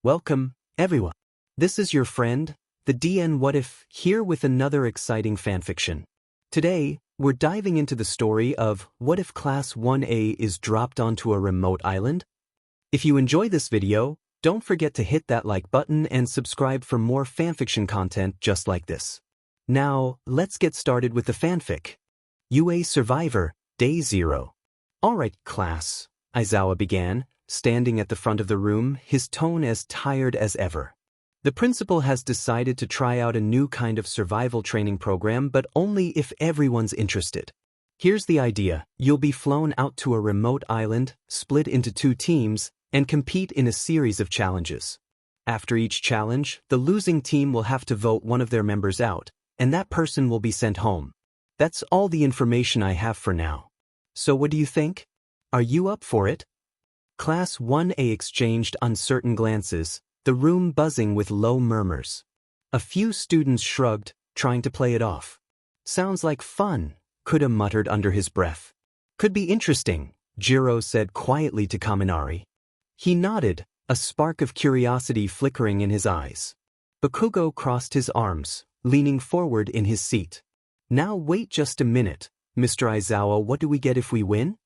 Welcome, everyone. This is your friend, the DN What If, here with another exciting fanfiction. Today, we're diving into the story of What If Class 1A is dropped onto a remote island? If you enjoy this video, don't forget to hit that like button and subscribe for more fanfiction content just like this. Now, let's get started with the fanfic. UA Survivor, Day 0. Alright, class, Aizawa began, standing at the front of the room, his tone as tired as ever. The principal has decided to try out a new kind of survival training program, but only if everyone's interested. Here's the idea. You'll be flown out to a remote island, split into 2 teams, and compete in a series of challenges. After each challenge, the losing team will have to vote one of their members out, and that person will be sent home. That's all the information I have for now. So what do you think? Are you up for it? Class 1A exchanged uncertain glances, the room buzzing with low murmurs. A few students shrugged, trying to play it off. Sounds like fun, Kuda muttered under his breath. Could be interesting, Jiro said quietly to Kaminari. He nodded, a spark of curiosity flickering in his eyes. Bakugo crossed his arms, leaning forward in his seat. Now wait just a minute, Mr. Aizawa, what do we get if we win?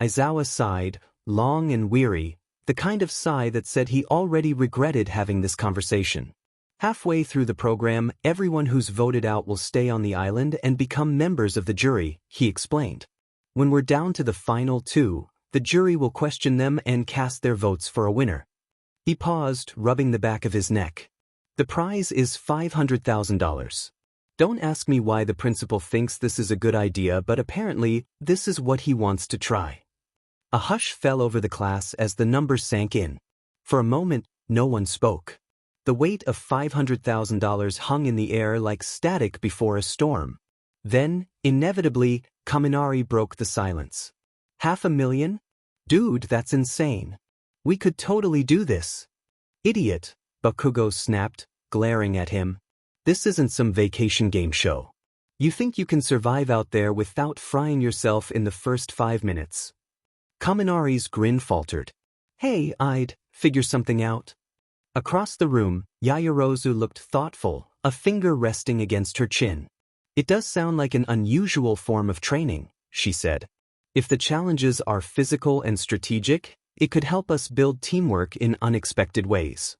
Aizawa sighed, long and weary, the kind of sigh that said he already regretted having this conversation. Halfway through the program, everyone who's voted out will stay on the island and become members of the jury, he explained. When we're down to the final 2, the jury will question them and cast their votes for a winner. He paused, rubbing the back of his neck. The prize is $500,000. Don't ask me why the principal thinks this is a good idea, but apparently, this is what he wants to try. A hush fell over the class as the numbers sank in. For a moment, no one spoke. The weight of $500,000 hung in the air like static before a storm. Then, inevitably, Kaminari broke the silence. $500,000? Dude, that's insane. We could totally do this. Idiot, Bakugo snapped, glaring at him. This isn't some vacation game show. You think you can survive out there without frying yourself in the first 5 minutes? Kaminari's grin faltered. Hey, I'd figure something out. Across the room, Yaoyorozu looked thoughtful, a finger resting against her chin. It does sound like an unusual form of training, she said. If the challenges are physical and strategic, it could help us build teamwork in unexpected ways.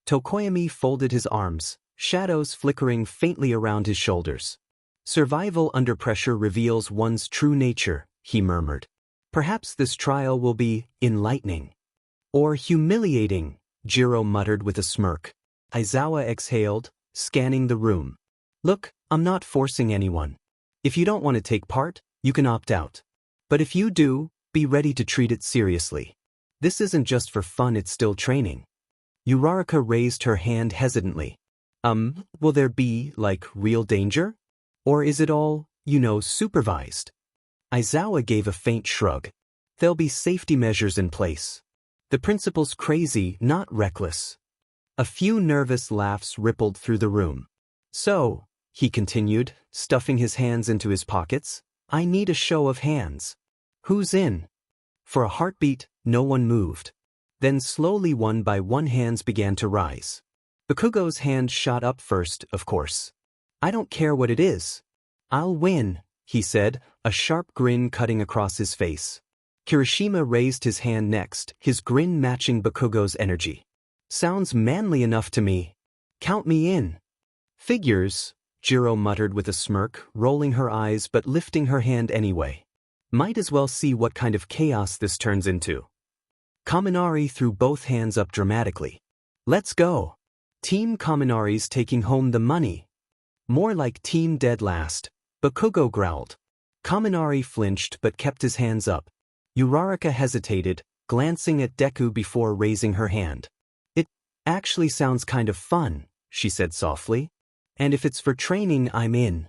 Tokoyami folded his arms, shadows flickering faintly around his shoulders. Survival under pressure reveals one's true nature, he murmured. Perhaps this trial will be enlightening. Or humiliating, Jiro muttered with a smirk. Aizawa exhaled, scanning the room. Look, I'm not forcing anyone. If you don't want to take part, you can opt out. But if you do, be ready to treat it seriously. This isn't just for fun, it's still training. Uraraka raised her hand hesitantly. Will there be, like, real danger? Or is it all, supervised? Aizawa gave a faint shrug. There'll be safety measures in place. The principal's crazy, not reckless. A few nervous laughs rippled through the room. So, he continued, stuffing his hands into his pockets, I need a show of hands. Who's in? For a heartbeat, no one moved. Then slowly one by one hands began to rise. Bakugo's hand shot up first, of course. I don't care what it is. I'll win, he said, a sharp grin cutting across his face. Kirishima raised his hand next, his grin matching Bakugo's energy. Sounds manly enough to me. Count me in. Figures, Jiro muttered with a smirk, rolling her eyes but lifting her hand anyway. Might as well see what kind of chaos this turns into. Kaminari threw both hands up dramatically. Let's go. Team Kaminari's taking home the money. More like Team Dead Last, Bakugo growled. Kaminari flinched but kept his hands up. Uraraka hesitated, glancing at Deku before raising her hand. It actually sounds kind of fun, she said softly. And if it's for training, I'm in.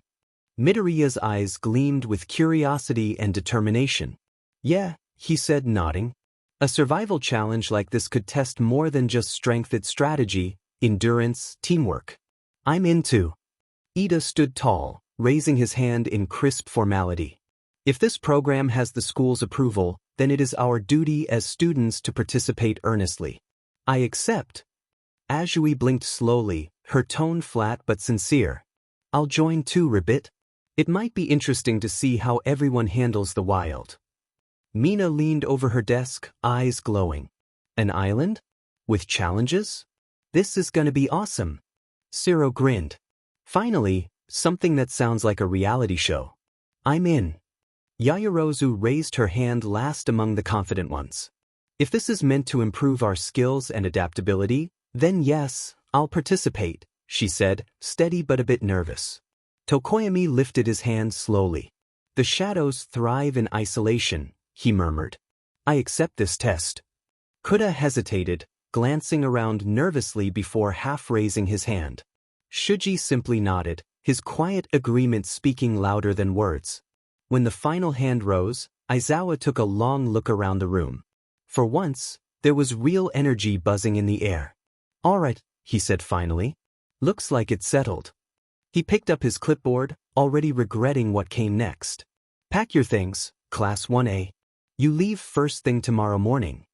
Midoriya's eyes gleamed with curiosity and determination. Yeah, he said, nodding. A survival challenge like this could test more than just strength, it's strategy, endurance, teamwork. I'm into. Ida stood tall, raising his hand in crisp formality. If this program has the school's approval, then it is our duty as students to participate earnestly. I accept. Azui blinked slowly, her tone flat but sincere. I'll join too, Ribbit. It might be interesting to see how everyone handles the wild. Mina leaned over her desk, eyes glowing. An island? With challenges? This is gonna be awesome. Ciro grinned. Finally, something that sounds like a reality show. I'm in. Yaoyorozu raised her hand last among the confident ones. If this is meant to improve our skills and adaptability, then yes, I'll participate, she said, steady but a bit nervous. Tokoyami lifted his hand slowly. The shadows thrive in isolation, he murmured. I accept this test. Kuda hesitated, glancing around nervously before half raising his hand. Shuji simply nodded, his quiet agreement speaking louder than words. When the final hand rose, Aizawa took a long look around the room. For once, there was real energy buzzing in the air. All right, he said finally. Looks like it's settled. He picked up his clipboard, already regretting what came next. Pack your things, Class 1A. You leave first thing tomorrow morning.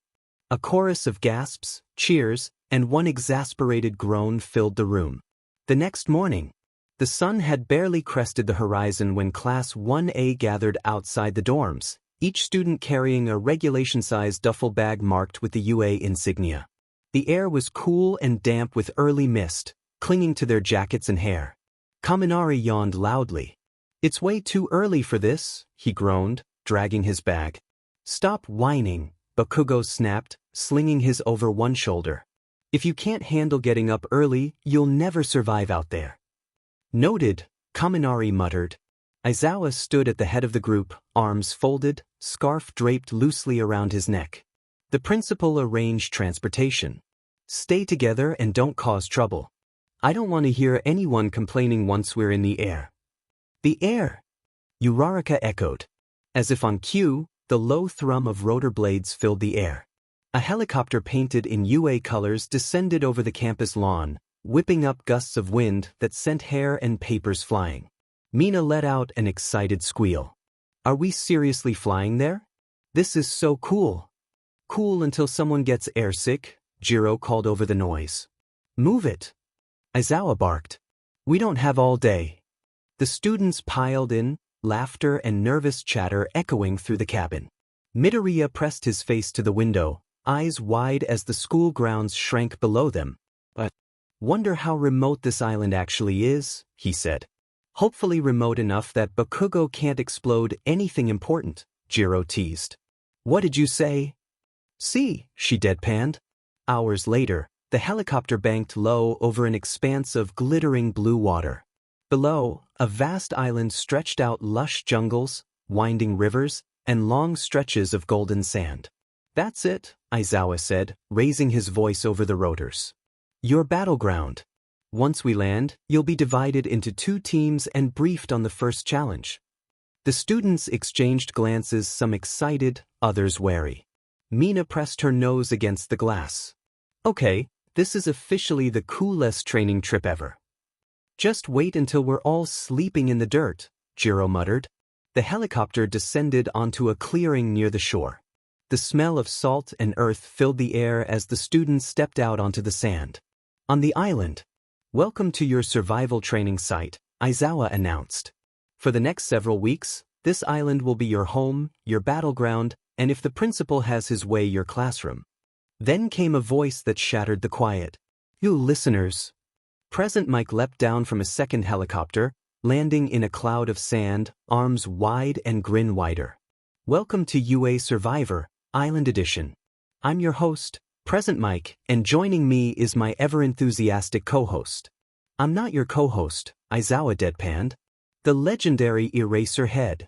A chorus of gasps, cheers, and one exasperated groan filled the room. The next morning, the sun had barely crested the horizon when Class 1A gathered outside the dorms, each student carrying a regulation-sized duffel bag marked with the UA insignia. The air was cool and damp with early mist, clinging to their jackets and hair. Kaminari yawned loudly. It's way too early for this, he groaned, dragging his bag. Stop whining, Bakugo snapped, slinging his over one shoulder. If you can't handle getting up early, you'll never survive out there. Noted, Kaminari muttered. Aizawa stood at the head of the group, arms folded, scarf draped loosely around his neck. The principal arranged transportation. Stay together and don't cause trouble. I don't want to hear anyone complaining once we're in the air. The air? Uraraka echoed. As if on cue, the low thrum of rotor blades filled the air. A helicopter painted in UA colors descended over the campus lawn, whipping up gusts of wind that sent hair and papers flying. Mina let out an excited squeal. Are we seriously flying there? This is so cool. Cool until someone gets airsick, Jiro called over the noise. Move it. Aizawa barked. We don't have all day. The students piled in, laughter and nervous chatter echoing through the cabin. Midoriya pressed his face to the window, eyes wide as the school grounds shrank below them. But wonder how remote this island actually is, he said. Hopefully remote enough that Bakugo can't explode anything important, Jiro teased. What did you say? See, she deadpanned. Hours later, the helicopter banked low over an expanse of glittering blue water. Below, a vast island stretched out lush jungles, winding rivers, and long stretches of golden sand. That's it, Aizawa said, raising his voice over the rotors. Your battleground. Once we land, you'll be divided into 2 teams and briefed on the first challenge. The students exchanged glances, some excited, others wary. Mina pressed her nose against the glass. Okay, this is officially the coolest training trip ever. Just wait until we're all sleeping in the dirt, Jiro muttered. The helicopter descended onto a clearing near the shore. The smell of salt and earth filled the air as the students stepped out onto the sand. On the island. Welcome to your survival training site, Aizawa announced. For the next several weeks, this island will be your home, your battleground, and if the principal has his way, your classroom. Then came a voice that shattered the quiet. You listeners. Present Mike leapt down from a second helicopter, landing in a cloud of sand, arms wide and grin wider. Welcome to UA Survivor, Island Edition. I'm your host, Present Mike, and joining me is my ever-enthusiastic co-host. I'm not your co-host, Aizawa deadpanned. The legendary Eraserhead.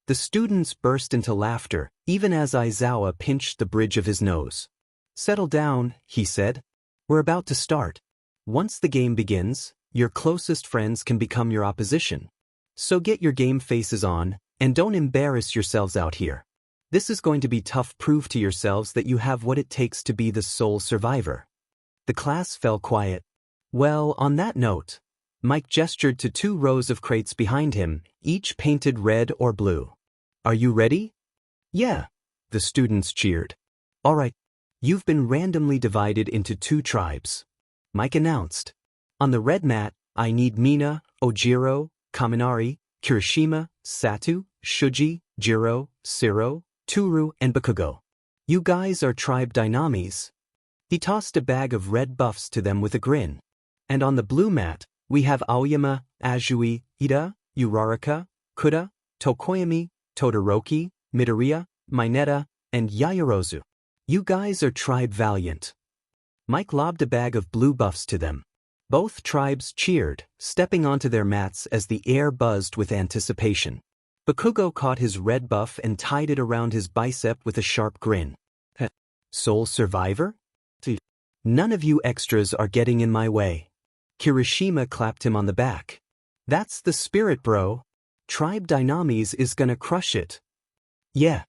The students burst into laughter, even as Aizawa pinched the bridge of his nose. Settle down, he said. We're about to start. Once the game begins, your closest friends can become your opposition. So get your game faces on, and don't embarrass yourselves out here. This is going to be tough. Prove to yourselves that you have what it takes to be the sole survivor. The class fell quiet. Well, on that note, Mike gestured to 2 rows of crates behind him, each painted red or blue. Are you ready? Yeah, the students cheered. All right, you've been randomly divided into 2 tribes. Mike announced. On the red mat, I need Mina, Ojiro, Kaminari, Kirishima, Satu, Shuji, Jiro, Siro, Toru, and Bakugo. You guys are tribe Dynamis. He tossed a bag of red buffs to them with a grin. And on the blue mat, we have Aoyama, Azui, Ida, Uraraka, Kuda, Tokoyami, Todoroki, Midoriya, Mineta, and Yaoyorozu. You guys are tribe Valiant. Mike lobbed a bag of blue buffs to them. Both tribes cheered, stepping onto their mats as the air buzzed with anticipation. Bakugo caught his red buff and tied it around his bicep with a sharp grin. Soul Survivor? None of you extras are getting in my way. Kirishima clapped him on the back. That's the spirit, bro. Tribe Dynamis is gonna crush it. Yeah.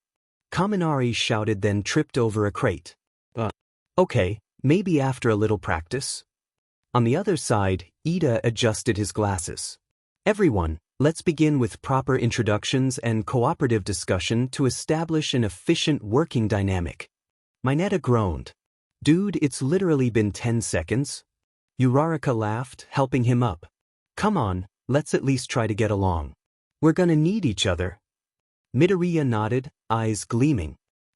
Kaminari shouted, then tripped over a crate. Okay, maybe after a little practice. On the other side, Ida adjusted his glasses. Everyone, let's begin with proper introductions and cooperative discussion to establish an efficient working dynamic. Mineta groaned. Dude, it's literally been 10 seconds. Uraraka laughed, helping him up. Come on, let's at least try to get along. We're gonna need each other. Midoriya nodded, eyes gleaming.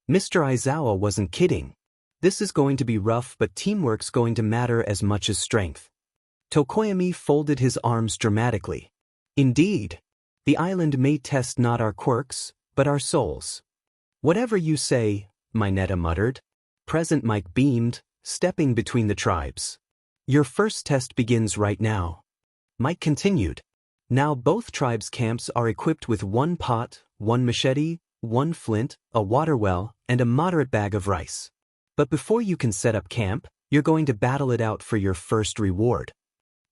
Mr. Aizawa wasn't kidding. This is going to be rough, but teamwork's going to matter as much as strength. Tokoyami folded his arms dramatically. Indeed. The island may test not our quirks, but our souls. Whatever you say, Mineta muttered. Present Mike beamed, stepping between the tribes. Your first test begins right now. Mike continued. Now both tribes' camps are equipped with one pot, one machete, one flint, a water well, and a moderate bag of rice. But before you can set up camp, you're going to battle it out for your first reward.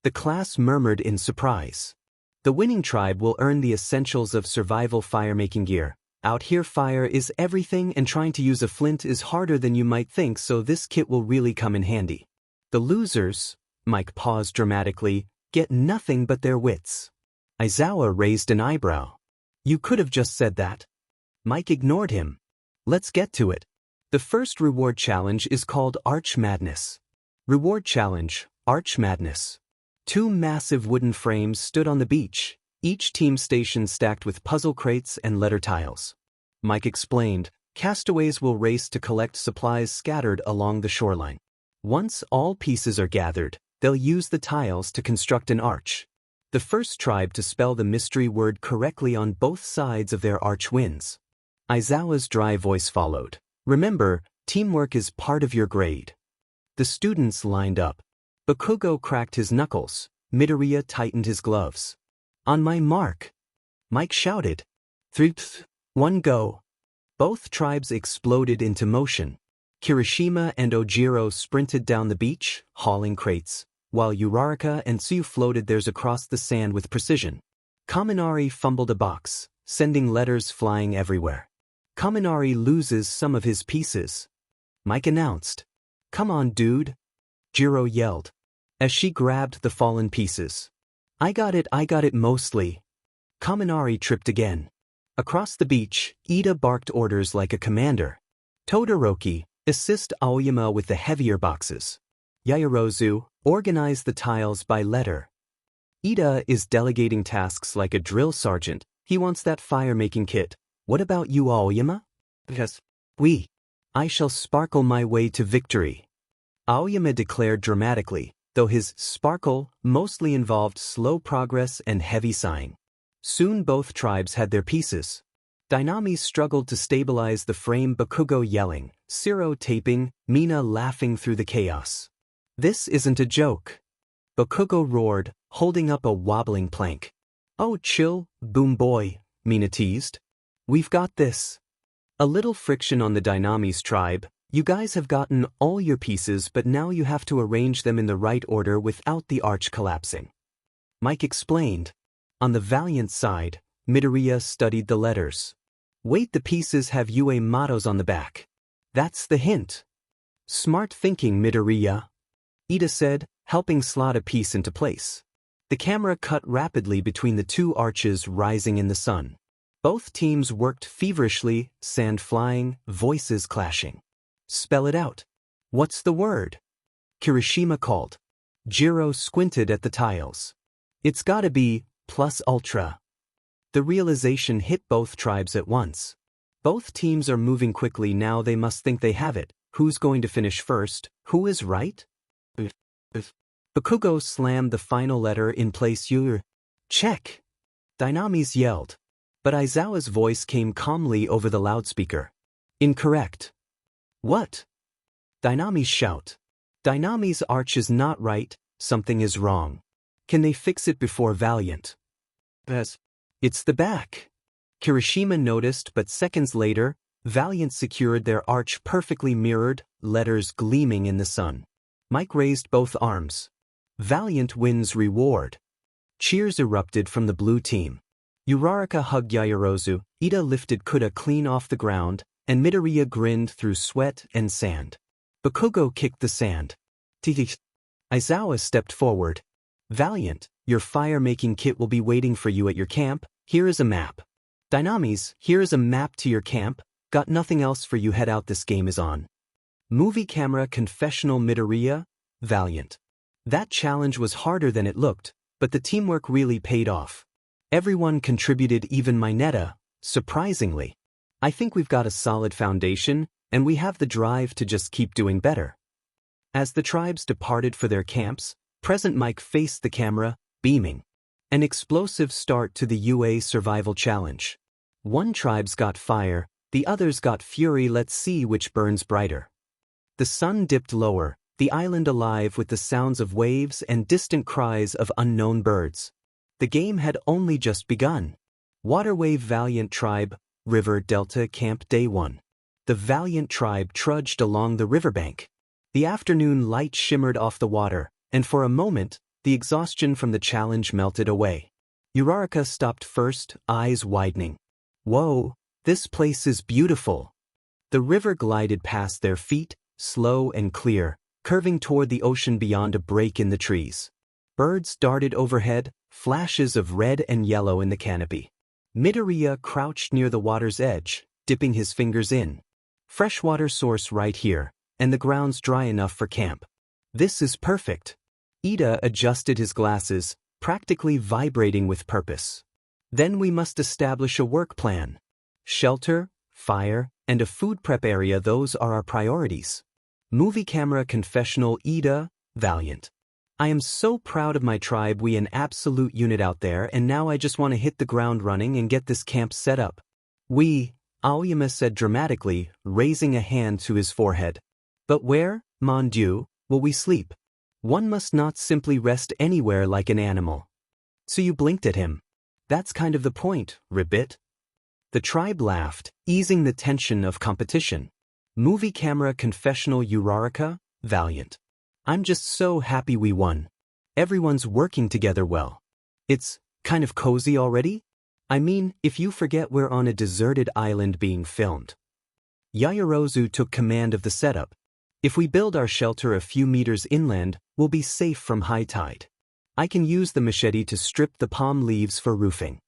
The class murmured in surprise. The winning tribe will earn the essentials of survival fire-making gear. Out here fire is everything, and trying to use a flint is harder than you might think, so this kit will really come in handy. The losers, Mike paused dramatically, get nothing but their wits. Aizawa raised an eyebrow. You could have just said that. Mike ignored him. Let's get to it. The first reward challenge is called Arch Madness. Reward challenge, Arch Madness. 2 massive wooden frames stood on the beach, each team station stacked with puzzle crates and letter tiles. Mike explained, castaways will race to collect supplies scattered along the shoreline. Once all pieces are gathered, they'll use the tiles to construct an arch. The first tribe to spell the mystery word correctly on both sides of their arch wins. Aizawa's dry voice followed. Remember, teamwork is part of your grade. The students lined up. Bakugo cracked his knuckles. Midoriya tightened his gloves. On my mark. Mike shouted. 3, 1, go. Both tribes exploded into motion. Kirishima and Ojiro sprinted down the beach, hauling crates, while Uraraka and Tsuyu floated theirs across the sand with precision. Kaminari fumbled a box, sending letters flying everywhere. Kaminari loses some of his pieces. Mike announced. Come on, dude. Jiro yelled, as she grabbed the fallen pieces. I got it mostly. Kaminari tripped again. Across the beach, Ida barked orders like a commander. Todoroki, assist Aoyama with the heavier boxes. Yaoyorozu, organize the tiles by letter. Ida is delegating tasks like a drill sergeant. He wants that fire-making kit. What about you, Aoyama? Because I shall sparkle my way to victory. Aoyama declared dramatically, though his sparkle mostly involved slow progress and heavy sighing. Soon both tribes had their pieces. Dynamis struggled to stabilize the frame, Bakugo yelling, Siro taping, Mina laughing through the chaos. This isn't a joke. Bakugo roared, holding up a wobbling plank. Oh, chill, boom boy, Mina teased. We've got this. A little friction on the Dynamis tribe. You guys have gotten all your pieces, but now you have to arrange them in the right order without the arch collapsing. Mike explained. On the Valiant side, Midoriya studied the letters. Wait, the pieces have UA mottos on the back. That's the hint. Smart thinking, Midoriya. Ida said, helping slot a piece into place. The camera cut rapidly between the 2 arches rising in the sun. Both teams worked feverishly, sand flying, voices clashing. Spell it out. What's the word? Kirishima called. Jiro squinted at the tiles. It's gotta be plus ultra. The realization hit both tribes at once. Both teams are moving quickly now, they must think they have it. Who's going to finish first? Who is right? Bakugo slammed the final letter in place. Check! Dynamis yelled. But Aizawa's voice came calmly over the loudspeaker. Incorrect. What? Dynamis shout. Dynamis' arch is not right, something is wrong. Can they fix it before Valiant? It's the back. Kirishima noticed, but seconds later, Valiant secured their arch perfectly mirrored, letters gleaming in the sun. Mike raised both arms. Valiant wins reward. Cheers erupted from the blue team. Uraraka hugged Yaoyorozu, Ida lifted Kuda clean off the ground, and Midoriya grinned through sweat and sand. Bakugo kicked the sand. Aizawa stepped forward. Valiant, your fire-making kit will be waiting for you at your camp. Here is a map. Dynamis, here is a map to your camp. Got nothing else for you, head out, this game is on. Movie camera confessional. Midoriya, Valiant. That challenge was harder than it looked, but the teamwork really paid off. Everyone contributed, even Mineta, surprisingly. I think we've got a solid foundation, and we have the drive to just keep doing better. As the tribes departed for their camps, Present Mike faced the camera, beaming. An explosive start to the UA Survival Challenge. One tribe's got fire, the others got fury. Let's see which burns brighter. The sun dipped lower, the island alive with the sounds of waves and distant cries of unknown birds. The game had only just begun. Waterwave Valiant Tribe, River Delta Camp Day 1. The Valiant Tribe trudged along the riverbank. The afternoon light shimmered off the water, and for a moment, the exhaustion from the challenge melted away. Uraraka stopped first, eyes widening. Whoa, this place is beautiful. The river glided past their feet, slow and clear, curving toward the ocean beyond a break in the trees. Birds darted overhead, flashes of red and yellow in the canopy. Midoriya crouched near the water's edge, dipping his fingers in. Freshwater source right here, and the ground's dry enough for camp. This is perfect. Ida adjusted his glasses, practically vibrating with purpose. Then we must establish a work plan. Shelter, fire, and a food prep area, those are our priorities. Movie camera confessional. Ida, Valiant. I am so proud of my tribe, we an absolute unit out there, and now I just want to hit the ground running and get this camp set up. We, Aoyama said dramatically, raising a hand to his forehead. But where, mon Dieu, will we sleep? One must not simply rest anywhere like an animal. So you blinked at him. That's kind of the point, Ribbit. The tribe laughed, easing the tension of competition. Movie camera confessional. Uraraka, Valiant. I'm just so happy we won. Everyone's working together well. It's kind of cozy already? I mean, if you forget we're on a deserted island being filmed. Yaoyorozu took command of the setup. If we build our shelter a few meters inland, we'll be safe from high tide. I can use the machete to strip the palm leaves for roofing.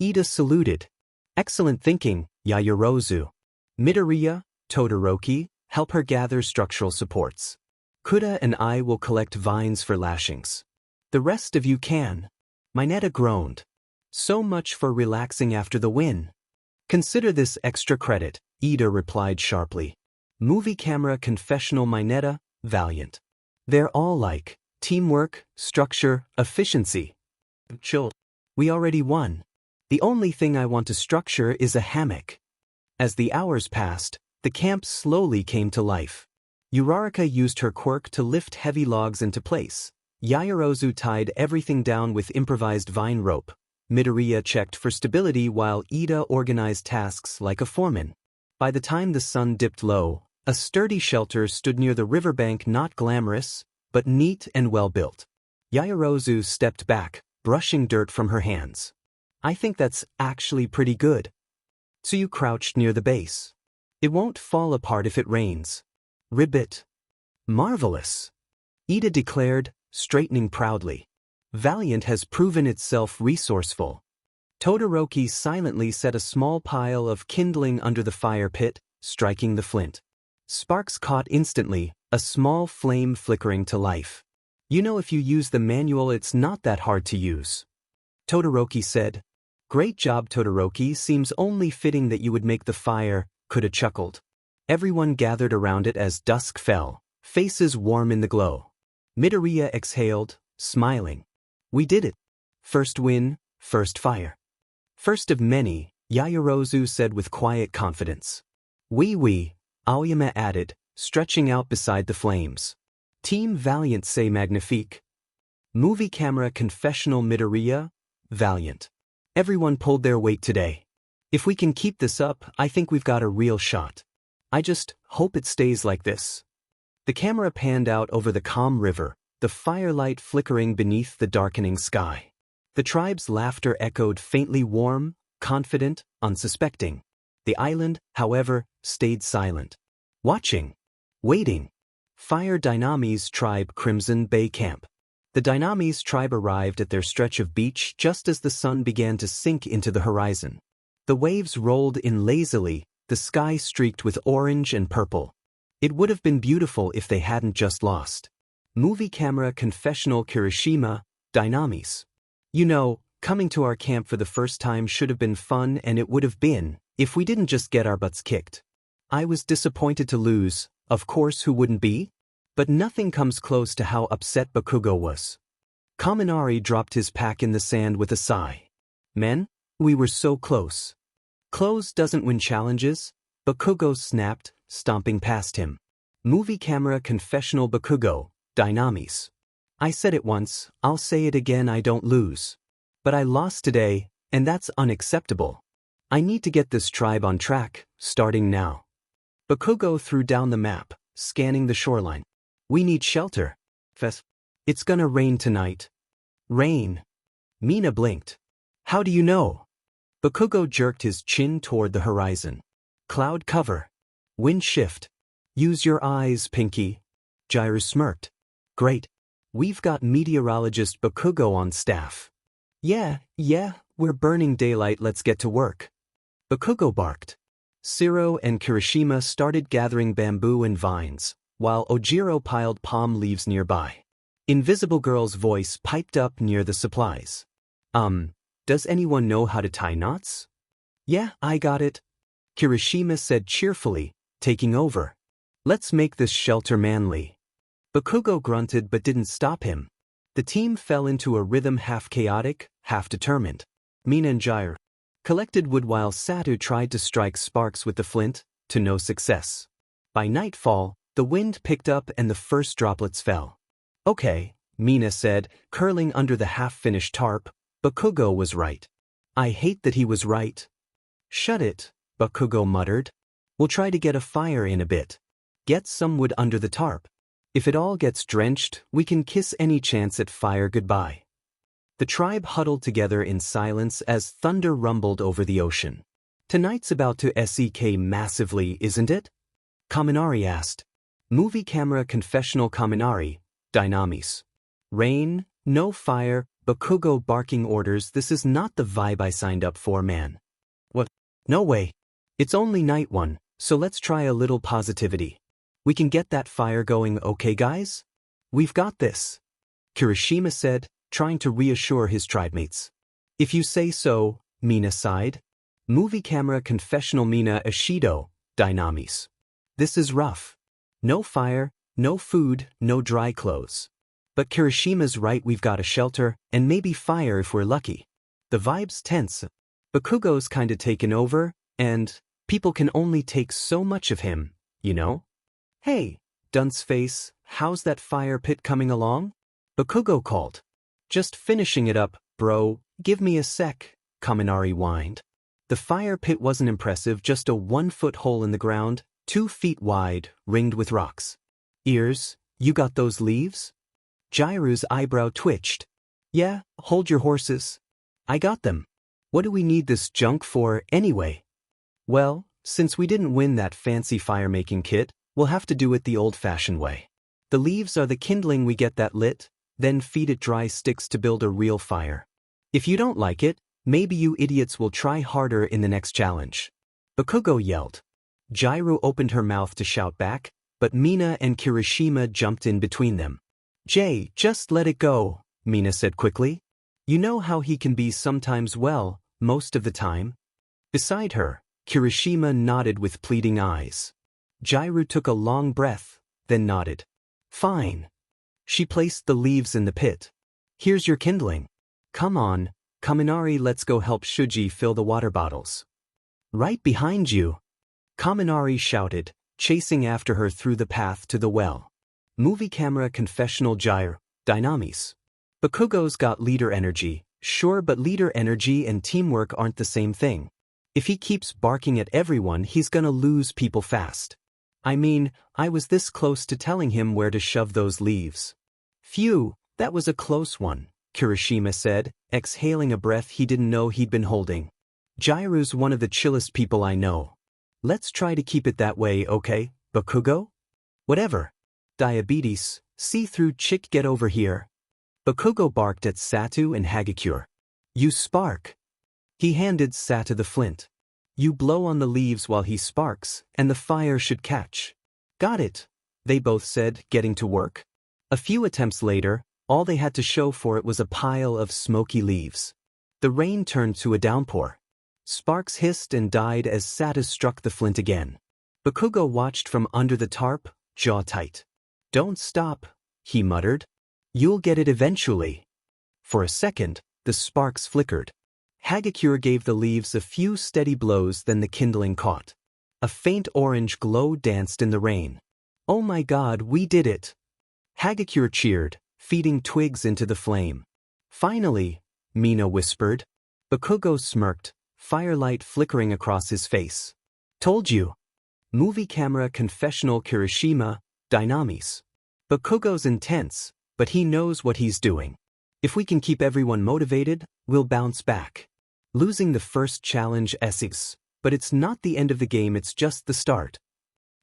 Ida saluted. Excellent thinking, Yaoyorozu. Midoriya, Todoroki, help her gather structural supports. Kuda and I will collect vines for lashings. The rest of you can. Mineta groaned. So much for relaxing after the win. Consider this extra credit, Ida replied sharply. Movie camera confessional. Mineta, Valiant. They're all like teamwork, structure, efficiency. Chill. We already won. The only thing I want to structure is a hammock. As the hours passed, the camp slowly came to life. Uraraka used her quirk to lift heavy logs into place. Yaoyorozu tied everything down with improvised vine rope. Midoriya checked for stability while Ida organized tasks like a foreman. By the time the sun dipped low, a sturdy shelter stood near the riverbank, not glamorous, but neat and well-built. Yaoyorozu stepped back, brushing dirt from her hands. I think that's actually pretty good. So you crouched near the base. It won't fall apart if it rains. Ribbit. Marvelous. Ida declared, straightening proudly. Valiant has proven itself resourceful. Todoroki silently set a small pile of kindling under the fire pit, striking the flint. Sparks caught instantly, a small flame flickering to life. You know, if you use the manual it's not that hard to use. Todoroki said. Great job, Todoroki. Seems only fitting that you would make the fire, Kuda chuckled. Everyone gathered around it as dusk fell, faces warm in the glow. Midoriya exhaled, smiling. We did it. First win, first fire. First of many, Yaoyorozu said with quiet confidence. Oui, Aoyama added, stretching out beside the flames. Team Valiant say magnifique. Movie camera confessional Midoriya, Valiant. Everyone pulled their weight today. If we can keep this up, I think we've got a real shot. I just hope it stays like this. The camera panned out over the calm river, the firelight flickering beneath the darkening sky. The tribe's laughter echoed faintly, warm, confident, unsuspecting. The island, however, stayed silent. Watching. Waiting. Fire Dynamis tribe Crimson Bay Camp. The Dynamis tribe arrived at their stretch of beach just as the sun began to sink into the horizon. The waves rolled in lazily, the sky streaked with orange and purple. It would have been beautiful if they hadn't just lost. Movie camera confessional Kirishima, Dynamis. You know, coming to our camp for the first time should have been fun, and it would have been, if we didn't just get our butts kicked. I was disappointed to lose, of course, who wouldn't be? But nothing comes close to how upset Bakugo was. Kaminari dropped his pack in the sand with a sigh. Men, we were so close. Close doesn't win challenges, Bakugo snapped, stomping past him. Movie camera confessional Bakugo, Dynamis. I said it once, I'll say it again, I don't lose. But I lost today, and that's unacceptable. I need to get this tribe on track, starting now. Bakugo threw down the map, scanning the shoreline. We need shelter. Fess. It's gonna rain tonight. Rain. Mina blinked. How do you know? Bakugo jerked his chin toward the horizon. Cloud cover. Wind shift. Use your eyes, Pinky. Jiru smirked. Great. We've got meteorologist Bakugo on staff. Yeah, we're burning daylight, let's get to work. Bakugo barked. Shiro and Kirishima started gathering bamboo and vines, while Ojiro piled palm leaves nearby. Invisible Girl's voice piped up near the supplies. Does anyone know how to tie knots? Yeah, I got it. Kirishima said cheerfully, taking over. Let's make this shelter manly. Bakugo grunted but didn't stop him. The team fell into a rhythm, half chaotic, half determined. Mina and Jiru collected wood while Satu tried to strike sparks with the flint, to no success. By nightfall, the wind picked up and the first droplets fell. Okay, Mina said, curling under the half-finished tarp. Bakugo was right. I hate that he was right. Shut it, Bakugo muttered. We'll try to get a fire in a bit. Get some wood under the tarp. If it all gets drenched, we can kiss any chance at fire goodbye. The tribe huddled together in silence as thunder rumbled over the ocean. Tonight's about to sek massively, isn't it? Kaminari asked. Movie camera confessional Kaminari, Dynamis. Rain, no fire, Bakugo barking orders. This is not the vibe I signed up for, man. What? No way. It's only night one, so let's try a little positivity. We can get that fire going, okay guys? We've got this. Kirishima said, trying to reassure his tribemates. If you say so, Mina sighed. Movie camera confessional Mina Ishido, Dynamis. This is rough. No fire, no food, no dry clothes. But Kirishima's right, we've got a shelter, and maybe fire if we're lucky. The vibe's tense. Bakugo's kinda taken over, and people can only take so much of him, you know? Hey, dunce face, how's that fire pit coming along? Bakugo called. Just finishing it up, bro, give me a sec, Kaminari whined. The fire pit wasn't impressive, just a 1-foot hole in the ground, 2 feet wide, ringed with rocks. Ears, you got those leaves? Jiru's eyebrow twitched. Yeah, hold your horses. I got them. What do we need this junk for, anyway? Well, since we didn't win that fancy fire-making kit, we'll have to do it the old-fashioned way. The leaves are the kindling, we get that lit, then feed it dry sticks to build a real fire. If you don't like it, maybe you idiots will try harder in the next challenge. Bakugo yelled. Jiru opened her mouth to shout back, but Mina and Kirishima jumped in between them. Jay, just let it go, Mina said quickly. You know how he can be sometimes, well, most of the time. Beside her, Kirishima nodded with pleading eyes. Jairu took a long breath, then nodded. Fine. She placed the leaves in the pit. Here's your kindling. Come on, Kaminari, let's go help Shuji fill the water bottles. Right behind you. Kaminari shouted, chasing after her through the path to the well. Movie camera confessional Jairu, Dynamis. Bakugo's got leader energy, sure, but leader energy and teamwork aren't the same thing. If he keeps barking at everyone, he's gonna lose people fast. I mean, I was this close to telling him where to shove those leaves. Phew, that was a close one, Kirishima said, exhaling a breath he didn't know he'd been holding. Jairu's one of the chillest people I know. Let's try to keep it that way, okay, Bakugo? Whatever. Diabetes, see-through chick, get over here. Bakugo barked at Satu and Hagakure. You spark. He handed Satu the flint. You blow on the leaves while he sparks, and the fire should catch. Got it, they both said, getting to work. A few attempts later, all they had to show for it was a pile of smoky leaves. The rain turned to a downpour. Sparks hissed and died as Satu struck the flint again. Bakugo watched from under the tarp, jaw tight. Don't stop, he muttered. You'll get it eventually. For a second, the sparks flickered. Hagakure gave the leaves a few steady blows, then the kindling caught. A faint orange glow danced in the rain. Oh my God, we did it! Hagakure cheered, feeding twigs into the flame. Finally, Mina whispered. Bakugo smirked, firelight flickering across his face. Told you. Movie camera confessional Kirishima, Dynamis. Bakugo's intense, but he knows what he's doing. If we can keep everyone motivated, we'll bounce back. Losing the first challenge sucks, but it's not the end of the game, it's just the start.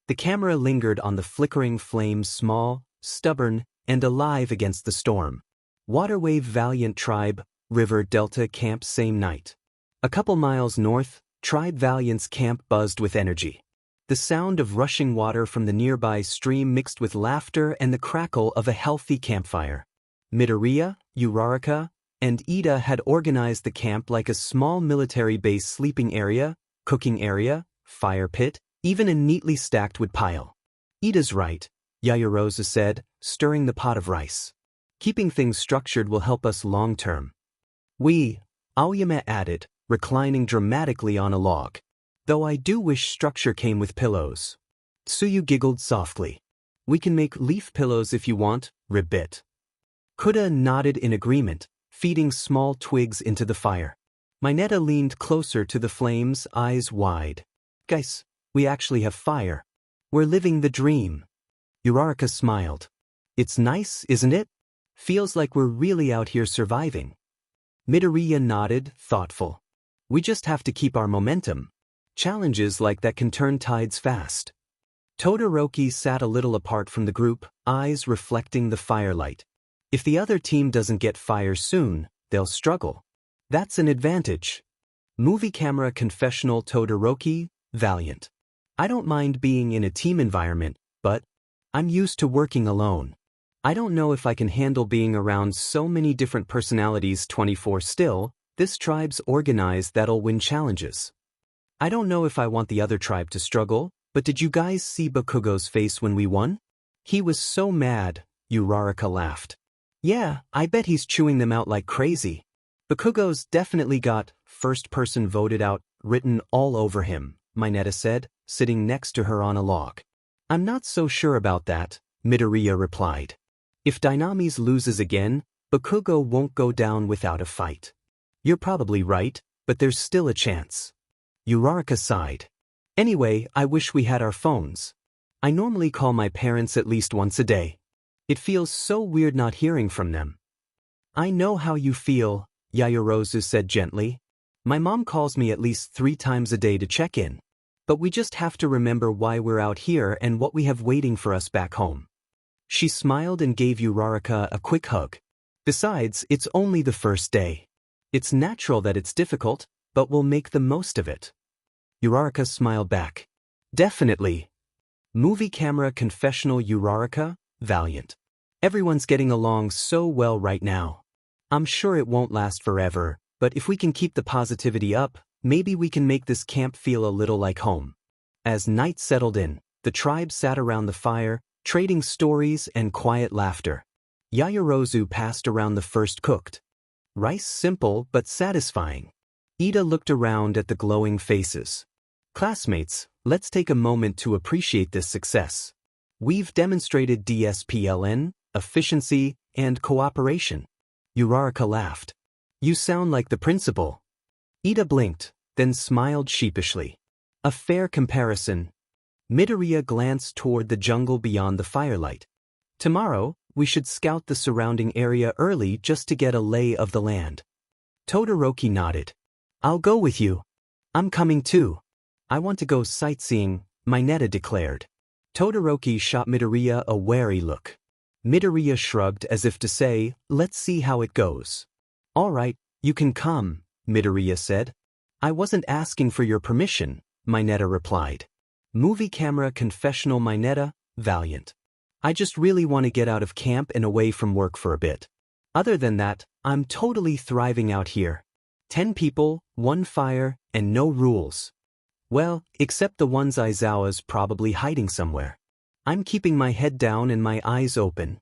The camera lingered on the flickering flames, small, stubborn, and alive against the storm. Waterwave Valiant Tribe, River Delta Camp same night. A couple miles north, Tribe Valiant's camp buzzed with energy. The sound of rushing water from the nearby stream mixed with laughter and the crackle of a healthy campfire. Midoriya, Uraraka, and Ida had organized the camp like a small military base: sleeping area, cooking area, fire pit, even a neatly stacked wood pile. Ida's right, Yaoyorozu said, stirring the pot of rice. Keeping things structured will help us long term. Aoyama added, reclining dramatically on a log. Though I do wish structure came with pillows. Tsuyu giggled softly. We can make leaf pillows if you want, Ribbit. Kuda nodded in agreement, feeding small twigs into the fire. Mineta leaned closer to the flames, eyes wide. Guys, we actually have fire. We're living the dream. Uraraka smiled. It's nice, isn't it? Feels like we're really out here surviving. Midoriya nodded, thoughtful. We just have to keep our momentum. Challenges like that can turn tides fast. Todoroki sat a little apart from the group, eyes reflecting the firelight. If the other team doesn't get fire soon, they'll struggle. That's an advantage. Movie camera confessional Todoroki, Valiant. I don't mind being in a team environment, but I'm used to working alone. I don't know if I can handle being around so many different personalities 24/7. Still, this tribe's organized, that'll win challenges. I don't know if I want the other tribe to struggle, but did you guys see Bakugo's face when we won? He was so mad, Uraraka laughed. Yeah, I bet he's chewing them out like crazy. Bakugo's definitely got first person voted out written all over him, Mineta said, sitting next to her on a log. I'm not so sure about that, Midoriya replied. If Dynamis loses again, Bakugo won't go down without a fight. You're probably right, but there's still a chance. Uraraka sighed. Anyway, I wish we had our phones. I normally call my parents at least once a day. It feels so weird not hearing from them. I know how you feel, Yaoyorozu said gently. My mom calls me at least 3 times a day to check in. But we just have to remember why we're out here and what we have waiting for us back home. She smiled and gave Uraraka a quick hug. Besides, it's only the first day. It's natural that it's difficult, but we'll make the most of it. Uraraka smiled back. Definitely. Movie camera confessional Uraraka, Valiant. Everyone's getting along so well right now. I'm sure it won't last forever, but if we can keep the positivity up, maybe we can make this camp feel a little like home. As night settled in, the tribe sat around the fire, trading stories and quiet laughter. Yaoyorozu passed around the first cooked rice, simple but satisfying. Ida looked around at the glowing faces. Classmates, let's take a moment to appreciate this success. We've demonstrated discipline, efficiency, and cooperation. Uraraka laughed. You sound like the principal. Ida blinked, then smiled sheepishly. A fair comparison. Midoriya glanced toward the jungle beyond the firelight. Tomorrow, we should scout the surrounding area early just to get a lay of the land. Todoroki nodded. I'll go with you. I'm coming too. I want to go sightseeing, Mineta declared. Todoroki shot Midoriya a wary look. Midoriya shrugged as if to say, let's see how it goes. All right, you can come, Midoriya said. I wasn't asking for your permission, Mineta replied. Movie camera confessional Mineta, valiant. I just really want to get out of camp and away from work for a bit. Other than that, I'm totally thriving out here. 10 people, 1 fire, and no rules. Well, except the ones Aizawa's probably hiding somewhere. I'm keeping my head down and my eyes open.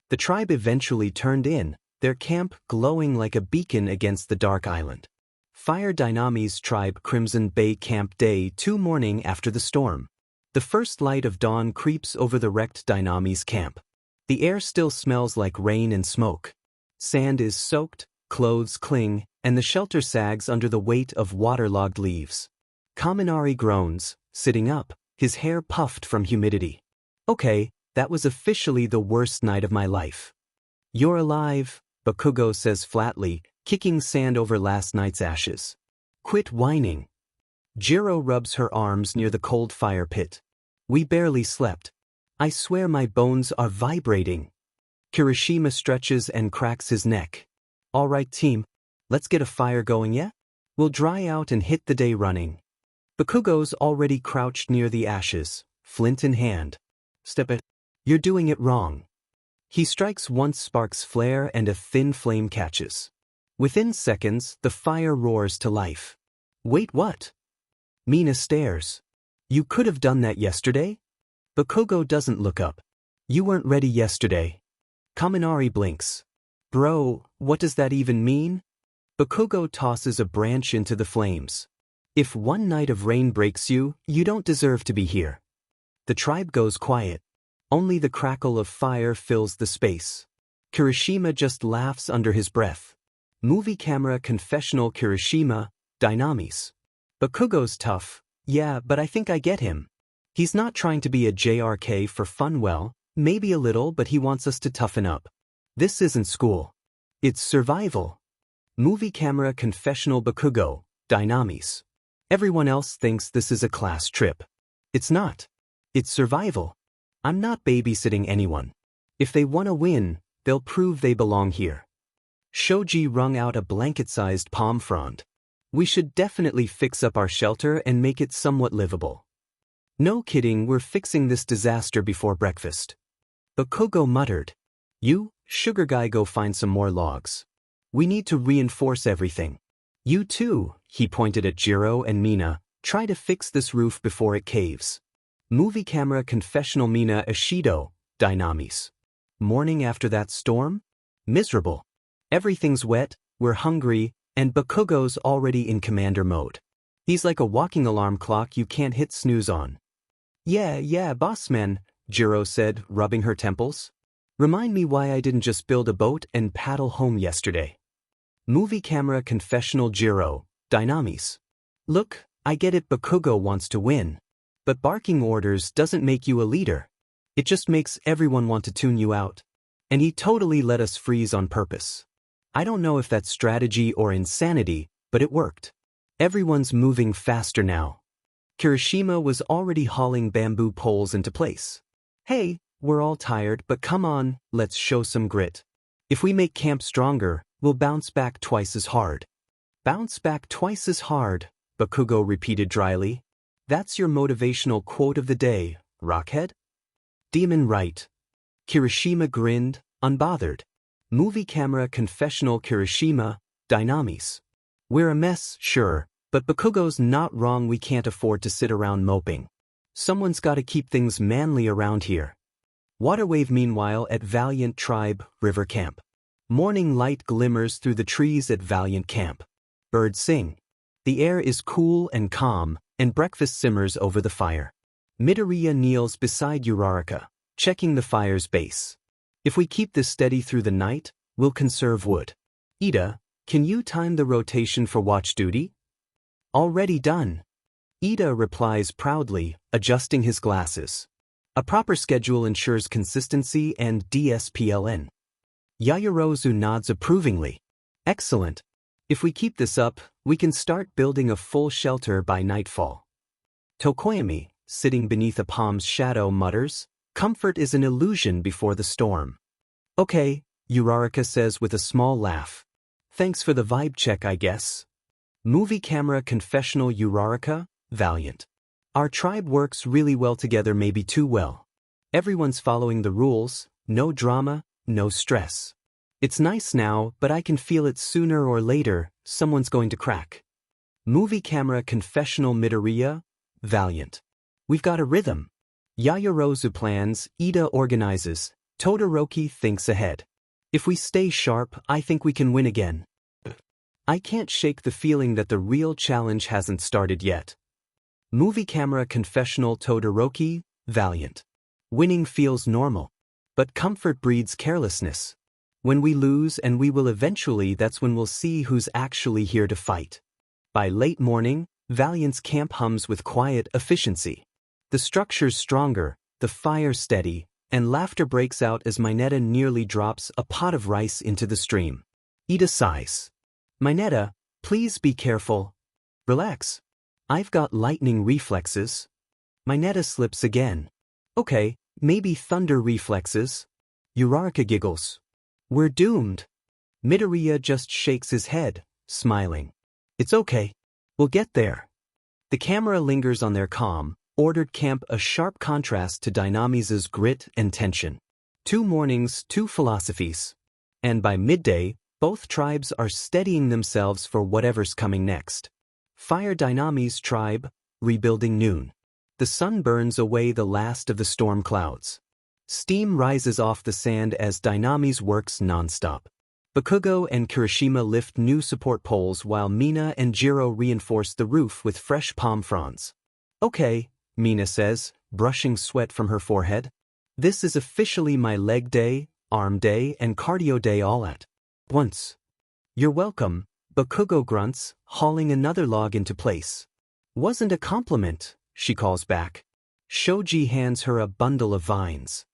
The tribe eventually turned in, their camp glowing like a beacon against the dark island. Fire Dynami's tribe Crimson Bay Camp Day 2 morning after the storm. The first light of dawn creeps over the wrecked Dynami's camp. The air still smells like rain and smoke. Sand is soaked, clothes cling, and the shelter sags under the weight of waterlogged leaves. Kaminari groans, sitting up, his hair puffed from humidity. Okay, that was officially the worst night of my life. You're alive, Bakugo says flatly, kicking sand over last night's ashes. Quit whining. Jiro rubs her arms near the cold fire pit. We barely slept. I swear my bones are vibrating. Kirishima stretches and cracks his neck. All right team, let's get a fire going, yeah? We'll dry out and hit the day running. Bakugo's already crouched near the ashes, flint in hand. Step it. You're doing it wrong. He strikes once sparks flare and a thin flame catches. Within seconds, the fire roars to life. Wait, what? Mina stares. You could have done that yesterday? Bakugo doesn't look up. You weren't ready yesterday. Kaminari blinks. Bro, what does that even mean? Bakugo tosses a branch into the flames. If one night of rain breaks you, you don't deserve to be here. The tribe goes quiet. Only the crackle of fire fills the space. Kirishima just laughs under his breath. Movie camera confessional Kirishima, Dynamis. Bakugo's tough, yeah, but I think I get him. He's not trying to be a JRK for fun, well, maybe a little, but he wants us to toughen up. This isn't school. It's survival. Movie camera confessional Bakugo, Dynamis. Everyone else thinks this is a class trip. It's not. It's survival. I'm not babysitting anyone. If they want to win, they'll prove they belong here. Shoji wrung out a blanket-sized palm frond. We should definitely fix up our shelter and make it somewhat livable. No kidding, we're fixing this disaster before breakfast. Bakugo muttered. You, sugar guy, go find some more logs. We need to reinforce everything. You too, he pointed at Jiro and Mina, try to fix this roof before it caves. Movie camera confessional Mina Ishido, Dynamis. Morning after that storm? Miserable. Everything's wet, we're hungry, and Bakugo's already in commander mode. He's like a walking alarm clock you can't hit snooze on. Yeah, bossman, Jiro said, rubbing her temples. Remind me why I didn't just build a boat and paddle home yesterday. Movie camera confessional Jiro, Dynamis. Look, I get it, Bakugo wants to win. But barking orders doesn't make you a leader. It just makes everyone want to tune you out. And he totally let us freeze on purpose. I don't know if that's strategy or insanity, but it worked. Everyone's moving faster now. Kirishima was already hauling bamboo poles into place. Hey, we're all tired, but come on, let's show some grit. If we make camp stronger, we'll bounce back twice as hard. Bounce back twice as hard, Bakugo repeated dryly. That's your motivational quote of the day, Rockhead? Demon right. Kirishima grinned, unbothered. Movie camera confessional Kirishima, Dynamis. We're a mess, sure, but Bakugo's not wrong, we can't afford to sit around moping. Someone's gotta keep things manly around here. Waterwave meanwhile at Valiant Tribe, River Camp. Morning light glimmers through the trees at Valiant Camp. Birds sing. The air is cool and calm, and breakfast simmers over the fire. Midoriya kneels beside Uraraka, checking the fire's base. If we keep this steady through the night, we'll conserve wood. Ida, can you time the rotation for watch duty? Already done. Ida replies proudly, adjusting his glasses. A proper schedule ensures consistency and DSPLN. Yaoyorozu nods approvingly. Excellent. If we keep this up, we can start building a full shelter by nightfall. Tokoyami, sitting beneath a palm's shadow, mutters, "Comfort is an illusion before the storm." Okay, Uraraka says with a small laugh. Thanks for the vibe check, I guess. Movie camera confessional Uraraka, Valiant. Our tribe works really well together, maybe too well. Everyone's following the rules, no drama, no stress. It's nice now, but I can feel it sooner or later, someone's going to crack. Movie camera confessional Midoriya, Valiant. We've got a rhythm. Yaoyorozu plans, Ida organizes, Todoroki thinks ahead. If we stay sharp, I think we can win again. I can't shake the feeling that the real challenge hasn't started yet. Movie camera confessional Todoroki, Valiant. Winning feels normal. But comfort breeds carelessness. When we lose, and we will eventually, that's when we'll see who's actually here to fight. By late morning, Valiant's camp hums with quiet efficiency. The structure's stronger, the fire steady, and laughter breaks out as Mineta nearly drops a pot of rice into the stream. Ida sighs. Mineta, please be careful. Relax. I've got lightning reflexes. Mineta slips again. Okay, maybe thunder reflexes. Uraraka giggles. We're doomed. Midoriya just shakes his head, smiling. It's okay. We'll get there. The camera lingers on their calm, ordered camp, a sharp contrast to Dynamis's grit and tension. 2 mornings, 2 philosophies. And by midday, both tribes are steadying themselves for whatever's coming next. Fire Dynamis tribe, rebuilding noon. The sun burns away the last of the storm clouds. Steam rises off the sand as Dynamis works non-stop. Bakugo and Kirishima lift new support poles while Mina and Jiro reinforce the roof with fresh palm fronds. Okay, Mina says, brushing sweat from her forehead. This is officially my leg day, arm day, and cardio day all at once. You're welcome, Bakugo grunts, hauling another log into place. Wasn't a compliment, she calls back. Shoji hands her a bundle of vines.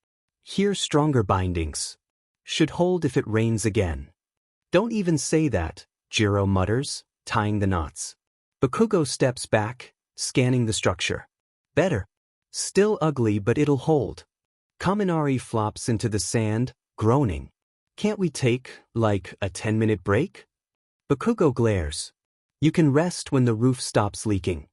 Here, stronger bindings. Should hold if it rains again. Don't even say that, Jiro mutters, tying the knots. Bakugo steps back, scanning the structure. Better. Still ugly, but it'll hold. Kaminari flops into the sand, groaning. Can't we take, like, a 10-minute break? Bakugo glares. You can rest when the roof stops leaking.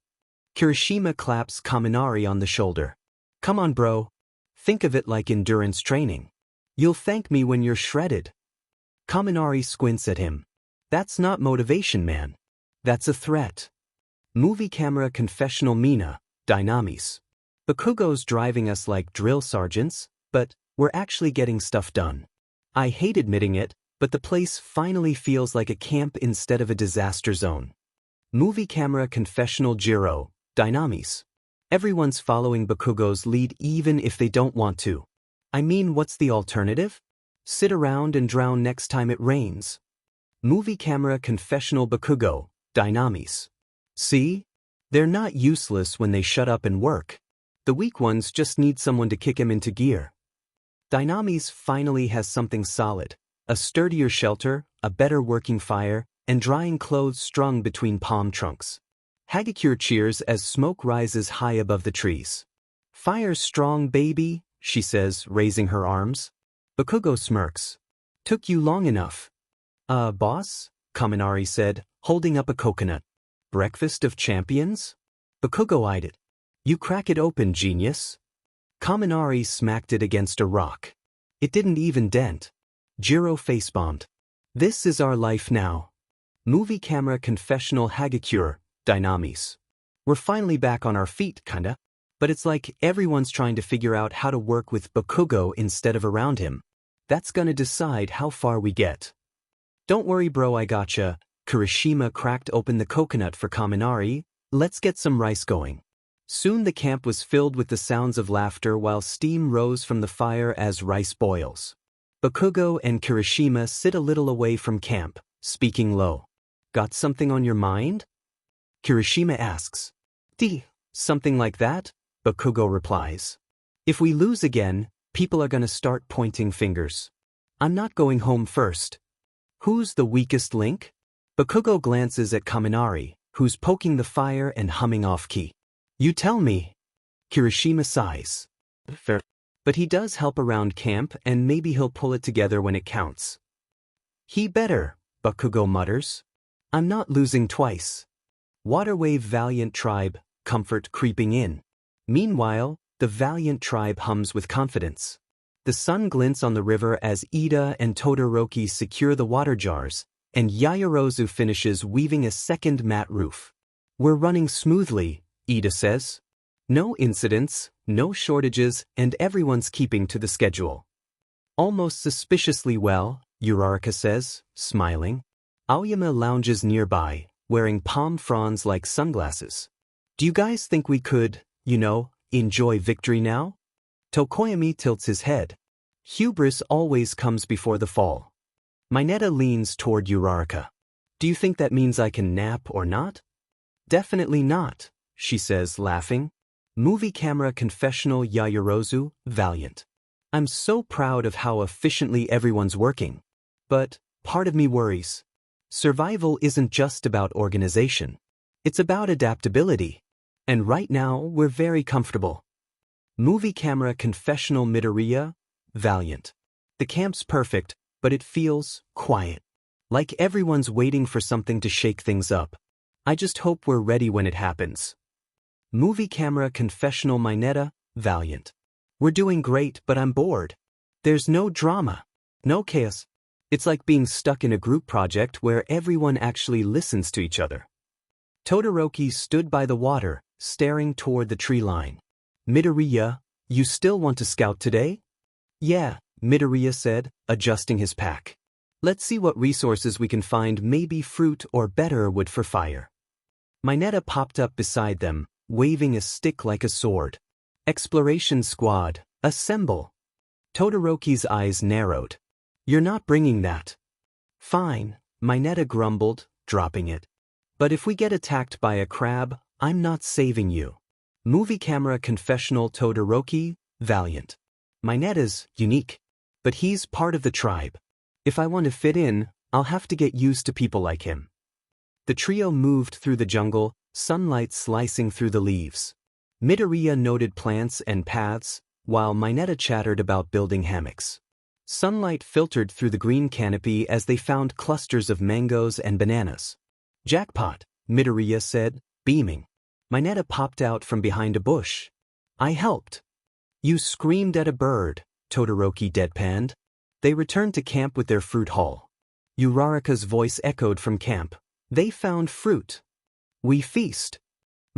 Kirishima claps Kaminari on the shoulder. Come on, bro. Think of it like endurance training. You'll thank me when you're shredded. Kaminari squints at him. That's not motivation, man. That's a threat. Movie camera confessional Mina, Dynamis. Bakugo's driving us like drill sergeants, but we're actually getting stuff done. I hate admitting it, but the place finally feels like a camp instead of a disaster zone. Movie camera confessional Jiro, Dynamis. Everyone's following Bakugo's lead even if they don't want to. I mean, what's the alternative? Sit around and drown next time it rains. Movie camera confessional Bakugo, Dynamis. See? They're not useless when they shut up and work. The weak ones just need someone to kick him into gear. Dynamis finally has something solid. A sturdier shelter, a better working fire, and drying clothes strung between palm trunks. Hagakure cheers as smoke rises high above the trees. Fire's strong, baby, she says, raising her arms. Bakugo smirks. Took you long enough. Boss? Kaminari said, holding up a coconut. Breakfast of champions? Bakugo eyed it. You crack it open, genius. Kaminari smacked it against a rock. It didn't even dent. Jiro face-bombed. This is our life now. Movie camera confessional Hagakure, Dynamis. We're finally back on our feet, kinda. But it's like everyone's trying to figure out how to work with Bakugo instead of around him. That's gonna decide how far we get. Don't worry bro, I gotcha. Kirishima cracked open the coconut for Kaminari. Let's get some rice going. Soon the camp was filled with the sounds of laughter while steam rose from the fire as rice boils. Bakugo and Kirishima sit a little away from camp, speaking low. Got something on your mind? Kirishima asks. Something like that? Bakugo replies. If we lose again, people are gonna start pointing fingers. I'm not going home first. Who's the weakest link? Bakugo glances at Kaminari, who's poking the fire and humming off-key. You tell me. Kirishima sighs. Fair. But he does help around camp and maybe he'll pull it together when it counts. He better, Bakugo mutters. I'm not losing twice. Waterwave Valiant Tribe, comfort creeping in. Meanwhile, the Valiant Tribe hums with confidence. The sun glints on the river as Ida and Todoroki secure the water jars, and Yaoyorozu finishes weaving a second mat roof. We're running smoothly, Ida says. No incidents, no shortages, and everyone's keeping to the schedule. Almost suspiciously well, Uraraka says, smiling. Aoyama lounges nearby, wearing palm fronds like sunglasses. Do you guys think we could, enjoy victory now? Tokoyami tilts his head. Hubris always comes before the fall. Mineta leans toward Uraraka. Do you think that means I can nap or not? Definitely not, she says, laughing. Movie camera confessional Yaoyorozu, Valiant. I'm so proud of how efficiently everyone's working. But part of me worries. Survival isn't just about organization. It's about adaptability. And right now, we're very comfortable. Movie camera confessional Midoriya, Valiant. The camp's perfect, but it feels quiet. Like everyone's waiting for something to shake things up. I just hope we're ready when it happens. Movie camera confessional Mineta, Valiant. We're doing great, but I'm bored. There's no drama. No chaos. It's like being stuck in a group project where everyone actually listens to each other. Todoroki stood by the water, staring toward the tree line. Midoriya, you still want to scout today? Yeah, Midoriya said, adjusting his pack. Let's see what resources we can find, maybe fruit or better wood for fire. Mineta popped up beside them, waving a stick like a sword. Exploration squad, assemble. Todoroki's eyes narrowed. You're not bringing that. Fine, Mineta grumbled, dropping it. But if we get attacked by a crab, I'm not saving you. Movie camera confessional Todoroki, Valiant. Mineta's unique. But he's part of the tribe. If I want to fit in, I'll have to get used to people like him. The trio moved through the jungle, sunlight slicing through the leaves. Midoriya noted plants and paths, while Mineta chattered about building hammocks. Sunlight filtered through the green canopy as they found clusters of mangoes and bananas. Jackpot, Midoriya said, beaming. Mineta popped out from behind a bush. I helped. You screamed at a bird, Todoroki deadpanned. They returned to camp with their fruit haul. Uraraka's voice echoed from camp. They found fruit. We feast.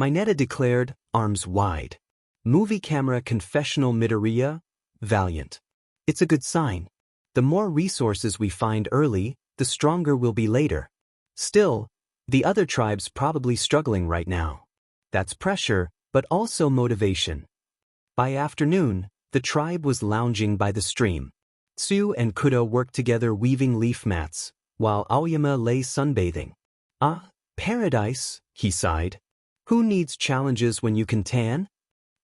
Mineta declared, arms wide. Movie camera confessional Midoriya, Valiant. It's a good sign. The more resources we find early, the stronger we'll be later. Still, the other tribe's probably struggling right now. That's pressure, but also motivation. By afternoon, the tribe was lounging by the stream. Tsu and Kudo worked together weaving leaf mats, while Aoyama lay sunbathing. Ah, paradise, he sighed. Who needs challenges when you can tan?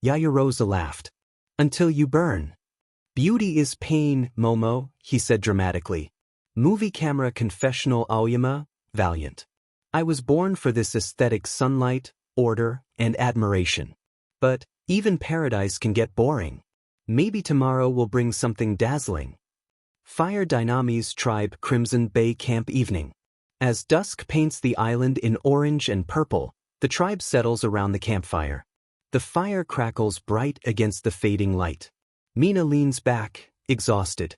Yaoyorozu laughed. Until you burn. Beauty is pain, Momo, he said dramatically. Movie camera confessional Aoyama, Valiant. I was born for this aesthetic sunlight, order, and admiration. But even paradise can get boring. Maybe tomorrow will bring something dazzling. Fire Dynamis Tribe Crimson Bay Camp Evening. As dusk paints the island in orange and purple, the tribe settles around the campfire. The fire crackles bright against the fading light. Mina leans back, exhausted.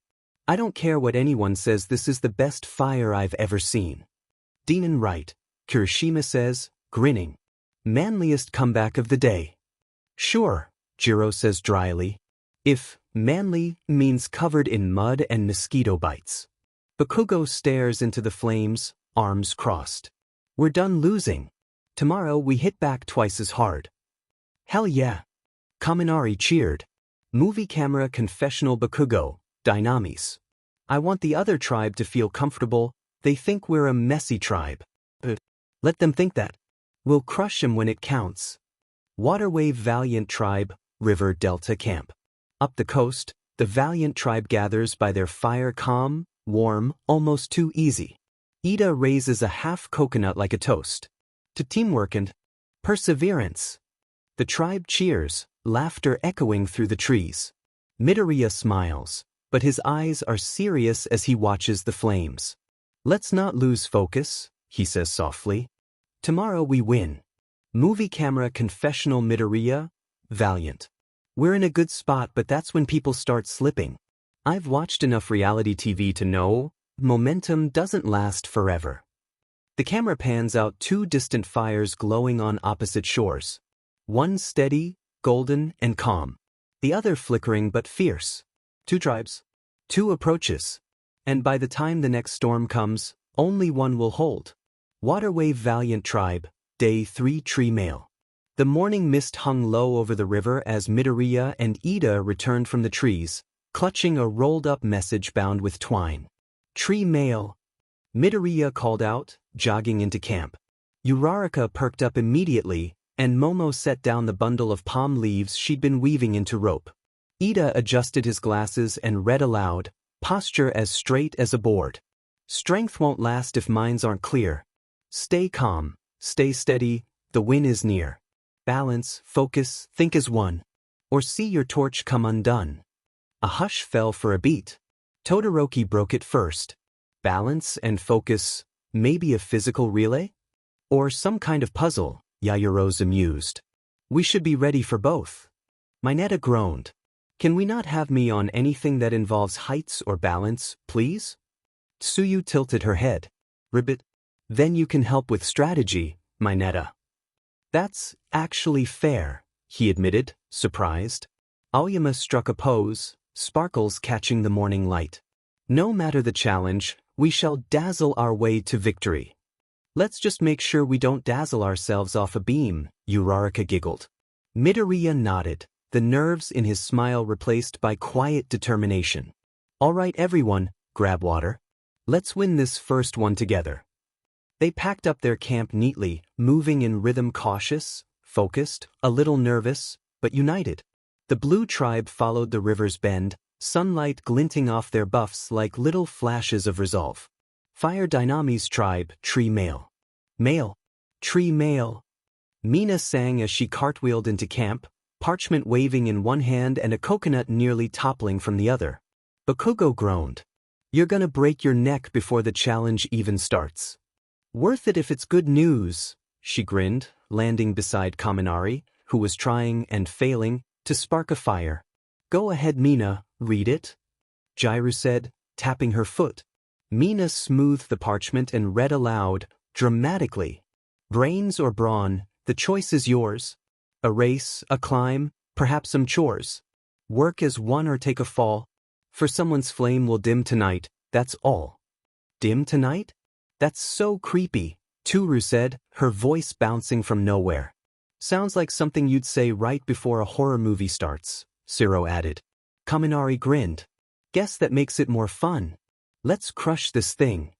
I don't care what anyone says, this is the best fire I've ever seen. Denon right, Kirishima says, grinning. Manliest comeback of the day. Sure, Jiro says dryly. If manly means covered in mud and mosquito bites. Bakugo stares into the flames, arms crossed. We're done losing. Tomorrow we hit back twice as hard. Hell yeah. Kaminari cheered. Movie camera confessional Bakugo, Dynamis. I want the other tribe to feel comfortable, they think we're a messy tribe. Let them think that. We'll crush 'em when it counts. Waterwave Valiant Tribe, River Delta Camp. Up the coast, the Valiant Tribe gathers by their fire calm, warm, almost too easy. Ida raises a half coconut like a toast. To teamwork and perseverance. The tribe cheers, laughter echoing through the trees. Midoriya smiles, but his eyes are serious as he watches the flames. Let's not lose focus, he says softly. Tomorrow we win. Movie camera confessional Midoriya, Valiant. We're in a good spot, but that's when people start slipping. I've watched enough reality TV to know, momentum doesn't last forever. The camera pans out two distant fires glowing on opposite shores. One steady, golden, and calm. The other flickering but fierce. Two tribes. Two approaches. And by the time the next storm comes, only one will hold. Waterwave Valiant Tribe, Day 3 Tree Mail. The morning mist hung low over the river as Midoriya and Ida returned from the trees, clutching a rolled-up message bound with twine. Tree Mail. Midoriya called out, jogging into camp. Uraraka perked up immediately, and Momo set down the bundle of palm leaves she'd been weaving into rope. Ida adjusted his glasses and read aloud, posture as straight as a board. Strength won't last if minds aren't clear. Stay calm, stay steady, the win is near. Balance, focus, think as one. Or see your torch come undone. A hush fell for a beat. Todoroki broke it first. Balance and focus, maybe a physical relay? Or some kind of puzzle, Yaoyoro's amused. We should be ready for both. Mineta groaned. Can we not have me on anything that involves heights or balance, please? Tsuyu tilted her head. Ribbit. Then you can help with strategy, Mineta. That's actually fair, he admitted, surprised. Aoyama struck a pose, sparkles catching the morning light. No matter the challenge, we shall dazzle our way to victory. Let's just make sure we don't dazzle ourselves off a beam, Uraraka giggled. Midoriya nodded, the nerves in his smile replaced by quiet determination. All right everyone, grab water. Let's win this first one together. They packed up their camp neatly, moving in rhythm, cautious, focused, a little nervous, but united. The blue tribe followed the river's bend, sunlight glinting off their buffs like little flashes of resolve. Fire Dynamis tribe, Tree Mail. Mail. Tree Mail. Mina sang as she cartwheeled into camp, parchment waving in one hand and a coconut nearly toppling from the other. Bakugo groaned. You're gonna break your neck before the challenge even starts. Worth it if it's good news, she grinned, landing beside Kaminari, who was trying and failing to spark a fire. Go ahead Mina, read it. Jiro said, tapping her foot. Mina smoothed the parchment and read aloud, dramatically. Brains or brawn, the choice is yours. A race, a climb, perhaps some chores. Work as one or take a fall. For someone's flame will dim tonight, that's all. Dim tonight? That's so creepy, Toru said, her voice bouncing from nowhere. Sounds like something you'd say right before a horror movie starts, Siro added. Kaminari grinned. Guess that makes it more fun. Let's crush this thing.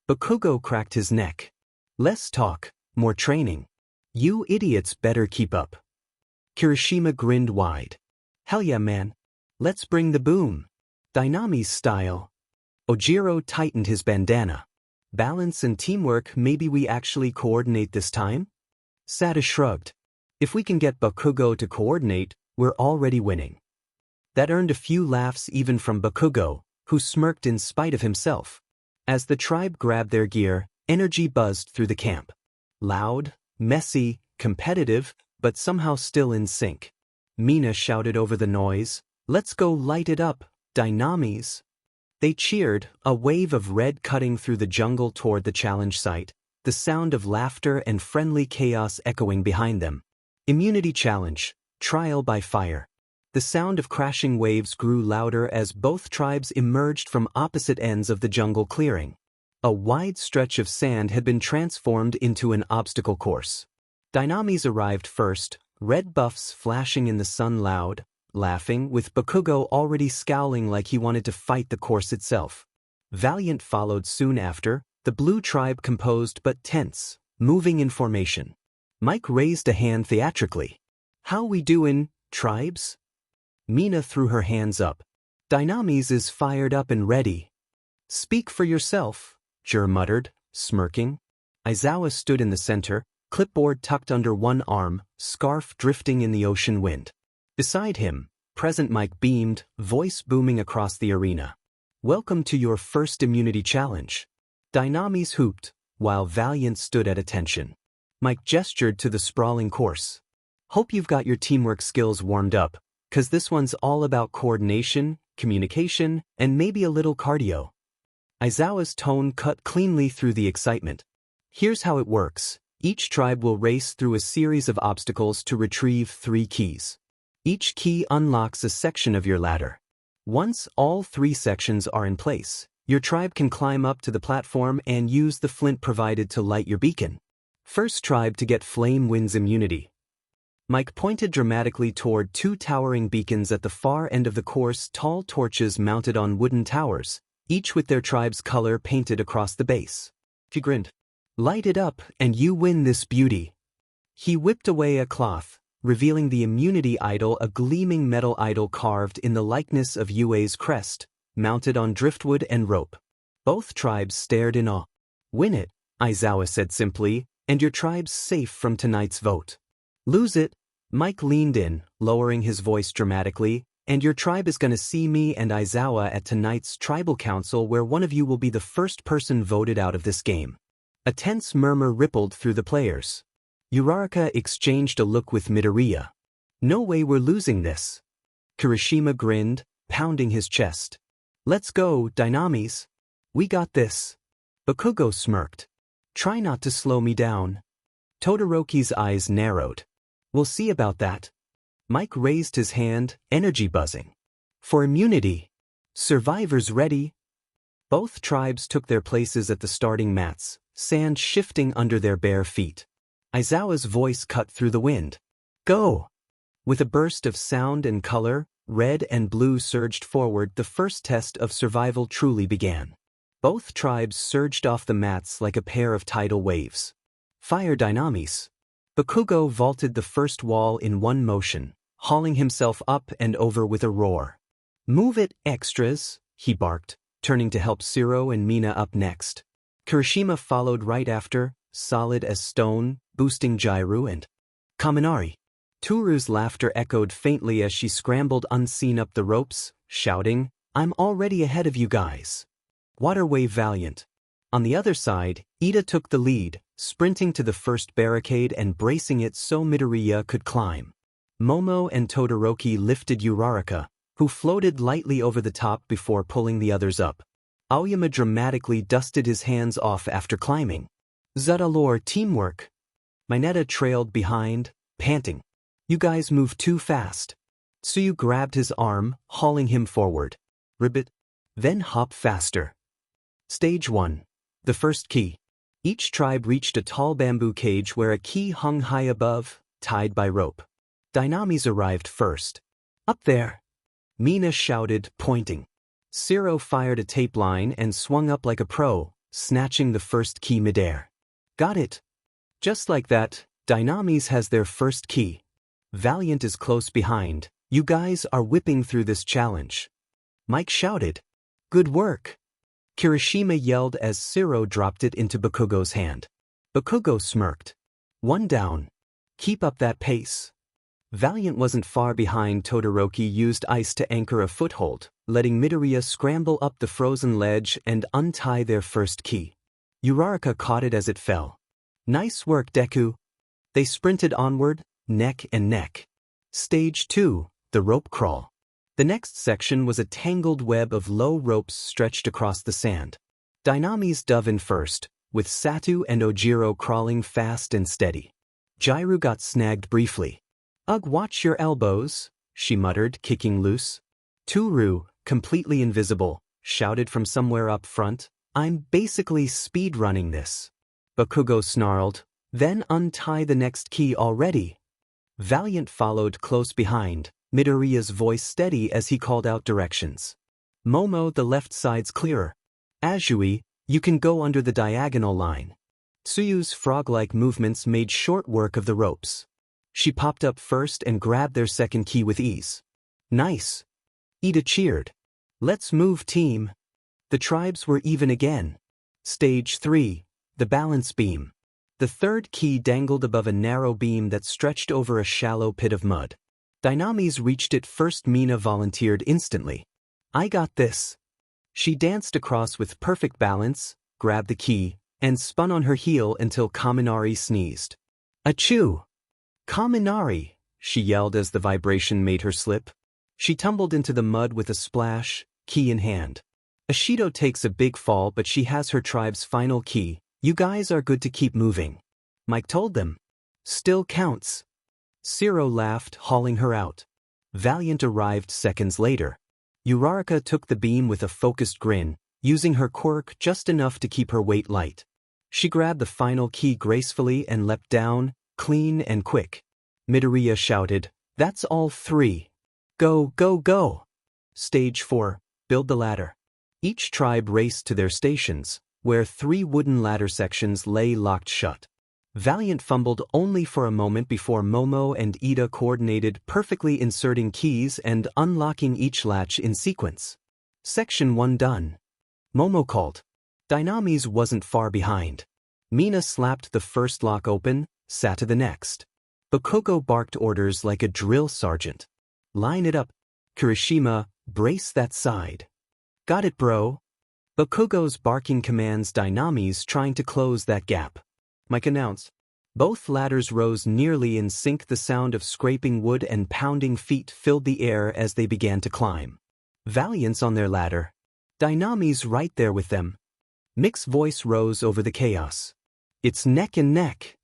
Bakugo cracked his neck. Less talk, more training. You idiots better keep up. Kirishima grinned wide. Hell yeah man. Let's bring the boom. Dynamis style. Ojiro tightened his bandana. Balance and teamwork, maybe we actually coordinate this time? Sada shrugged. If we can get Bakugo to coordinate, we're already winning. That earned a few laughs even from Bakugo, who smirked in spite of himself. As the tribe grabbed their gear, energy buzzed through the camp. Loud, messy, competitive, but somehow still in sync. Mina shouted over the noise, "Let's go light it up, Dynamis." They cheered, a wave of red cutting through the jungle toward the challenge site, the sound of laughter and friendly chaos echoing behind them. Immunity challenge, trial by fire. The sound of crashing waves grew louder as both tribes emerged from opposite ends of the jungle clearing. A wide stretch of sand had been transformed into an obstacle course. Dynamis arrived first, red buffs flashing in the sun loud, laughing, with Bakugo already scowling like he wanted to fight the course itself. Valiant followed soon after, the blue tribe composed but tense, moving in formation. Mike raised a hand theatrically. "How we doin', tribes?" Mina threw her hands up. "Dynamis is fired up and ready." "Speak for yourself," Jur muttered, smirking. Aizawa stood in the center, clipboard tucked under one arm, scarf drifting in the ocean wind. Beside him, Present Mike beamed, voice booming across the arena. "Welcome to your first immunity challenge." Dynamis hooped, while Valiant stood at attention. Mike gestured to the sprawling course. "Hope you've got your teamwork skills warmed up, 'cause this one's all about coordination, communication, and maybe a little cardio." Aizawa's tone cut cleanly through the excitement. "Here's how it works. Each tribe will race through a series of obstacles to retrieve 3 keys. Each key unlocks a section of your ladder. Once all 3 sections are in place, your tribe can climb up to the platform and use the flint provided to light your beacon. First tribe to get flame wins immunity." Mike pointed dramatically toward 2 towering beacons at the far end of the course, tall torches mounted on wooden towers, each with their tribe's color painted across the base. He grinned. "Light it up, and you win this beauty." He whipped away a cloth, revealing the immunity idol, a gleaming metal idol carved in the likeness of Yue's crest, mounted on driftwood and rope. Both tribes stared in awe. "Win it," Aizawa said simply, "and your tribe's safe from tonight's vote. Lose it," Mike leaned in, lowering his voice dramatically, "and your tribe is gonna see me and Aizawa at tonight's tribal council, where one of you will be the first person voted out of this game." A tense murmur rippled through the players. Uraraka exchanged a look with Midoriya. "No way we're losing this." Kirishima grinned, pounding his chest. "Let's go, Dynamis. We got this." Bakugo smirked. "Try not to slow me down." Todoroki's eyes narrowed. "We'll see about that." Mike raised his hand, energy buzzing. "For immunity. Survivors ready." Both tribes took their places at the starting mats, sand shifting under their bare feet. Aizawa's voice cut through the wind. "Go!" With a burst of sound and color, red and blue surged forward. The first test of survival truly began. Both tribes surged off the mats like a pair of tidal waves. "Fire Dynamis." Bakugo vaulted the first wall in one motion, hauling himself up and over with a roar. "Move it, extras," he barked, turning to help Siro and Mina up next. Kirishima followed right after, solid as stone, boosting Jairu and Kaminari. Turu's laughter echoed faintly as she scrambled unseen up the ropes, shouting, "I'm already ahead of you guys." Waterwave Valiant. On the other side, Ida took the lead, sprinting to the first barricade and bracing it so Midoriya could climb. Momo and Todoroki lifted Uraraka, who floated lightly over the top before pulling the others up. Aoyama dramatically dusted his hands off after climbing. "Zudalore teamwork." Mineta trailed behind, panting. "You guys move too fast." Tsuyu grabbed his arm, hauling him forward. "Ribbit. Then hop faster." Stage 1. The first key. Each tribe reached a tall bamboo cage where a key hung high above, tied by rope. Dynamis arrived first. "Up there!" Mina shouted, pointing. Siro fired a tape line and swung up like a pro, snatching the first key midair. "Got it." Just like that, Dynamis has their first key. Valiant is close behind. "You guys are whipping through this challenge." Mike shouted. "Good work." Kirishima yelled as Siro dropped it into Bakugo's hand. Bakugo smirked. "One down. Keep up that pace." Valiant wasn't far behind. Todoroki used ice to anchor a foothold, letting Midoriya scramble up the frozen ledge and untie their first key. Uraraka caught it as it fell. "Nice work, Deku." They sprinted onward, neck and neck. Stage 2, the rope crawl. The next section was a tangled web of low ropes stretched across the sand. Dynami's dove in first, with Satu and Ojiro crawling fast and steady. Jairu got snagged briefly. "Ugh, watch your elbows," she muttered, kicking loose. Toru, completely invisible, shouted from somewhere up front, "I'm basically speedrunning this." Bakugo snarled, "Then untie the next key already." Valiant followed close behind, Midoriya's voice steady as he called out directions. "Momo, the left side's clearer. Azui, you can go under the diagonal line." Tsuyu's frog-like movements made short work of the ropes. She popped up first and grabbed their second key with ease. "Nice." Ida cheered. "Let's move, team." The tribes were even again. Stage 3, the balance beam. The third key dangled above a narrow beam that stretched over a shallow pit of mud. Dynamis reached it first. Mina volunteered instantly. "I got this." She danced across with perfect balance, grabbed the key, and spun on her heel until Kaminari sneezed. "Achoo! Kaminari!" she yelled as the vibration made her slip. She tumbled into the mud with a splash, key in hand. Ashido takes a big fall, but she has her tribe's final key. "You guys are good to keep moving," Mike told them. "Still counts." Zero laughed, hauling her out. Valiant arrived seconds later. Uraraka took the beam with a focused grin, using her quirk just enough to keep her weight light. She grabbed the final key gracefully and leapt down, clean and quick. Midoriya shouted, "That's all 3. Go, go, go!" Stage 4, build the ladder. Each tribe raced to their stations, where 3 wooden ladder sections lay locked shut. Valiant fumbled only for a moment before Momo and Ida coordinated, perfectly inserting keys and unlocking each latch in sequence. Section 1 done. Momo called. Dynamis wasn't far behind. Mina slapped the first lock open, sat to the next. Bakugo barked orders like a drill sergeant. "Line it up. Kirishima, brace that side." "Got it, bro." Bakugo's barking commands Dynamis trying to close that gap. Mike announced. Both ladders rose nearly in sync. The sound of scraping wood and pounding feet filled the air as they began to climb. Valiant's on their ladder. Dynamis right there with them. Mick's voice rose over the chaos. "It's neck and neck."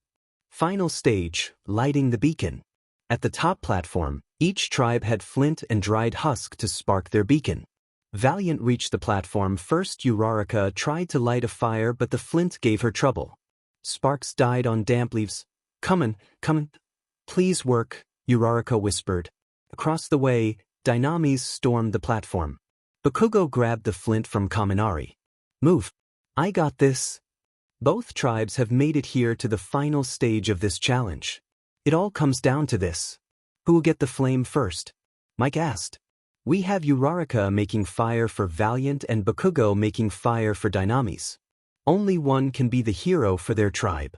Final stage, lighting the beacon. At the top platform, each tribe had flint and dried husk to spark their beacon. Valiant reached the platform first. Uraraka tried to light a fire, but the flint gave her trouble. Sparks died on damp leaves. Comin'. Please work," Uraraka whispered. Across the way, Dynamis stormed the platform. Bakugo grabbed the flint from Kaminari. "Move. I got this." Both tribes have made it here to the final stage of this challenge. It all comes down to this. Who will get the flame first? Mike asked. We have Uraraka making fire for Valiant and Bakugo making fire for Dynamis. Only one can be the hero for their tribe.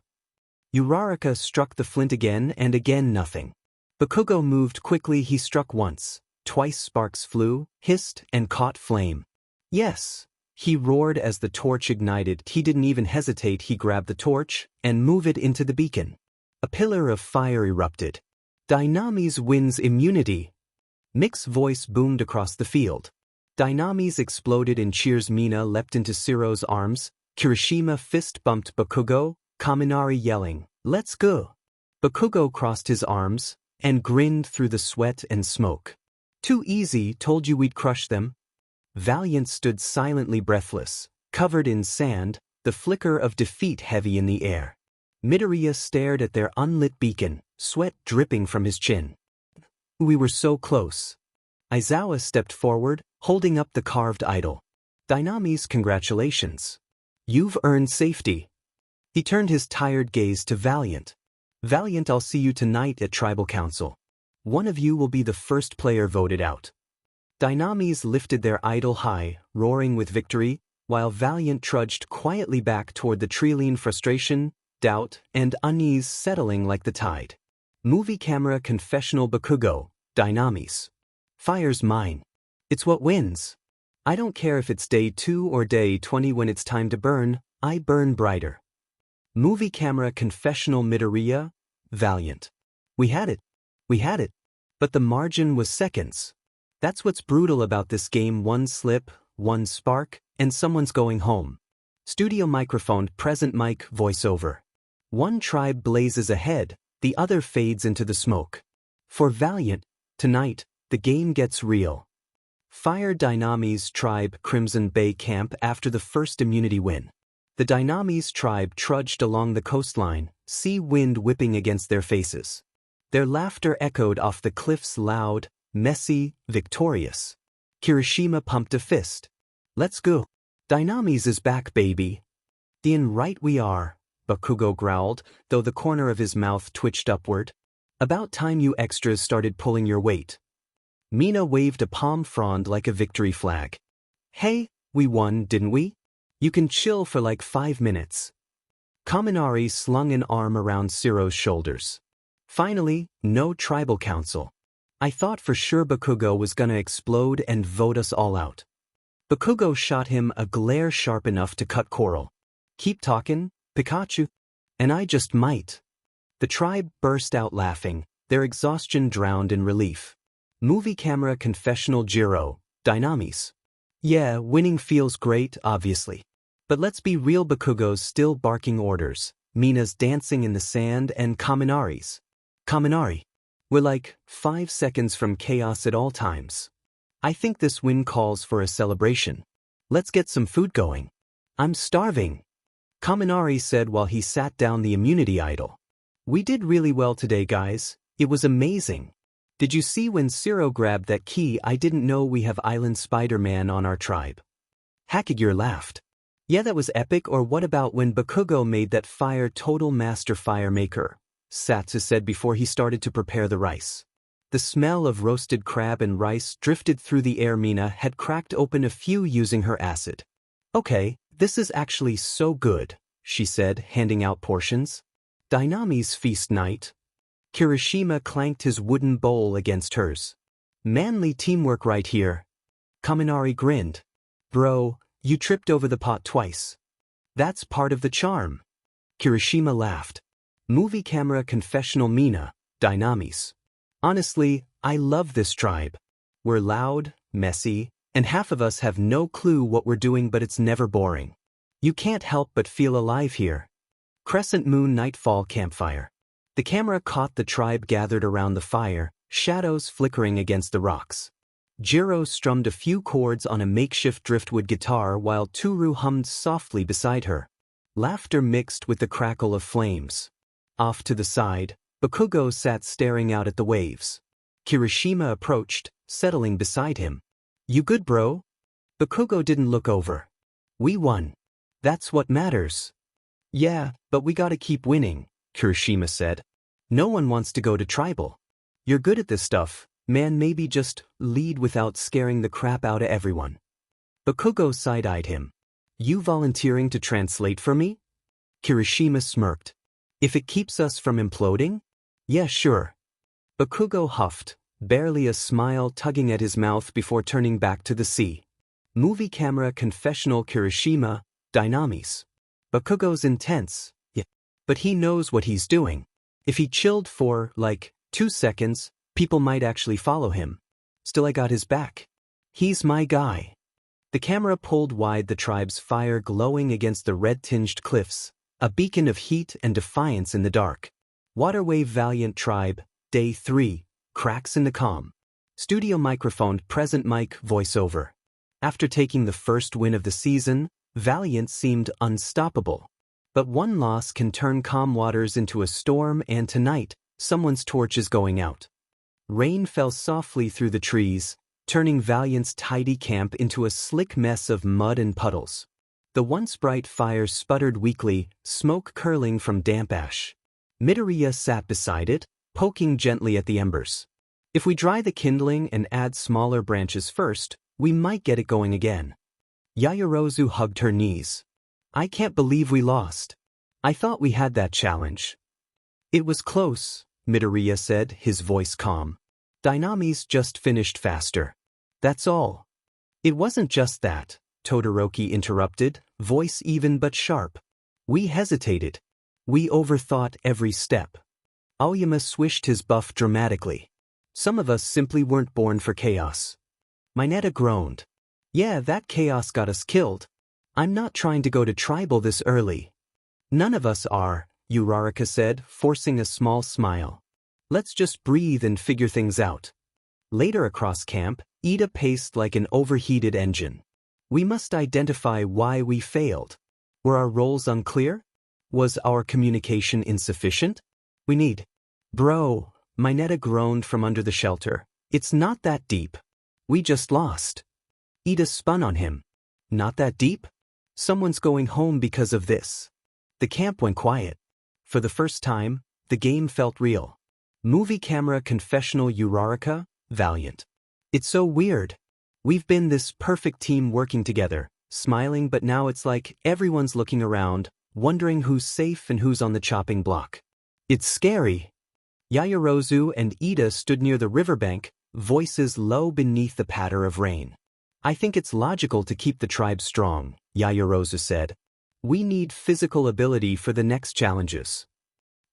Uraraka struck the flint again and again nothing. Bakugo moved quickly. He struck once. Twice sparks flew, hissed, and caught flame. "Yes!" he roared as the torch ignited. He didn't even hesitate. He grabbed the torch and moved it into the beacon. A pillar of fire erupted. "Dynamis wins immunity." Mick's voice boomed across the field. Dynamis exploded in cheers. Mina leapt into Siro's arms. Kirishima fist bumped Bakugo, Kaminari yelling, "Let's go!" Bakugo crossed his arms and grinned through the sweat and smoke. "Too easy, told you we'd crush them." Valiant stood silently breathless, covered in sand, the flicker of defeat heavy in the air. Midoriya stared at their unlit beacon, sweat dripping from his chin. "We were so close." Aizawa stepped forward, holding up the carved idol. "Dynamis, congratulations. You've earned safety." He turned his tired gaze to Valiant. "Valiant, I'll see you tonight at Tribal Council. One of you will be the first player voted out." Dynamis lifted their idol high, roaring with victory, while Valiant trudged quietly back toward the Trilene. Frustration, doubt, and unease settling like the tide. Movie camera confessional. Bakugo, Dynamis. "Fire's mine. It's what wins. I don't care if it's day 2 or day 20. When it's time to burn, I burn brighter." Movie camera confessional. Midoriya, Valiant. We had it. But the margin was seconds. That's what's brutal about this game: one slip, one spark, and someone's going home. Studio microphone present mic voiceover. One tribe blazes ahead, the other fades into the smoke. For Valiant, tonight, the game gets real. Fire Dynamis tribe Crimson Bay camp after the first immunity win. The Dynamis tribe trudged along the coastline, sea wind whipping against their faces. Their laughter echoed off the cliffs loud, messy, victorious. Kirishima pumped a fist. Let's go. Dynamis is back, baby. Right we are, Bakugo growled, though the corner of his mouth twitched upward. About time you extras started pulling your weight. Mina waved a palm frond like a victory flag. Hey, we won, didn't we? You can chill for like 5 minutes. Kaminari slung an arm around Siro's shoulders. Finally, no tribal council. I thought for sure Bakugo was gonna explode and vote us all out. Bakugo shot him a glare sharp enough to cut Coral. Keep talking, Pikachu. And I just might. The tribe burst out laughing, their exhaustion drowned in relief. Movie camera confessional Jiro, Dynamis. Yeah, winning feels great, obviously. But let's be real, Bakugo's still barking orders, Mina's dancing in the sand, and Kaminari's. Kaminari. We're like 5 seconds from chaos at all times. I think this win calls for a celebration. Let's get some food going. I'm starving. Kaminari said while he sat down the immunity idol. We did really well today, guys. It was amazing. Did you see when Siro grabbed that key? I didn't know we have Island Spider-Man on our tribe. Hakagir laughed. Yeah, that was epic. Or what about when Bakugo made that fire total master fire maker? Satsu said before he started to prepare the rice. The smell of roasted crab and rice drifted through the air. Mina had cracked open a few using her acid. Okay, this is actually so good, she said, handing out portions. Dynamis feast night. Kirishima clanked his wooden bowl against hers. Manly teamwork right here. Kaminari grinned. Bro, you tripped over the pot twice. That's part of the charm. Kirishima laughed. Movie camera confessional Mina, Dynamis. Honestly, I love this tribe. We're loud, messy, and half of us have no clue what we're doing, but it's never boring. You can't help but feel alive here. Crescent Moon Nightfall Campfire. The camera caught the tribe gathered around the fire, shadows flickering against the rocks. Jiro strummed a few chords on a makeshift driftwood guitar while Toru hummed softly beside her. Laughter mixed with the crackle of flames. Off to the side, Bakugo sat staring out at the waves. Kirishima approached, settling beside him. You good, bro? Bakugo didn't look over. We won. That's what matters. Yeah, but we gotta keep winning, Kirishima said. No one wants to go to tribal. You're good at this stuff, man. Maybe just lead without scaring the crap out of everyone. Bakugo side-eyed him. You volunteering to translate for me? Kirishima smirked. If it keeps us from imploding? Yeah, sure. Bakugo huffed, barely a smile tugging at his mouth before turning back to the sea. Movie camera confessional Kirishima, Dynamis. Bakugo's intense, yeah, but he knows what he's doing. If he chilled for, like, 2 seconds, people might actually follow him. Still, I got his back. He's my guy. The camera pulled wide, the tribe's fire glowing against the red-tinged cliffs, a beacon of heat and defiance in the dark. Waterwave Valiant Tribe, Day 3, cracks in the calm. Studio microphone present mic voiceover. After taking the first win of the season, Valiant seemed unstoppable. But one loss can turn calm waters into a storm, and tonight, someone's torch is going out. Rain fell softly through the trees, turning Valiant's tidy camp into a slick mess of mud and puddles. The once bright fire sputtered weakly, smoke curling from damp ash. Midoriya sat beside it, poking gently at the embers. If we dry the kindling and add smaller branches first, we might get it going again. Yaoyorozu hugged her knees. I can't believe we lost. I thought we had that challenge. It was close, Midoriya said, his voice calm. Dynamis just finished faster. That's all. It wasn't just that, Todoroki interrupted, voice even but sharp. We hesitated. We overthought every step. Aoyama swished his buff dramatically. Some of us simply weren't born for chaos. Mineta groaned. Yeah, that chaos got us killed. I'm not trying to go to tribal this early. None of us are, Uraraka said, forcing a small smile. Let's just breathe and figure things out. Later across camp, Ida paced like an overheated engine. We must identify why we failed. Were our roles unclear? Was our communication insufficient? We need. Bro, Mineta groaned from under the shelter. It's not that deep. We just lost. Ida spun on him. Not that deep? Someone's going home because of this. The camp went quiet. For the first time, the game felt real. Movie camera confessional Uraraka, valiant. It's so weird. We've been this perfect team working together, smiling, but now it's like everyone's looking around, wondering who's safe and who's on the chopping block. It's scary. Yaoyorozu and Ida stood near the riverbank, voices low beneath the patter of rain. I think it's logical to keep the tribe strong, Yaoyorozu said. We need physical ability for the next challenges.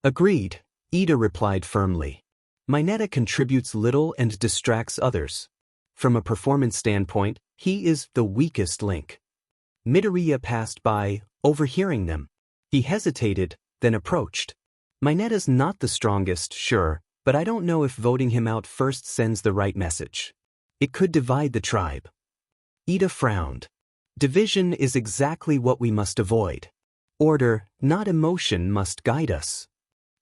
Agreed, Ida replied firmly. Mineta contributes little and distracts others. From a performance standpoint, he is the weakest link. Midoriya passed by, overhearing them. He hesitated, then approached. Mineta's not the strongest, sure, but I don't know if voting him out first sends the right message. It could divide the tribe. Ida frowned. Division is exactly what we must avoid. Order, not emotion, must guide us.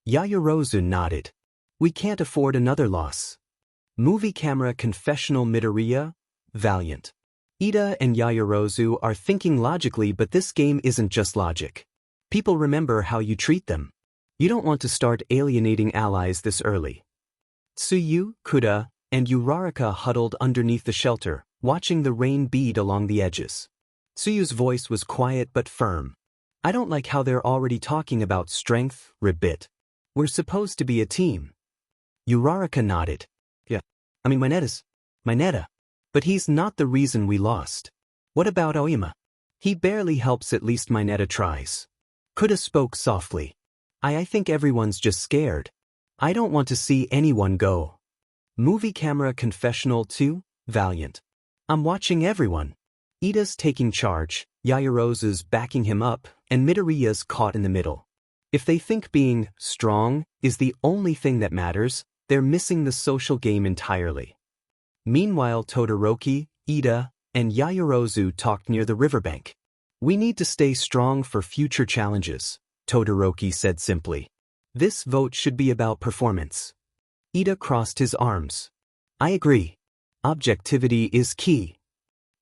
Yaoyorozu nodded. We can't afford another loss. Movie camera confessional Midoriya, valiant. Ida and Yaoyorozu are thinking logically, but this game isn't just logic. People remember how you treat them. You don't want to start alienating allies this early. Tsuyu, Kuda, and Uraraka huddled underneath the shelter, watching the rain bead along the edges. Tsuyu's voice was quiet but firm. I don't like how they're already talking about strength, Ribbit. We're supposed to be a team. Uraraka nodded. Yeah. Mineta. But he's not the reason we lost. What about Aoyama? He barely helps, at least Mineta tries. Kuda spoke softly. I think everyone's just scared. I don't want to see anyone go. Movie camera confessional too, valiant. I'm watching everyone. Ida's taking charge, Yaoyorozu's backing him up, and Midoriya's caught in the middle. If they think being strong is the only thing that matters, they're missing the social game entirely. Meanwhile, Todoroki, Ida, and Yaoyorozu talked near the riverbank. We need to stay strong for future challenges, Todoroki said simply. This vote should be about performance. Ida crossed his arms. I agree. Objectivity is key.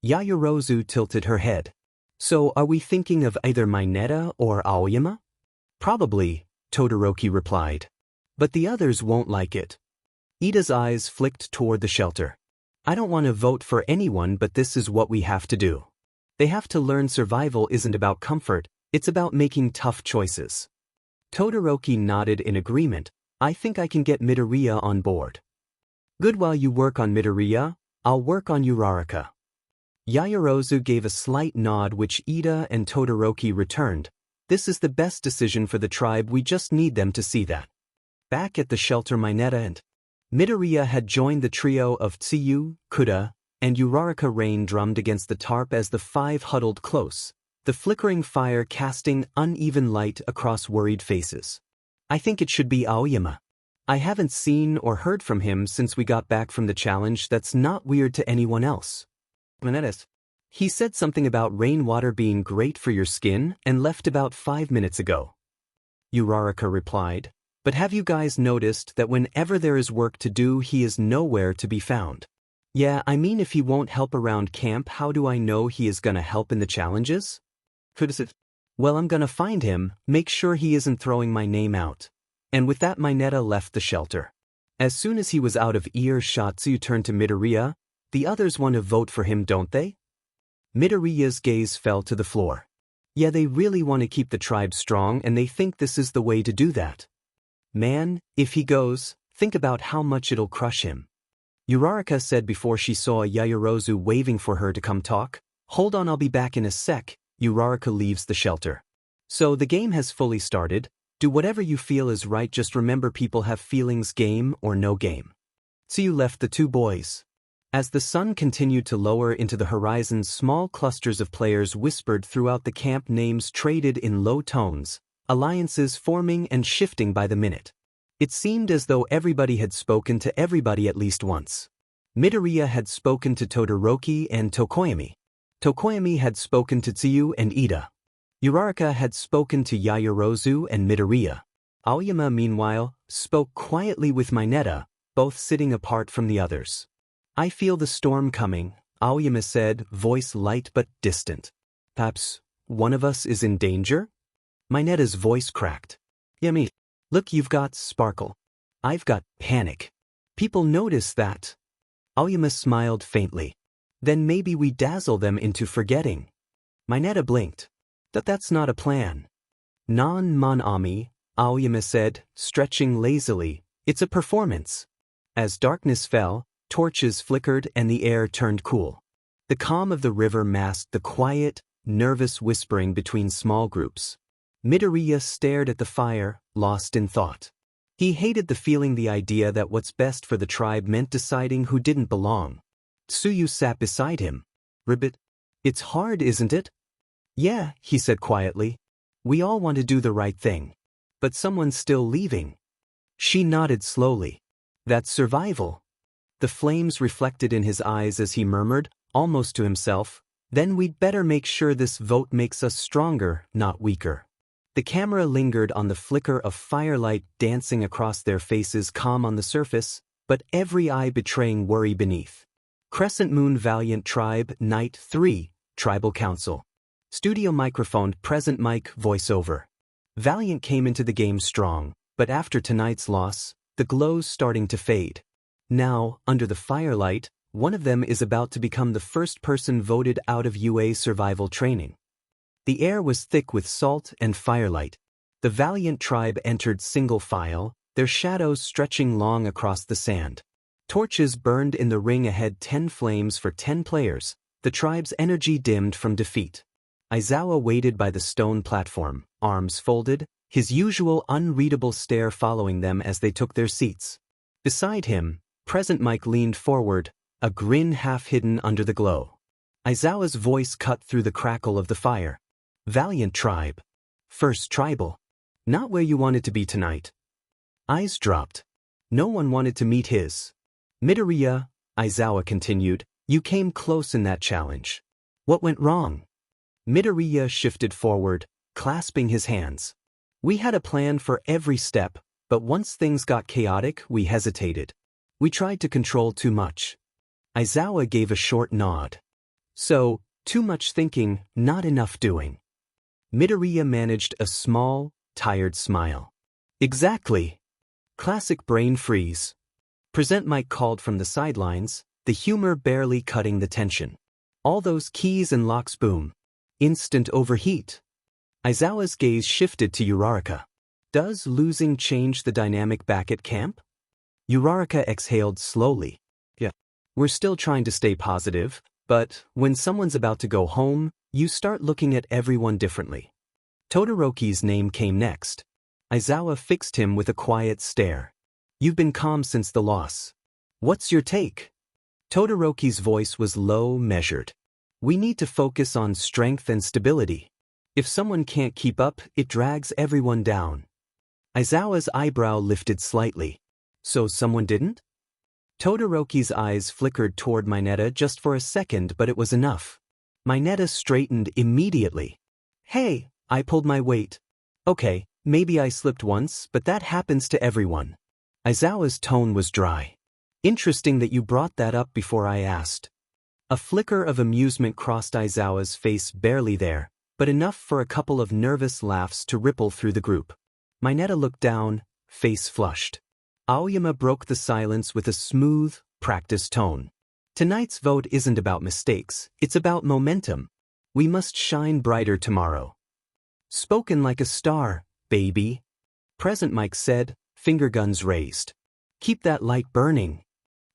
Yaoyorozu tilted her head. So are we thinking of either Mineta or Aoyama? Probably, Todoroki replied. But the others won't like it. Ida's eyes flicked toward the shelter. I don't want to vote for anyone, but this is what we have to do. They have to learn survival isn't about comfort, it's about making tough choices. Todoroki nodded in agreement. I think I can get Midoriya on board. Good, while you work on Midoriya, I'll work on Uraraka. Yaoyorozu gave a slight nod, which Ida and Todoroki returned. This is the best decision for the tribe, we just need them to see that. Back at the shelter, Mineta and Midoriya had joined the trio of Tsuyu, Kuda, and Uraraka. Rain drummed against the tarp as the five huddled close, the flickering fire casting uneven light across worried faces. I think it should be Aoyama. I haven't seen or heard from him since we got back from the challenge. That's not weird to anyone else. Mineta. He said something about rainwater being great for your skin and left about 5 minutes ago. Uraraka replied. But have you guys noticed that whenever there is work to do, he is nowhere to be found? Yeah, I mean, if he won't help around camp, how do I know he is gonna help in the challenges? Well, I'm gonna find him, make sure he isn't throwing my name out. And with that, Mineta left the shelter. As soon as he was out of earshot, Tsuyu turned to Midoriya. The others want to vote for him, don't they? Midoriya's gaze fell to the floor. Yeah, they really want to keep the tribe strong, and they think this is the way to do that. Man, if he goes, think about how much it'll crush him. Uraraka said before she saw Yaoyorozu waving for her to come talk. Hold on, I'll be back in a sec. Uraraka leaves the shelter. So the game has fully started. Do whatever you feel is right, just remember people have feelings, game or no game. Tsuyu left the two boys. As the sun continued to lower into the horizon, small clusters of players whispered throughout the camp, names traded in low tones, alliances forming and shifting by the minute. It seemed as though everybody had spoken to everybody at least once. Midoriya had spoken to Todoroki and Tokoyami. Tokoyami had spoken to Tsuyu and Ida. Uraraka had spoken to Yaoyorozu and Midoriya. Aoyama, meanwhile, spoke quietly with Mineta, both sitting apart from the others. "I feel the storm coming," Aoyama said, voice light but distant. "Perhaps one of us is in danger?" Mineta's voice cracked. "Yami, look, you've got sparkle. I've got panic. People notice that." Aoyama smiled faintly. "Then maybe we dazzle them into forgetting." Mineta blinked. That's not a plan." "Non-mon ami," Aoyama said, stretching lazily. "It's a performance." As darkness fell, torches flickered and the air turned cool. The calm of the river masked the quiet, nervous whispering between small groups. Midoriya stared at the fire, lost in thought. He hated the feeling, the idea that what's best for the tribe meant deciding who didn't belong. Tsuyu sat beside him. "Ribbit, it's hard, isn't it?" "Yeah," he said quietly. "We all want to do the right thing. But someone's still leaving." She nodded slowly. "That's survival." The flames reflected in his eyes as he murmured, almost to himself, "Then we'd better make sure this vote makes us stronger, not weaker." The camera lingered on the flicker of firelight dancing across their faces, calm on the surface, but every eye betraying worry beneath. Crescent Moon Valiant Tribe, Night 3, Tribal Council. Studio microphone, present mic, voiceover. Valiant came into the game strong, but after tonight's loss, the glow's starting to fade. Now, under the firelight, one of them is about to become the first person voted out of UA survival training. The air was thick with salt and firelight. The Valiant tribe entered single file, their shadows stretching long across the sand. Torches burned in the ring ahead, 10 flames for 10 players, the tribe's energy dimmed from defeat. Aizawa waited by the stone platform, arms folded, his usual unreadable stare following them as they took their seats. Beside him, Present Mike leaned forward, a grin half hidden under the glow. Aizawa's voice cut through the crackle of the fire. "Valiant tribe. First tribal. Not where you wanted to be tonight." Eyes dropped. No one wanted to meet his. "Midoriya," Aizawa continued, "you came close in that challenge. What went wrong?" Midoriya shifted forward, clasping his hands. "We had a plan for every step, but once things got chaotic, we hesitated. We tried to control too much." Aizawa gave a short nod. "So, too much thinking, not enough doing." Midoriya managed a small, tired smile. "Exactly. Classic brain freeze." Present Mike called from the sidelines, the humor barely cutting the tension. "All those keys and locks, boom. Instant overheat." Aizawa's gaze shifted to Uraraka. "Does losing change the dynamic back at camp?" Uraraka exhaled slowly. "Yeah. We're still trying to stay positive, but when someone's about to go home, you start looking at everyone differently." Todoroki's name came next. Aizawa fixed him with a quiet stare. "You've been calm since the loss. What's your take?" Todoroki's voice was low, measured. "We need to focus on strength and stability. If someone can't keep up, it drags everyone down." Aizawa's eyebrow lifted slightly. "So someone didn't?" Todoroki's eyes flickered toward Mineta just for a second, but it was enough. Mineta straightened immediately. "Hey, I pulled my weight. Okay, maybe I slipped once, but that happens to everyone." Aizawa's tone was dry. "Interesting that you brought that up before I asked." A flicker of amusement crossed Aizawa's face, barely there, but enough for a couple of nervous laughs to ripple through the group. Mineta looked down, face flushed. Aoyama broke the silence with a smooth, practiced tone. "Tonight's vote isn't about mistakes, it's about momentum. We must shine brighter tomorrow." "Spoken like a star, baby," Present Mike said, finger guns raised. "Keep that light burning."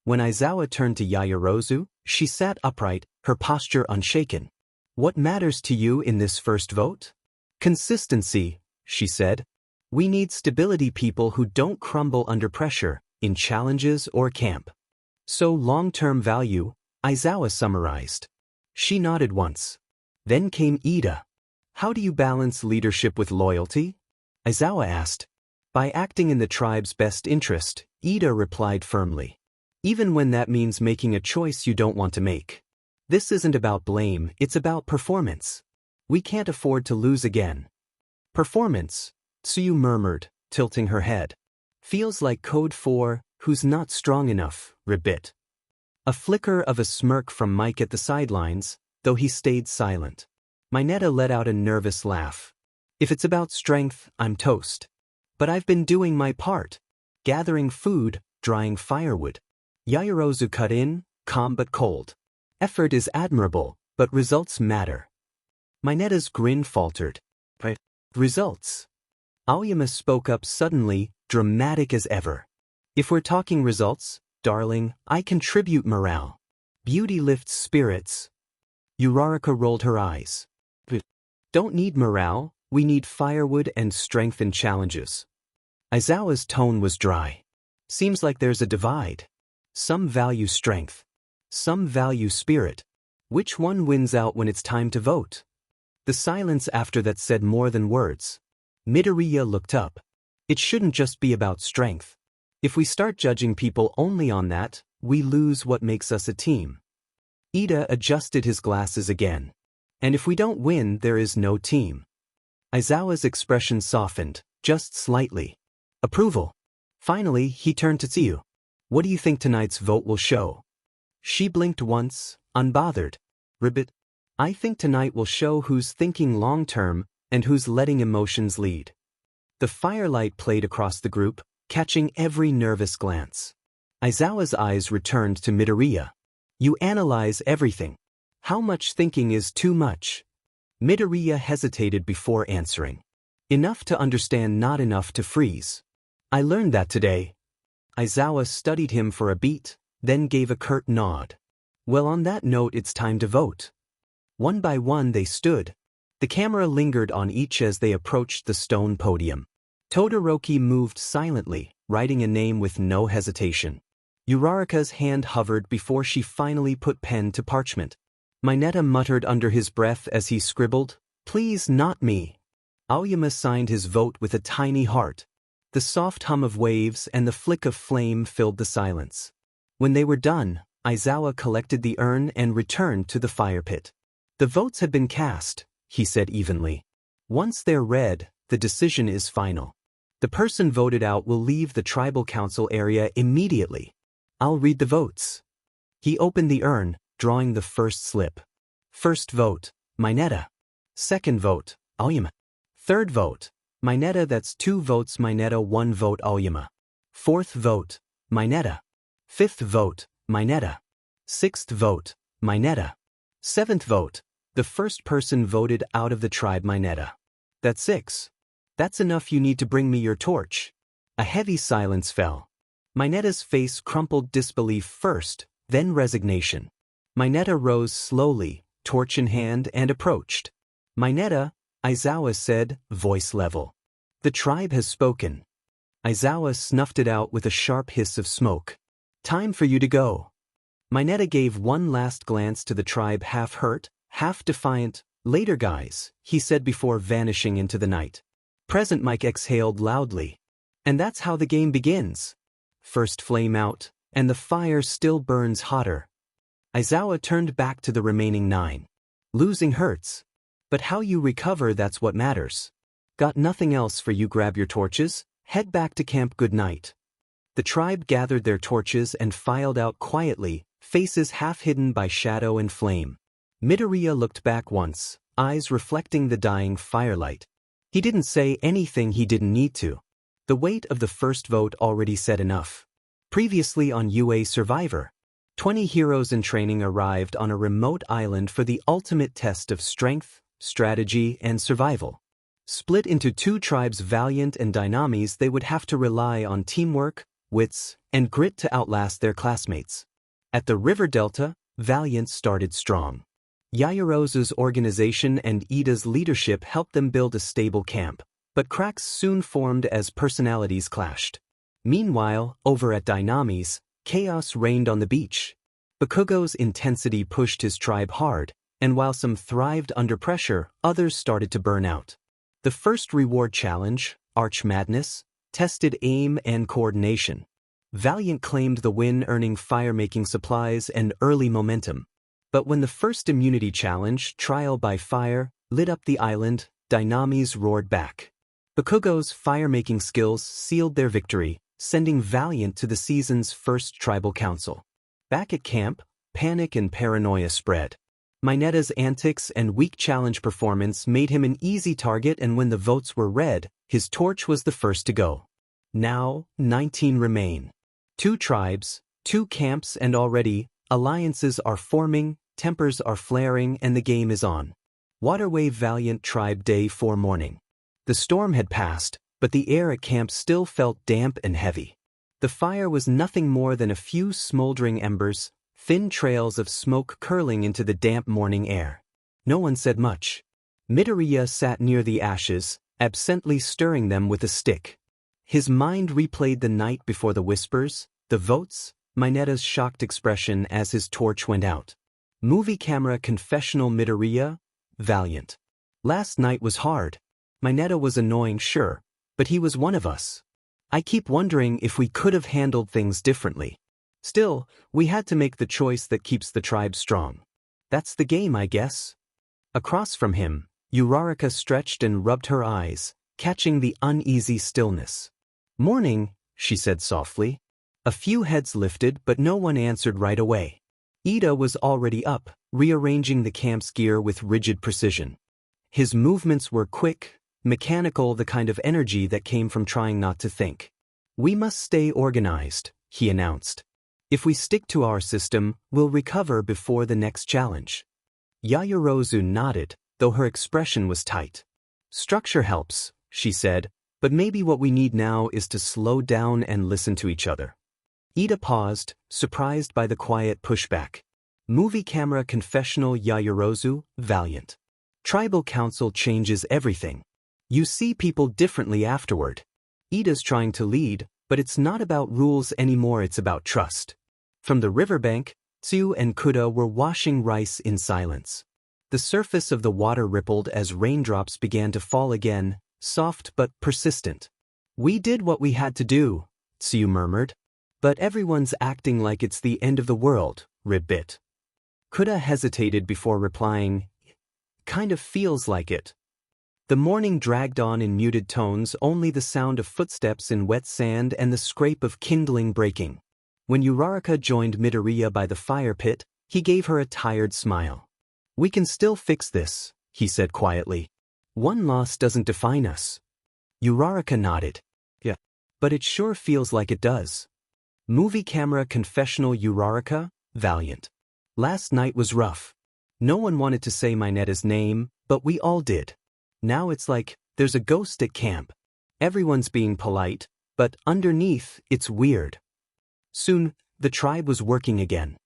When Aizawa turned to Yaoyorozu, she sat upright, her posture unshaken. "What matters to you in this first vote?" "Consistency," she said. "We need stability, people who don't crumble under pressure, in challenges or camp." So long-term value, Aizawa summarized. She nodded once. Then came Ida. How do you balance leadership with loyalty? Aizawa asked. By acting in the tribe's best interest, Ida replied firmly. Even when that means making a choice you don't want to make. This isn't about blame, it's about performance. We can't afford to lose again. Performance, Tsuyu murmured, tilting her head. Feels like code for, who's not strong enough, ribbit. A flicker of a smirk from Mike at the sidelines, though he stayed silent. Mineta let out a nervous laugh. If it's about strength, I'm toast. But I've been doing my part. Gathering food, drying firewood. Yaoyorozu cut in, calm but cold. Effort is admirable, but results matter. Mineta's grin faltered. But results? Aoyama spoke up suddenly, dramatic as ever. If we're talking results, darling, I contribute morale. Beauty lifts spirits. Uraraka rolled her eyes. But don't need morale, we need firewood and strength in challenges. Aizawa's tone was dry. Seems like there's a divide. Some value strength. Some value spirit. Which one wins out when it's time to vote? The silence after that said more than words. Midoriya looked up. It shouldn't just be about strength. If we start judging people only on that, we lose what makes us a team. Ida adjusted his glasses again. And if we don't win, there is no team. Aizawa's expression softened, just slightly. Approval. Finally, he turned to Tsuyu. What do you think tonight's vote will show? She blinked once, unbothered. Ribbit. I think tonight will show who's thinking long-term and who's letting emotions lead. The firelight played across the group, catching every nervous glance. Aizawa's eyes returned to Midoriya. You analyze everything. How much thinking is too much? Midoriya hesitated before answering. Enough to understand, not enough to freeze. I learned that today. Aizawa studied him for a beat, then gave a curt nod. Well, on that note, it's time to vote. One by one they stood. The camera lingered on each as they approached the stone podium. Todoroki moved silently, writing a name with no hesitation. Uraraka's hand hovered before she finally put pen to parchment. Mineta muttered under his breath as he scribbled, Please not me. Aoyama signed his vote with a tiny heart. The soft hum of waves and the flick of flame filled the silence. When they were done, Aizawa collected the urn and returned to the fire pit. The votes have been cast, he said evenly. Once they're read, the decision is final. The person voted out will leave the tribal council area immediately. I'll read the votes. He opened the urn, drawing the first slip. First vote, Mineta. Second vote, Aoyama. Third vote, Mineta. That's 2 votes Mineta, 1 vote Aoyama. Fourth vote, Mineta. Fifth vote, Mineta. Sixth vote, Mineta. Seventh vote, the first person voted out of the tribe Mineta. That's 6. That's enough. You need to bring me your torch. A heavy silence fell. Mineta's face crumpled, disbelief first, then resignation. Mineta rose slowly, torch in hand, and approached. Mineta, Aizawa said, voice level. The tribe has spoken. Aizawa snuffed it out with a sharp hiss of smoke. Time for you to go. Mineta gave one last glance to the tribe, half hurt, half defiant. Later, guys, he said before vanishing into the night. Present. Mike exhaled loudly. And that's how the game begins. First flame out, and the fire still burns hotter. Aizawa turned back to the remaining 9. Losing hurts. But how you recover, that's what matters. Got nothing else for you. Grab your torches, head back to camp. Good night. The tribe gathered their torches and filed out quietly, faces half hidden by shadow and flame. Midoriya looked back once, eyes reflecting the dying firelight. He didn't say anything he didn't need to. The weight of the first vote already said enough. Previously on UA Survivor, 20 heroes in training arrived on a remote island for the ultimate test of strength, strategy, and survival. Split into 2 tribes, Valiant and Dynamis, they would have to rely on teamwork, wits, and grit to outlast their classmates. At the river delta, Valiant started strong. Yaoyorozu's organization and Ida's leadership helped them build a stable camp, but cracks soon formed as personalities clashed. Meanwhile, over at Dynamis, Chaos reigned on the beach. Bakugo's intensity pushed his tribe hard, and while some thrived under pressure, others started to burn out. The first reward challenge, Arch Madness, tested aim and coordination. Valiant claimed the win, earning fire-making supplies and early momentum. But when the first immunity challenge, Trial by Fire, lit up the island, Dynamis roared back. Bakugo's fire-making skills sealed their victory, sending Valiant to the season's first tribal council. Back at camp, panic and paranoia spread. Mineta's antics and weak challenge performance made him an easy target, and when the votes were read, his torch was the first to go. Now, 19 remain. 2 tribes, 2 camps, and already, alliances are forming, tempers are flaring, and the game is on. Waterway Valiant Tribe Day 4 morning. The storm had passed, but the air at camp still felt damp and heavy. The fire was nothing more than a few smoldering embers, thin trails of smoke curling into the damp morning air. No one said much. Midoriya sat near the ashes, absently stirring them with a stick. His mind replayed the night before the whispers, the votes, Mineta's shocked expression as his torch went out. Movie camera confessional Midoriya, Valiant. Last night was hard. Mineta was annoying, sure, but he was one of us. I keep wondering if we could have handled things differently. Still, we had to make the choice that keeps the tribe strong. That's the game, I guess. Across from him, Uraraka stretched and rubbed her eyes, catching the uneasy stillness. "Morning," she said softly. A few heads lifted, but no one answered right away. Ida was already up, rearranging the camp's gear with rigid precision. His movements were quick, mechanical, the kind of energy that came from trying not to think. "We must stay organized," he announced. "If we stick to our system, we'll recover before the next challenge." Yaoyorozu nodded, though her expression was tight. "Structure helps," she said, "but maybe what we need now is to slow down and listen to each other." Ida paused, surprised by the quiet pushback. Movie camera confessional Yaoyorozu, Valiant. Tribal council changes everything. You see people differently afterward. Ida's trying to lead, but it's not about rules anymore, it's about trust. From the riverbank, Tsu and Kuda were washing rice in silence. The surface of the water rippled as raindrops began to fall again, soft but persistent. "We did what we had to do," Tsu murmured. "But everyone's acting like it's the end of the world," Rib bit. Kuda hesitated before replying, "Kind of feels like it." The morning dragged on in muted tones, only the sound of footsteps in wet sand and the scrape of kindling breaking. When Uraraka joined Midoriya by the fire pit, he gave her a tired smile. "We can still fix this," he said quietly. "One loss doesn't define us." Uraraka nodded. "Yeah, but it sure feels like it does." Movie camera confessional Uraraka, Valiant. Last night was rough. No one wanted to say Mineta's name, but we all did. Now it's like, there's a ghost at camp. Everyone's being polite, but underneath, it's weird. Soon, the tribe was working again.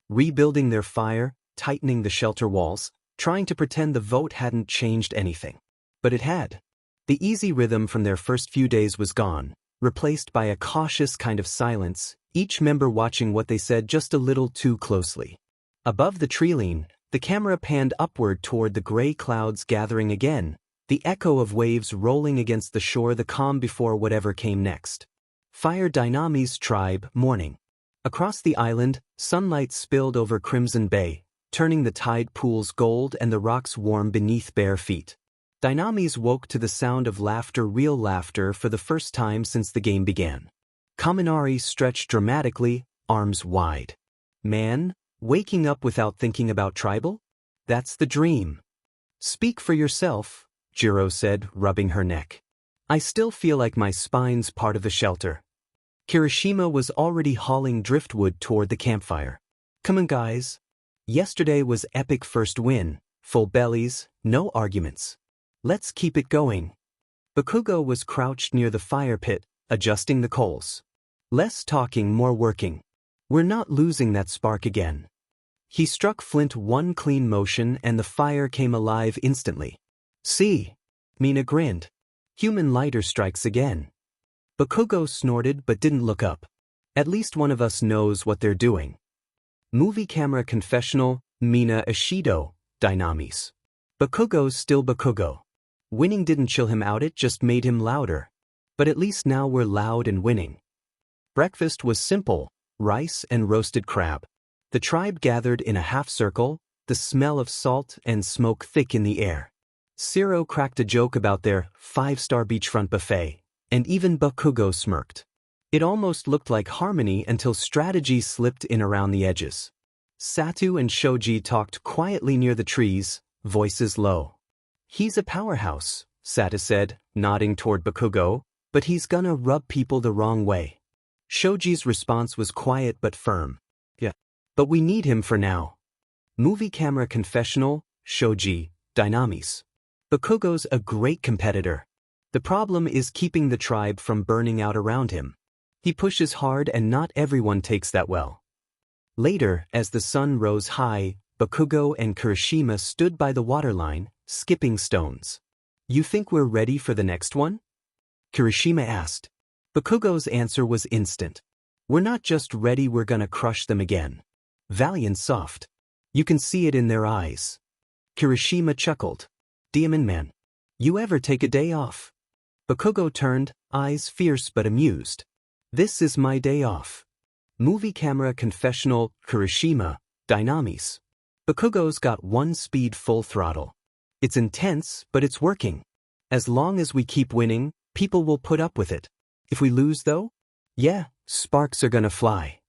Rebuilding their fire, tightening the shelter walls, trying to pretend the vote hadn't changed anything. But it had. The easy rhythm from their first few days was gone, replaced by a cautious kind of silence, each member watching what they said just a little too closely. Above the treeline, the camera panned upward toward the gray clouds gathering again, the echo of waves rolling against the shore, the calm before whatever came next. Fire Dynamis Tribe, morning. Across the island, sunlight spilled over Crimson Bay, turning the tide pools gold and the rocks warm beneath bare feet. Dynamis woke to the sound of laughter, real laughter, for the first time since the game began. Kaminari stretched dramatically, arms wide. "Man, waking up without thinking about tribal? That's the dream." "Speak for yourself," Jiro said, rubbing her neck. "I still feel like my spine's part of the shelter." Kirishima was already hauling driftwood toward the campfire. "Come on, guys. Yesterday was epic first win, full bellies, no arguments. Let's keep it going." Bakugo was crouched near the fire pit, adjusting the coals. "Less talking, more working. We're not losing that spark again." He struck flint one clean motion and the fire came alive instantly. "See?" Mina grinned. "Human lighter strikes again." Bakugo snorted but didn't look up. At least one of us knows what they're doing. Movie camera confessional, Mina Ishido, Dynamis. Bakugo's still Bakugo. Winning didn't chill him out, it just made him louder. But at least now we're loud and winning. Breakfast was simple, rice and roasted crab. The tribe gathered in a half-circle, the smell of salt and smoke thick in the air. Zero cracked a joke about their five-star beachfront buffet, and even Bakugo smirked. It almost looked like harmony until strategy slipped in around the edges. Satu and Shoji talked quietly near the trees, voices low. "He's a powerhouse," Satu said, nodding toward Bakugo, "but he's gonna rub people the wrong way." Shoji's response was quiet but firm. "Yeah, but we need him for now." Movie camera confessional, Shoji, Dynamis. Bakugo's a great competitor. The problem is keeping the tribe from burning out around him. He pushes hard and not everyone takes that well. Later, as the sun rose high, Bakugo and Kirishima stood by the waterline, skipping stones. "You think we're ready for the next one?" Kirishima asked. Bakugo's answer was instant. "We're not just ready, we're gonna crush them again." Valiant soft. You can see it in their eyes. Kirishima chuckled. "Demon Man, you ever take a day off?" Bakugo turned, eyes fierce but amused. "This is my day off." Movie camera confessional, Kirishima, Dynamis. Bakugo's got one speed full throttle. It's intense, but it's working. As long as we keep winning, people will put up with it. If we lose though? Yeah, sparks are gonna fly.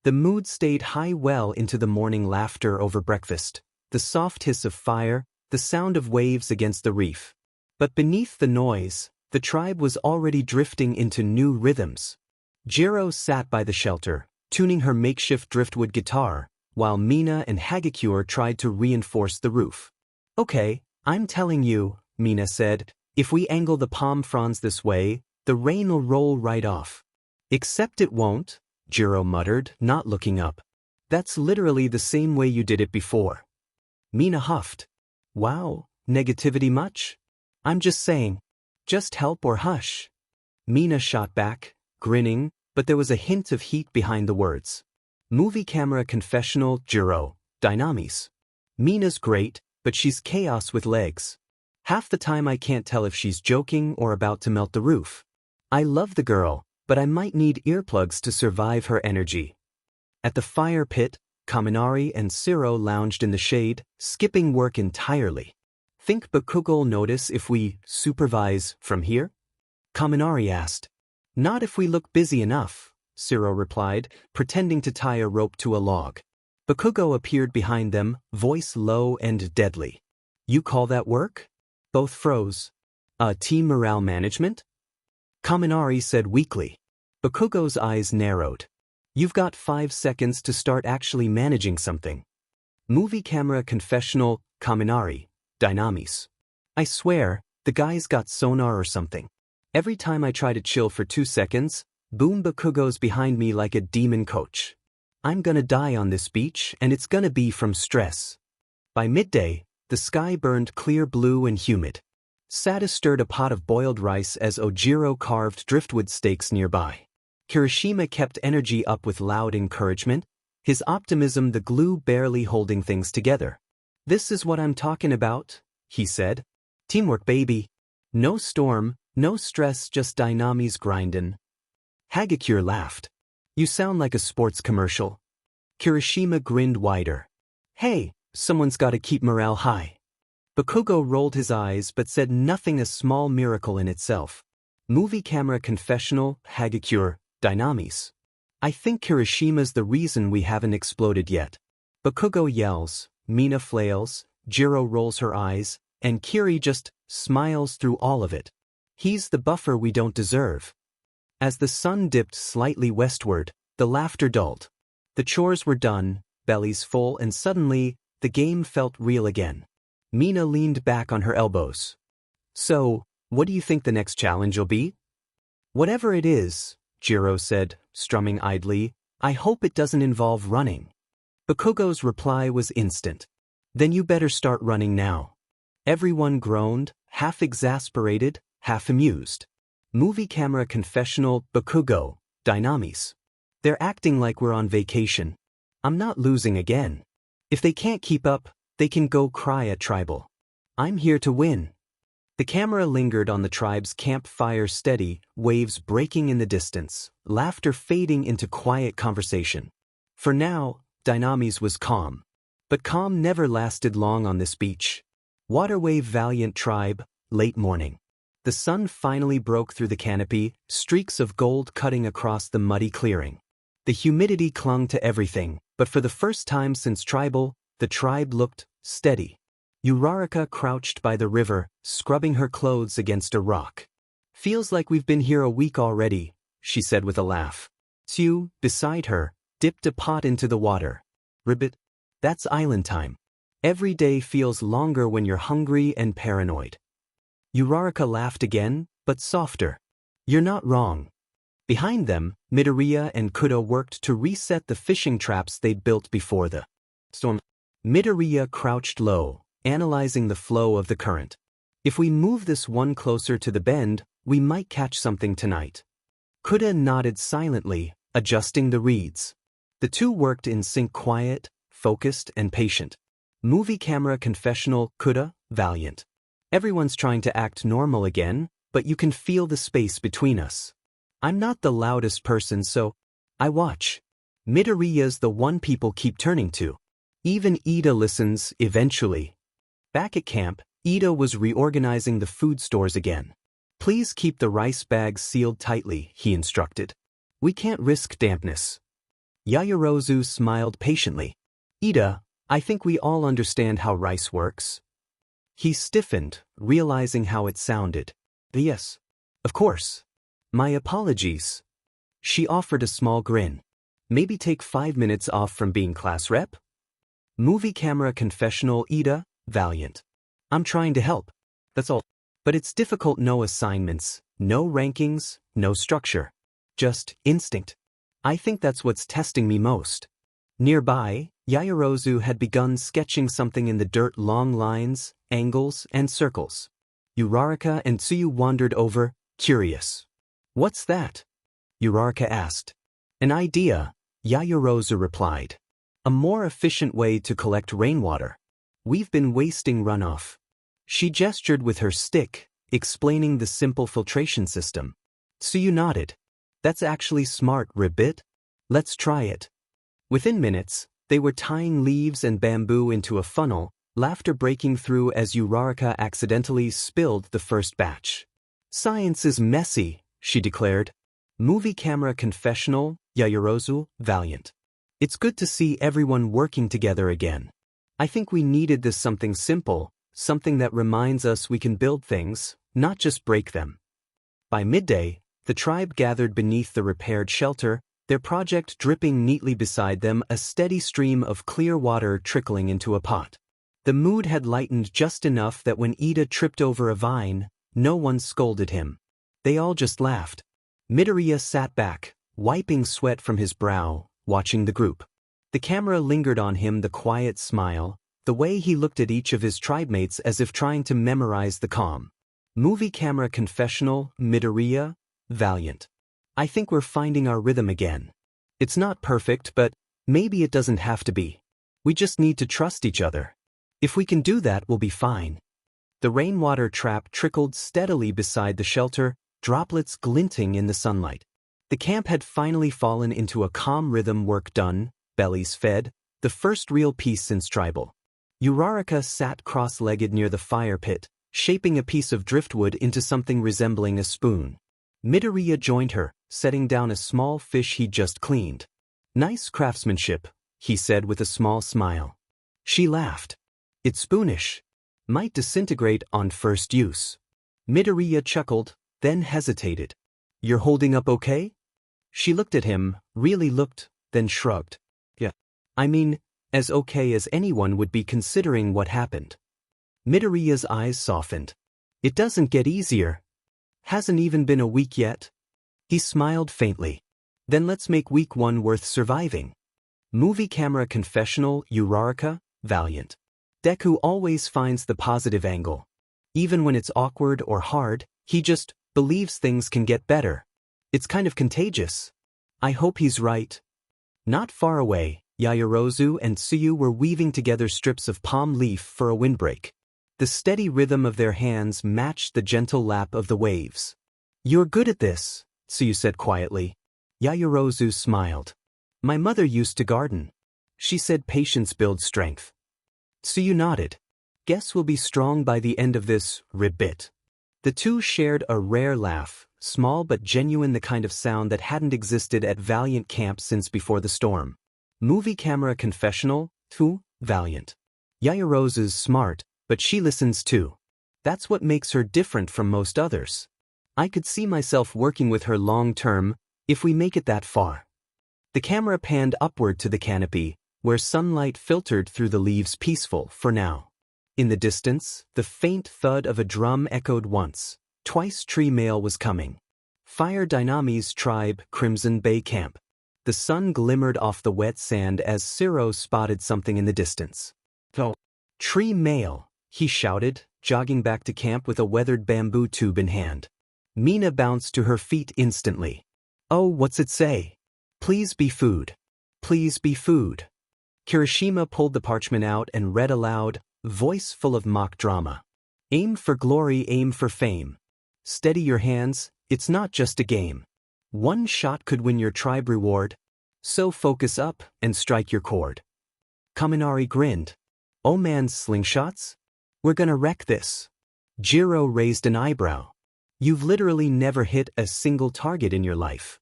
The mood stayed high well into the morning, laughter over breakfast, the soft hiss of fire, the sound of waves against the reef. But beneath the noise, the tribe was already drifting into new rhythms. Jiro sat by the shelter, tuning her makeshift driftwood guitar, while Mina and Hagakure tried to reinforce the roof. "Okay, I'm telling you," Mina said, "if we angle the palm fronds this way, the rain'll roll right off." "Except it won't," Jiro muttered, not looking up. "That's literally the same way you did it before." Mina huffed. "Wow, negativity much? I'm just saying. Just help or hush." Mina shot back, grinning, but there was a hint of heat behind the words. Movie camera confessional, Jiro, Dynamis. Mina's great, but she's chaos with legs. Half the time I can't tell if she's joking or about to melt the roof. I love the girl, but I might need earplugs to survive her energy. At the fire pit, Kaminari and Zero lounged in the shade, skipping work entirely. "Think Bakugo'll notice if we supervise from here?" Kaminari asked. "Not if we look busy enough," Zero replied, pretending to tie a rope to a log. Bakugo appeared behind them, voice low and deadly. "You call that work?" Both froze. Team morale management?" Kaminari said weakly. Bakugo's eyes narrowed. "You've got 5 seconds to start actually managing something." Movie camera confessional, Kaminari, Dynamis. "I swear, the guy's got sonar or something. Every time I try to chill for 2 seconds, boom, Bakugo's behind me like a demon coach. I'm gonna die on this beach, and it's gonna be from stress." By midday, the sky burned clear blue and humid. Satu stirred a pot of boiled rice as Ojiro carved driftwood steaks nearby. Kirishima kept energy up with loud encouragement, his optimism the glue barely holding things together. "This is what I'm talking about," he said. "Teamwork, baby. No storm, no stress, just Dynamis grindin'." Hagakure laughed. "You sound like a sports commercial." Kirishima grinned wider. "Hey, someone's gotta keep morale high." Bakugo rolled his eyes but said nothing, a small miracle in itself. Movie camera confessional, Hagakure, Dynamis. "I think Kirishima's the reason we haven't exploded yet." Bakugo yells, Mina flails, Jiro rolls her eyes, and Kiri just smiles through all of it. He's the buffer we don't deserve. As the sun dipped slightly westward, the laughter dulled. The chores were done, bellies full, and suddenly, the game felt real again. Mina leaned back on her elbows. "So, what do you think the next challenge will be?" "Whatever it is," Jiro said, strumming idly, "I hope it doesn't involve running." Bakugo's reply was instant. "Then you better start running now." Everyone groaned, half exasperated, half amused. Movie camera confessional, Bakugo, Dynamis. They're acting like we're on vacation. I'm not losing again. If they can't keep up, they can go cry at tribal. I'm here to win. The camera lingered on the tribe's campfire, steady, waves breaking in the distance, laughter fading into quiet conversation. For now, Dynamis was calm. But calm never lasted long on this beach. Waterwave Valiant Tribe, late morning. The sun finally broke through the canopy, streaks of gold cutting across the muddy clearing. The humidity clung to everything, but for the first time since tribal, the tribe looked steady. Uraraka crouched by the river, scrubbing her clothes against a rock. Feels like we've been here a week already, she said with a laugh. Tsu, beside her, dipped a pot into the water. Ribbit, that's island time. Every day feels longer when you're hungry and paranoid. Uraraka laughed again, but softer. You're not wrong. Behind them, Midoriya and Kuda worked to reset the fishing traps they'd built before the storm. Midoriya crouched low, analyzing the flow of the current. If we move this one closer to the bend, we might catch something tonight. Kuda nodded silently, adjusting the reeds. The two worked in sync, quiet, focused, and patient. Movie camera confessional, Kuda, Valiant. Everyone's trying to act normal again, but you can feel the space between us. I'm not the loudest person, so I watch. Midoriya's the one people keep turning to. Even Ida listens, eventually. Back at camp, Ida was reorganizing the food stores again. Please keep the rice bags sealed tightly, he instructed. We can't risk dampness. Yaoyorozu smiled patiently. Ida, I think we all understand how rice works. He stiffened, realizing how it sounded. Yes. Of course. My apologies. She offered a small grin. Maybe take 5 minutes off from being class rep? Movie camera confessional, Ida, Valiant. I'm trying to help. That's all. But it's difficult, no assignments, no rankings, no structure. Just instinct. I think that's what's testing me most. Nearby, Yaoyorozu had begun sketching something in the dirt, long lines, angles, and circles. Uraraka and Tsuyu wandered over, curious. What's that? Uraraka asked. An idea, Yaoyorozu replied. A more efficient way to collect rainwater. We've been wasting runoff. She gestured with her stick, explaining the simple filtration system. Tsuyu nodded. That's actually smart, Ribbit. Let's try it. Within minutes, they were tying leaves and bamboo into a funnel, laughter breaking through as Uraraka accidentally spilled the first batch. Science is messy, she declared. Movie camera confessional, Yaoyorozu, Valiant. It's good to see everyone working together again. I think we needed this, something simple, something that reminds us we can build things, not just break them. By midday, the tribe gathered beneath the repaired shelter, their project dripping neatly beside them, a steady stream of clear water trickling into a pot. The mood had lightened just enough that when Ida tripped over a vine, no one scolded him. They all just laughed. Midoriya sat back, wiping sweat from his brow, watching the group. The camera lingered on him, the quiet smile, the way he looked at each of his tribemates as if trying to memorize the calm. Movie camera confessional, Midoriya, Valiant. I think we're finding our rhythm again. It's not perfect, but maybe it doesn't have to be. We just need to trust each other. If we can do that, we'll be fine. The rainwater trap trickled steadily beside the shelter, droplets glinting in the sunlight. The camp had finally fallen into a calm rhythm, work done, bellies fed, the first real peace since tribal. Uraraka sat cross-legged near the fire pit, shaping a piece of driftwood into something resembling a spoon. Midoriya joined her, setting down a small fish he'd just cleaned. Nice craftsmanship, he said with a small smile. She laughed. It's spoonish. Might disintegrate on first use. Midoriya chuckled, then hesitated. You're holding up okay? She looked at him, really looked, then shrugged. Yeah. I mean, as okay as anyone would be considering what happened. Midoriya's eyes softened. It doesn't get easier. Hasn't even been a week yet. He smiled faintly. Then let's make week 1 worth surviving. Movie camera confessional, Uraraka, Valiant. Deku always finds the positive angle. Even when it's awkward or hard, he just believes things can get better. It's kind of contagious. I hope he's right. Not far away, Yaoyorozu and Tsuyu were weaving together strips of palm leaf for a windbreak. The steady rhythm of their hands matched the gentle lap of the waves. You're good at this, Tsuyu said quietly. Yaoyorozu smiled. My mother used to garden. She said patience builds strength. Tsuyu nodded. Guess we'll be strong by the end of this ribbit. The two shared a rare laugh, small but genuine, the kind of sound that hadn't existed at Valiant Camp since before the storm. Movie camera confessional, Valiant. Yaoyorozu's smart, but she listens too. That's what makes her different from most others. I could see myself working with her long term, if we make it that far. The camera panned upward to the canopy, where sunlight filtered through the leaves, peaceful for now. In the distance, the faint thud of a drum echoed once. Twice Tree Mail was coming. Fire Dynami's tribe, Crimson Bay Camp. The sun glimmered off the wet sand as Ciro spotted something in the distance. Oh, Tree Mail, he shouted, jogging back to camp with a weathered bamboo tube in hand. Mina bounced to her feet instantly. Oh, what's it say? Please be food. Please be food. Kirishima pulled the parchment out and read aloud, voice full of mock drama. Aim for glory, aim for fame. Steady your hands, it's not just a game. One shot could win your tribe reward. So focus up and strike your chord. Kaminari grinned. Oh man, slingshots? We're gonna wreck this. Jiro raised an eyebrow. You've literally never hit a single target in your life.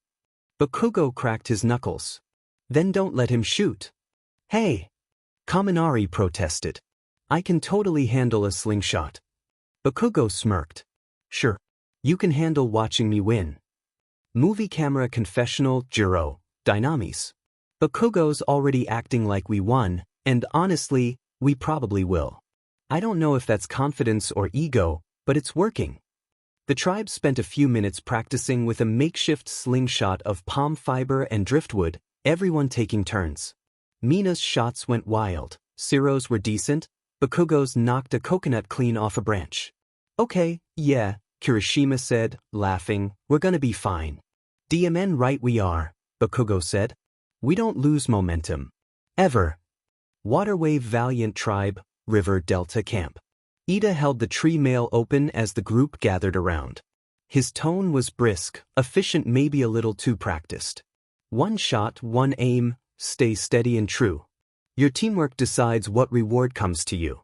Bakugo cracked his knuckles. Then don't let him shoot. Hey! Kaminari protested. I can totally handle a slingshot. Bakugo smirked. Sure. You can handle watching me win. Movie camera confessional, Jiro, Dynamis. Bakugo's already acting like we won, and honestly, we probably will. I don't know if that's confidence or ego, but it's working. The tribe spent a few minutes practicing with a makeshift slingshot of palm fiber and driftwood, everyone taking turns. Mina's shots went wild, Ciro's were decent, Bakugo's knocked a coconut clean off a branch. Okay, yeah, Kirishima said, laughing, we're gonna be fine. DMN right we are, Bakugo said. We don't lose momentum. Ever. Waterwave Valiant Tribe, River Delta Camp. Ida held the tree mail open as the group gathered around. His tone was brisk, efficient, maybe a little too practiced. One shot, one aim, stay steady and true. Your teamwork decides what reward comes to you.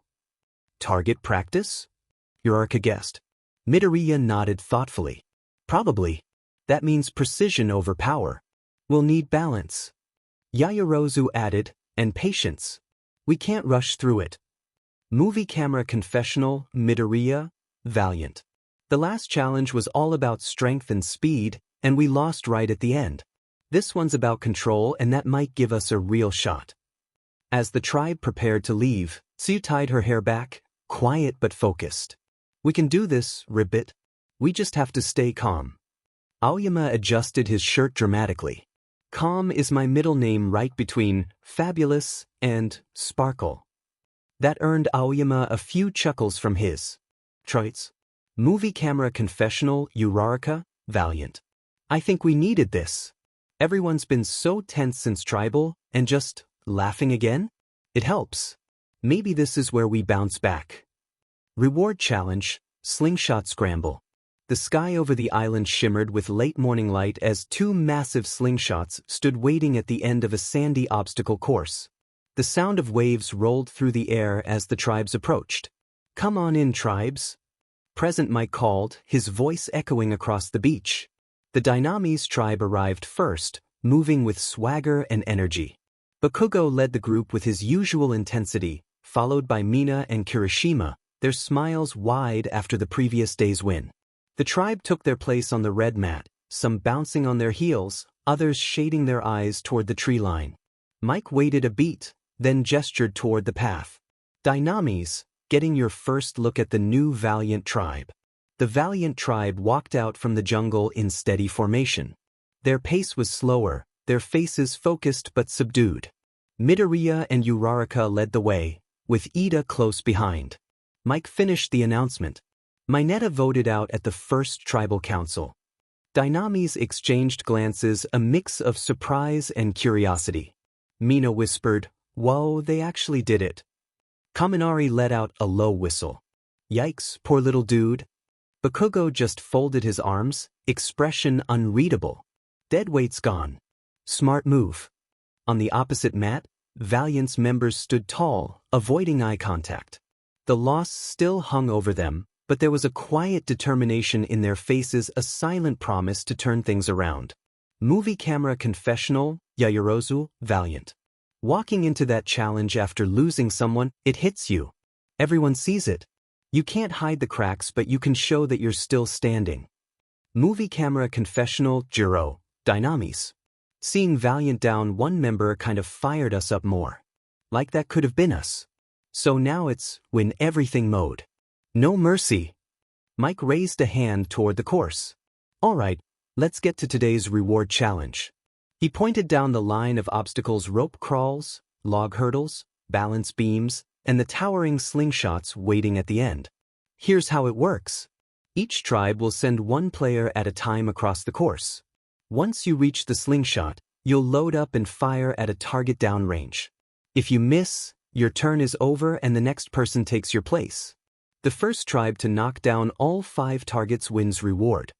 Target practice? Uraraka guessed. Midoriya nodded thoughtfully. Probably. That means precision over power. We'll need balance. Yaoyorozu added, and patience. We can't rush through it. Movie camera confessional, Midoriya, Valiant. The last challenge was all about strength and speed, and we lost right at the end. This one's about control, and that might give us a real shot. As the tribe prepared to leave, Tsuyu tied her hair back, quiet but focused. We can do this, Ribbit. We just have to stay calm. Aoyama adjusted his shirt dramatically. Calm is my middle name, right between fabulous and sparkle. That earned Aoyama a few chuckles from his troits. Movie camera confessional, Uraraka, Valiant. I think we needed this. Everyone's been so tense since tribal, and just laughing again? It helps. Maybe this is where we bounce back. Reward challenge, slingshot scramble. The sky over the island shimmered with late morning light as two massive slingshots stood waiting at the end of a sandy obstacle course. The sound of waves rolled through the air as the tribes approached. Come on in, tribes. Present Mike called, his voice echoing across the beach. The Dynamis tribe arrived first, moving with swagger and energy. Bakugo led the group with his usual intensity, followed by Mina and Kirishima, their smiles wide after the previous day's win. The tribe took their place on the red mat, some bouncing on their heels, others shading their eyes toward the tree line. Mike waited a beat, then gestured toward the path. Dynamis, getting your first look at the new Valiant tribe. The Valiant tribe walked out from the jungle in steady formation. Their pace was slower, their faces focused but subdued. Midoriya and Uraraka led the way, with Ida close behind. Mike finished the announcement. Mineta voted out at the first tribal council. Dynamis exchanged glances, a mix of surprise and curiosity. Mina whispered, "Whoa, they actually did it." Kaminari let out a low whistle. "Yikes, poor little dude." Bakugo just folded his arms, expression unreadable. "Dead weight's gone. Smart move." On the opposite mat, Valiant's members stood tall, avoiding eye contact. The loss still hung over them, but there was a quiet determination in their faces, a silent promise to turn things around. Movie camera confessional, Yaoyorozu, Valiant. Walking into that challenge after losing someone, it hits you. Everyone sees it. You can't hide the cracks, but you can show that you're still standing. Movie camera confessional, Jiro, Dynamis. Seeing Valiant down one member kind of fired us up more. Like that could have been us. So now it's win everything mode. No mercy. Mike raised a hand toward the course. "Alright, let's get to today's reward challenge." He pointed down the line of obstacles: rope crawls, log hurdles, balance beams, and the towering slingshots waiting at the end. Here's how it works. Each tribe will send one player at a time across the course. Once you reach the slingshot, you'll load up and fire at a target downrange. If you miss, your turn is over and the next person takes your place. The first tribe to knock down all 5 targets wins reward.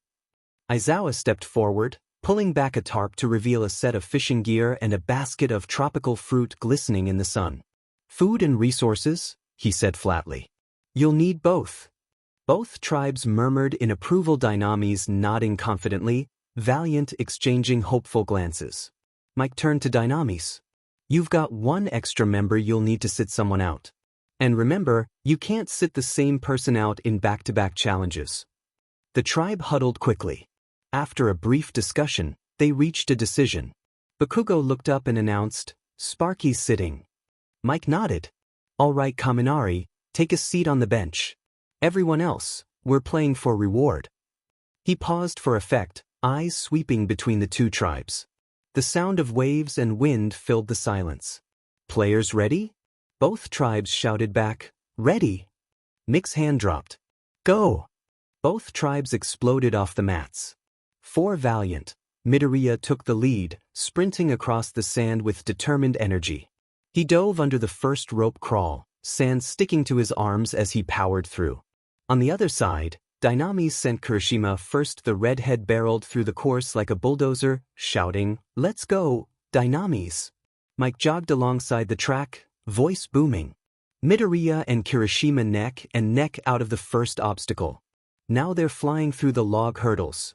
Aizawa stepped forward, pulling back a tarp to reveal a set of fishing gear and a basket of tropical fruit glistening in the sun. "Food and resources," he said flatly. "You'll need both." Both tribes murmured in approval, Dynamis nodding confidently, Valiant exchanging hopeful glances. Mike turned to Dynamis. "You've got one extra member, you'll need to sit someone out. And remember, you can't sit the same person out in back-to-back challenges." The tribe huddled quickly. After a brief discussion, they reached a decision. Bakugo looked up and announced, "Sparky's sitting." Mike nodded. "All right, Kaminari, take a seat on the bench. Everyone else, we're playing for reward." He paused for effect, eyes sweeping between the two tribes. The sound of waves and wind filled the silence. "Players ready?" Both tribes shouted back, "Ready." Mick's hand dropped. "Go!" Both tribes exploded off the mats. For Valiant, Midoriya took the lead, sprinting across the sand with determined energy. He dove under the first rope crawl, sand sticking to his arms as he powered through. On the other side, Dynamis sent Kirishima first. The redhead barreled through the course like a bulldozer, shouting, "Let's go, Dynamis." Mike jogged alongside the track, voice booming. Midoriya and Kirishima neck and neck out of the first obstacle. Now they're flying through the log hurdles.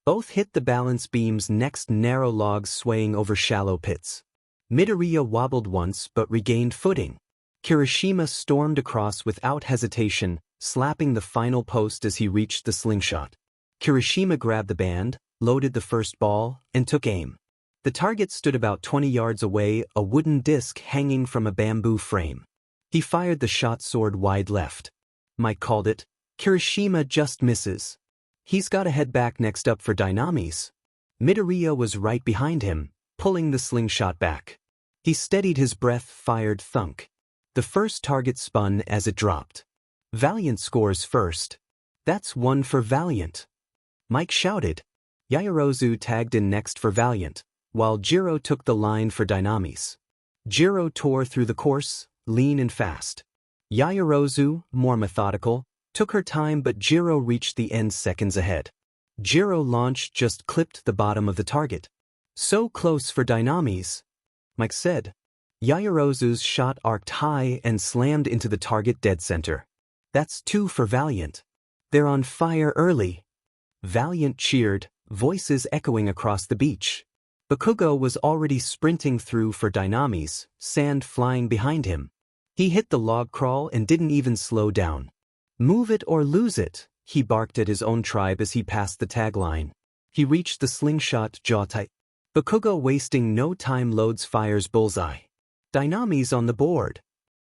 Both hit the balance beams next, narrow logs swaying over shallow pits. Midoriya wobbled once but regained footing. Kirishima stormed across without hesitation, slapping the final post as he reached the slingshot. Kirishima grabbed the band, loaded the first ball, and took aim. The target stood about 20 yards away, a wooden disc hanging from a bamboo frame. He fired the shot sword wide left. Mike called it. Kirishima just misses. He's got to head back. Next up for Dynamis. Midoriya was right behind him, pulling the slingshot back. He steadied his breath, fired thunk. The first target spun as it dropped. Valiant scores first. "That's one for Valiant." Mike shouted. Yaoyorozu tagged in next for Valiant, while Jiro took the line for Dynamis. Jiro tore through the course, lean and fast. Yaoyorozu, more methodical, took her time, but Jiro reached the end seconds ahead. Jiro launch just clipped the bottom of the target. "So close for Dynamis," Mike said. Yaoyorozu's shot arced high and slammed into the target dead center. "That's 2 for Valiant. They're on fire early." Valiant cheered, voices echoing across the beach. Bakugo was already sprinting through for Dynamis, sand flying behind him. He hit the log crawl and didn't even slow down. "Move it or lose it," he barked at his own tribe as he passed the tagline. He reached the slingshot, jaw tight. Bakugo, wasting no time, loads, fires bullseye. "Dynamis on the board!"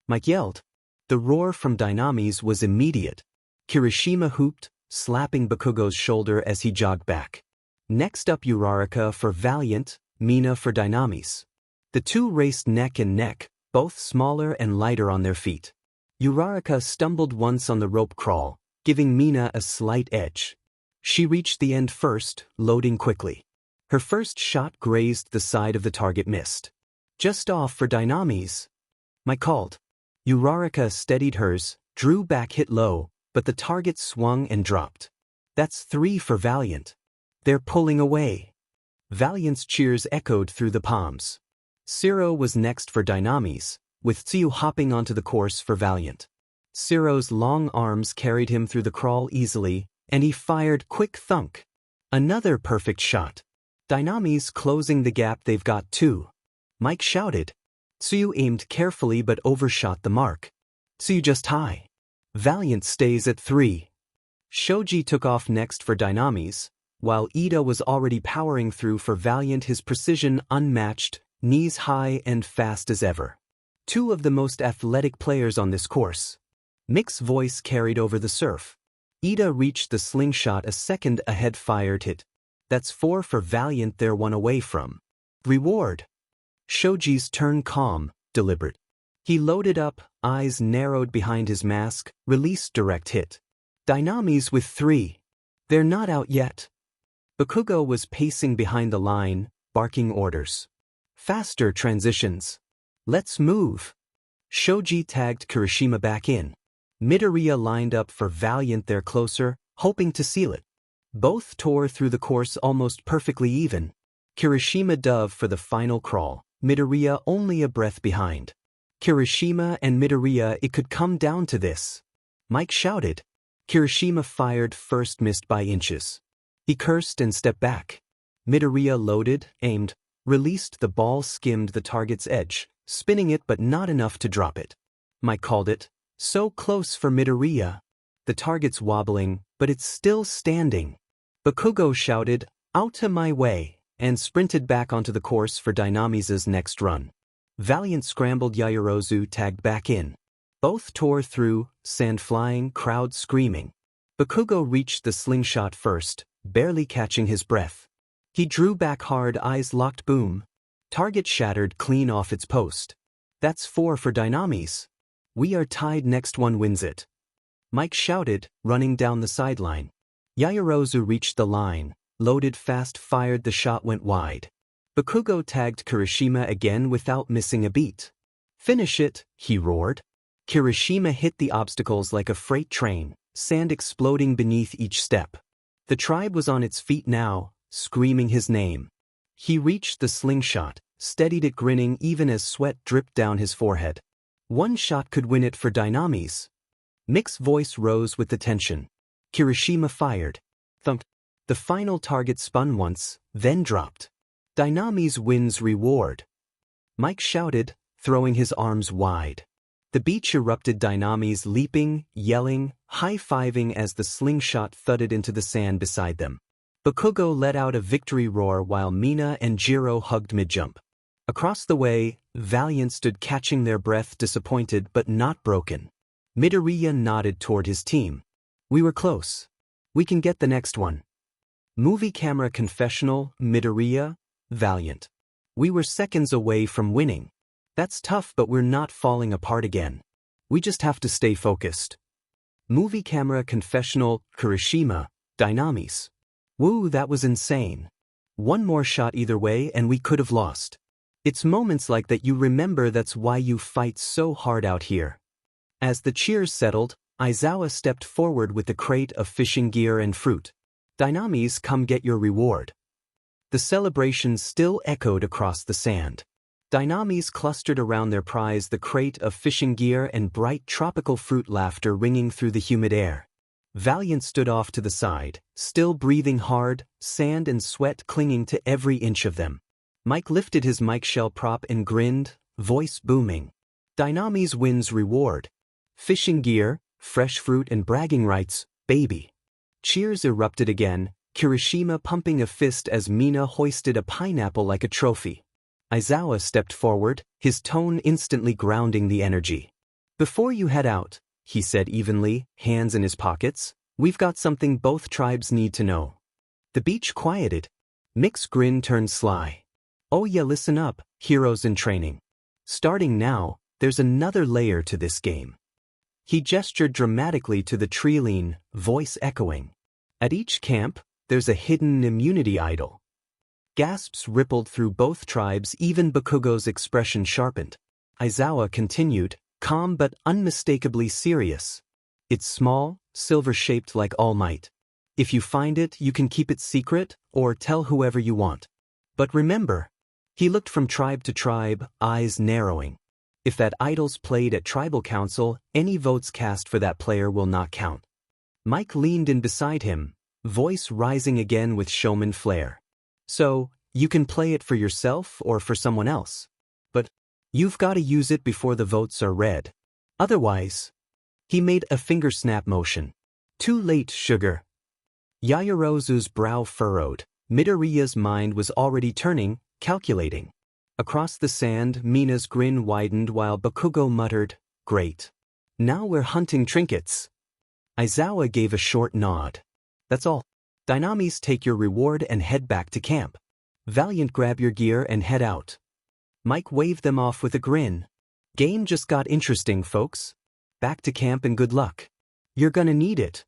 Mike yelled. The roar from Dynamis was immediate. Kirishima hooped, slapping Bakugo's shoulder as he jogged back. Next up, Uraraka for Valiant, Mina for Dynamis. The two raced neck and neck, both smaller and lighter on their feet. Uraraka stumbled once on the rope crawl, giving Mina a slight edge. She reached the end first, loading quickly. Her first shot grazed the side of the target, missed. Just off for Dynamis. Mike called. Urarika steadied hers, drew back, hit low, but the target swung and dropped. That's 3 for Valiant. They're pulling away. Valiant's cheers echoed through the palms. Ciro was next for Dynamis, with Tsiu hopping onto the course for Valiant. Ciro's long arms carried him through the crawl easily, and he fired quick thunk. Another perfect shot. Dynamis closing the gap, they've got 2. Mike shouted. Tsiu aimed carefully but overshot the mark. Tsiu just high. Valiant stays at 3. Shoji took off next for Dynamis, while Ida was already powering through for Valiant, his precision unmatched, knees high and fast as ever. 2 of the most athletic players on this course. Mick's voice carried over the surf. Ida reached the slingshot a second ahead, fired hit. That's 4 for Valiant, they're 1 away from reward. Shoji's turn, calm, deliberate. He loaded up, eyes narrowed behind his mask, released direct hit. Dynamis with 3. They're not out yet. Bakugo was pacing behind the line, barking orders. Faster transitions. Let's move. Shoji tagged Kirishima back in. Midoriya lined up for Valiant, they're closer, hoping to seal it. Both tore through the course almost perfectly even. Kirishima dove for the final crawl, Midoriya only a breath behind. Kirishima and Midoriya, it could come down to this. Mike shouted. Kirishima fired first, missed by inches. He cursed and stepped back. Midoriya loaded, aimed, released the ball, skimmed the target's edge, spinning it but not enough to drop it. Mike called it. So close for Midoriya. The target's wobbling, but it's still standing. Bakugo shouted, out of my way, and sprinted back onto the course for Dynamis' next run. Valiant scrambled, Yaoyorozu tagged back in. Both tore through, sand flying, crowd screaming. Bakugo reached the slingshot first, barely catching his breath. He drew back hard, eyes locked, boom. Target shattered clean off its post. That's 4 for Dynamis. We are tied, next one wins it. Mike shouted, running down the sideline. Yaoyorozu reached the line, loaded fast, fired, the shot went wide. Bakugo tagged Kirishima again without missing a beat. Finish it, he roared. Kirishima hit the obstacles like a freight train, sand exploding beneath each step. The tribe was on its feet now, screaming his name. He reached the slingshot, steadied it, grinning even as sweat dripped down his forehead. 1 shot could win it for Dynamis. Mick's voice rose with the tension. Kirishima fired. Thumped. The final target spun once, then dropped. Dynamis wins reward. Mike shouted, throwing his arms wide. The beach erupted, Dynamis leaping, yelling, high-fiving as the slingshot thudded into the sand beside them. Bakugo let out a victory roar while Mina and Jiro hugged mid-jump. Across the way, Valiant stood catching their breath, disappointed but not broken. Midoriya nodded toward his team. We were close. We can get the next one. Movie camera confessional, Midoriya, Valiant. We were seconds away from winning. That's tough, but we're not falling apart again. We just have to stay focused. Movie camera confessional, Kirishima, Dynamis. Woo, that was insane. 1 more shot either way and we could have lost. It's moments like that you remember, that's why you fight so hard out here. As the cheers settled, Aizawa stepped forward with a crate of fishing gear and fruit. Dynamis, come get your reward. The celebration still echoed across the sand. Dynamis clustered around their prize, the crate of fishing gear and bright tropical fruit, laughter ringing through the humid air. Valiant stood off to the side, still breathing hard, sand and sweat clinging to every inch of them. Mike lifted his mic shell prop and grinned, voice booming. Dynamis wins reward. Fishing gear, fresh fruit and bragging rights, baby. Cheers erupted again, Kirishima pumping a fist as Mina hoisted a pineapple like a trophy. Aizawa stepped forward, his tone instantly grounding the energy. Before you head out, he said evenly, hands in his pockets, we've got something both tribes need to know. The beach quieted. Mick's grin turned sly. Oh yeah, listen up, heroes in training. Starting now, there's another layer to this game. He gestured dramatically to the tree line, voice echoing. At each camp, there's a hidden immunity idol. Gasps rippled through both tribes, even Bakugo's expression sharpened. Aizawa continued, calm but unmistakably serious. It's small, silver-shaped like All Might. If you find it, you can keep it secret, or tell whoever you want. But remember, he looked from tribe to tribe, eyes narrowing. If that idol's played at tribal council, any votes cast for that player will not count. Mike leaned in beside him, voice rising again with showman flair. So, you can play it for yourself or for someone else. But you've got to use it before the votes are read. Otherwise, he made a finger snap motion. Too late, sugar. Yaoyorozu's brow furrowed. Midoriya's mind was already turning, calculating. Across the sand, Mina's grin widened while Bakugo muttered, great. Now we're hunting trinkets. Aizawa gave a short nod. That's all. Dynamis, take your reward and head back to camp. Valiant, grab your gear and head out. Mike waved them off with a grin. Game just got interesting, folks. Back to camp and good luck. You're gonna need it.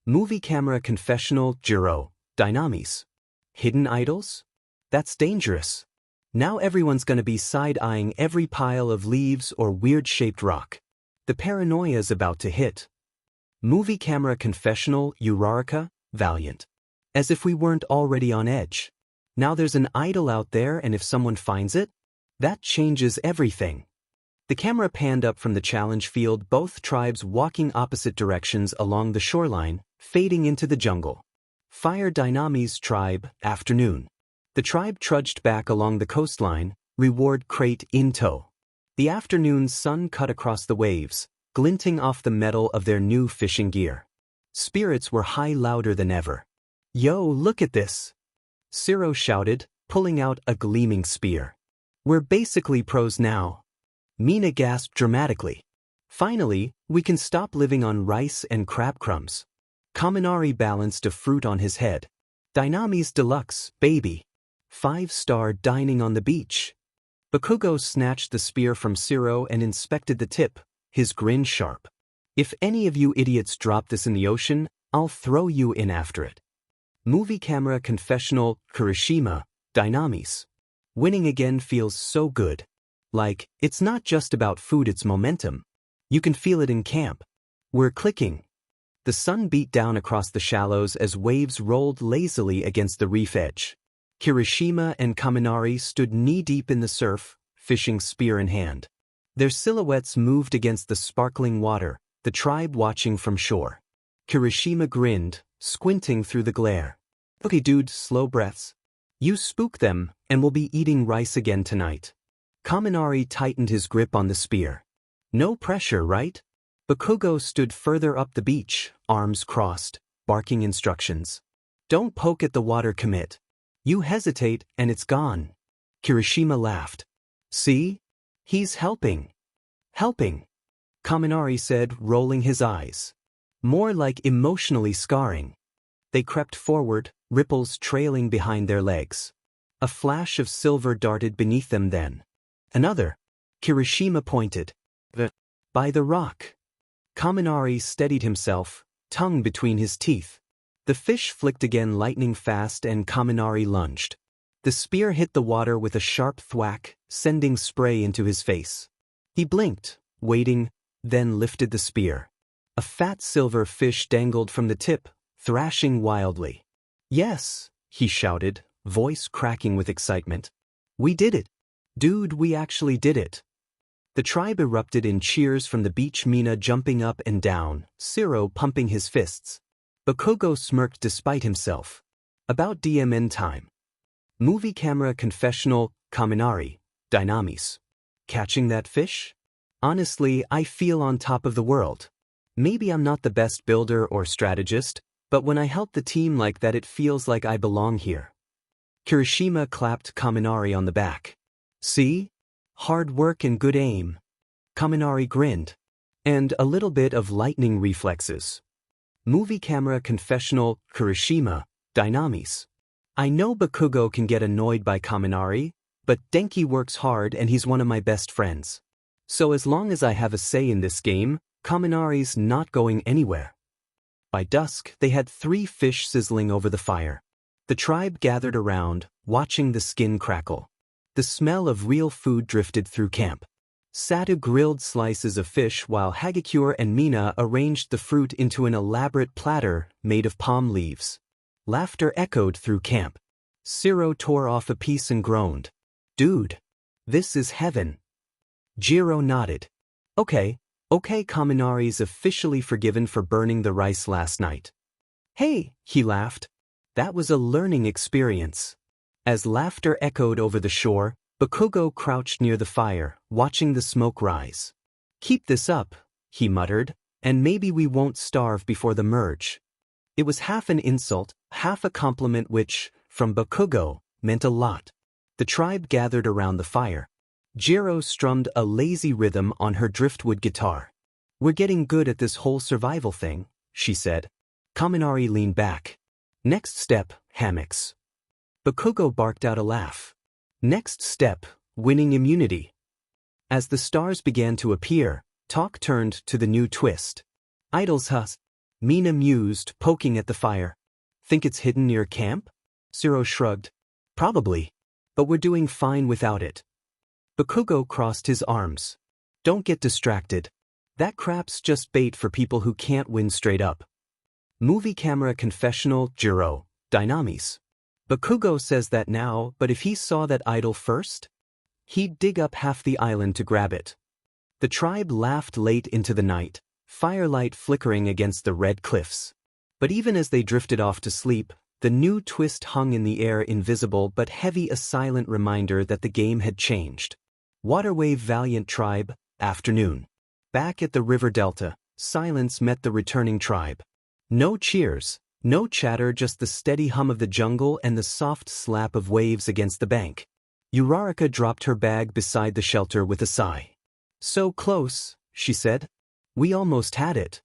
Movie camera confessional, Jiro, Dynamis. Hidden idols? That's dangerous. Now everyone's gonna be side-eyeing every pile of leaves or weird-shaped rock. The paranoia's about to hit. Movie camera confessional, Uraraka, Valiant. As if we weren't already on edge. Now there's an idol out there, and if someone finds it, that changes everything. The camera panned up from the challenge field, both tribes walking opposite directions along the shoreline, fading into the jungle. Fire Dynamis tribe, afternoon. The tribe trudged back along the coastline, reward crate in tow. The afternoon sun cut across the waves, glinting off the metal of their new fishing gear. Spirits were high, louder than ever. Yo, look at this! Siro shouted, pulling out a gleaming spear. We're basically pros now. Mina gasped dramatically. Finally, we can stop living on rice and crab crumbs. Kaminari balanced a fruit on his head. Dynamis Deluxe, baby. 5-star dining on the beach. Bakugo snatched the spear from Siro and inspected the tip, his grin sharp. If any of you idiots drop this in the ocean, I'll throw you in after it. Movie camera confessional, Kirishima, Dynamis. Winning again feels so good. Like, it's not just about food, it's momentum. You can feel it in camp. We're clicking. The sun beat down across the shallows as waves rolled lazily against the reef edge. Kirishima and Kaminari stood knee-deep in the surf, fishing spear in hand. Their silhouettes moved against the sparkling water, the tribe watching from shore. Kirishima grinned, squinting through the glare. Okay dude, slow breaths. You spook them, and we'll be eating rice again tonight. Kaminari tightened his grip on the spear. No pressure, right? Bakugo stood further up the beach, arms crossed, barking instructions. Don't poke at the water, commit. You hesitate, and it's gone. Kirishima laughed. See? He's helping. Helping. Kaminari said, rolling his eyes. More like emotionally scarring. They crept forward, ripples trailing behind their legs. A flash of silver darted beneath them then. Another. Kirishima pointed. By the rock. Kaminari steadied himself, tongue between his teeth. The fish flicked again lightning fast and Kaminari lunged. The spear hit the water with a sharp thwack, sending spray into his face. He blinked, waiting, then lifted the spear. A fat silver fish dangled from the tip, thrashing wildly. Yes, he shouted, voice cracking with excitement. We did it. Dude, we actually did it. The tribe erupted in cheers from the beach, Mina jumping up and down, Siro pumping his fists. Bakugo smirked despite himself. About DMN time. Movie camera confessional, Kaminari, Dynamis. Catching that fish? Honestly, I feel on top of the world. Maybe I'm not the best builder or strategist, but when I help the team like that it feels like I belong here. Kirishima clapped Kaminari on the back. See? Hard work and good aim. Kaminari grinned. And a little bit of lightning reflexes. Movie camera confessional, Kirishima, Dynamis. I know Bakugo can get annoyed by Kaminari, but Denki works hard and he's one of my best friends. So as long as I have a say in this game, Kaminari's not going anywhere. By dusk, they had 3 fish sizzling over the fire. The tribe gathered around, watching the skin crackle. The smell of real food drifted through camp. Satu grilled slices of fish while Hagakure and Mina arranged the fruit into an elaborate platter made of palm leaves. Laughter echoed through camp. Siro tore off a piece and groaned. "Dude, this is heaven." Jiro nodded. Okay, Kaminari's officially forgiven for burning the rice last night." "Hey," he laughed. "That was a learning experience." As laughter echoed over the shore, Bakugo crouched near the fire, watching the smoke rise. "Keep this up," he muttered, "and maybe we won't starve before the merge." It was half an insult, half a compliment which, from Bakugo, meant a lot. The tribe gathered around the fire. Jiro strummed a lazy rhythm on her driftwood guitar. "We're getting good at this whole survival thing," she said. Kaminari leaned back. "Next step, hammocks." Bakugo barked out a laugh. "Next step, winning immunity." As the stars began to appear, talk turned to the new twist. "Idol's husk," Mina mused, poking at the fire. "Think it's hidden near camp?" Siro shrugged. "Probably. But we're doing fine without it." Bakugo crossed his arms. "Don't get distracted. That crap's just bait for people who can't win straight up." Movie camera confessional, Jiro, Dynamis. Bakugo says that now, but if he saw that idol first? He'd dig up half the island to grab it. The tribe laughed late into the night, firelight flickering against the red cliffs. But even as they drifted off to sleep, the new twist hung in the air, invisible but heavy, a silent reminder that the game had changed. Waterwave Valiant Tribe, afternoon. Back at the river delta, silence met the returning tribe. No cheers, no chatter, just the steady hum of the jungle and the soft slap of waves against the bank. Uraraka dropped her bag beside the shelter with a sigh. "So close," she said. "We almost had it."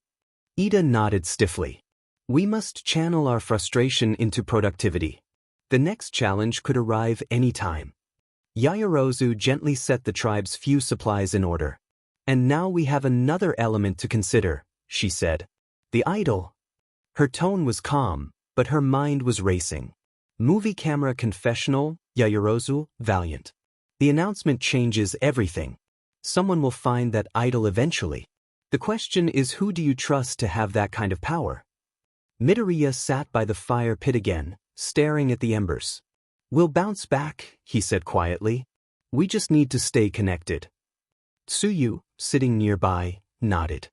Ida nodded stiffly. "We must channel our frustration into productivity. The next challenge could arrive any time." Yaoyorozu gently set the tribe's few supplies in order. "And now we have another element to consider," she said. "The idol." Her tone was calm, but her mind was racing. Movie camera confessional, Yaoyorozu, Valiant. The announcement changes everything. Someone will find that idol eventually. The question is, who do you trust to have that kind of power? Midoriya sat by the fire pit again, staring at the embers. "We'll bounce back," he said quietly. "We just need to stay connected." Tsuyu, sitting nearby, nodded.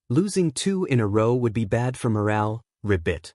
"Losing 2 in a row would be bad for morale," Ribbit.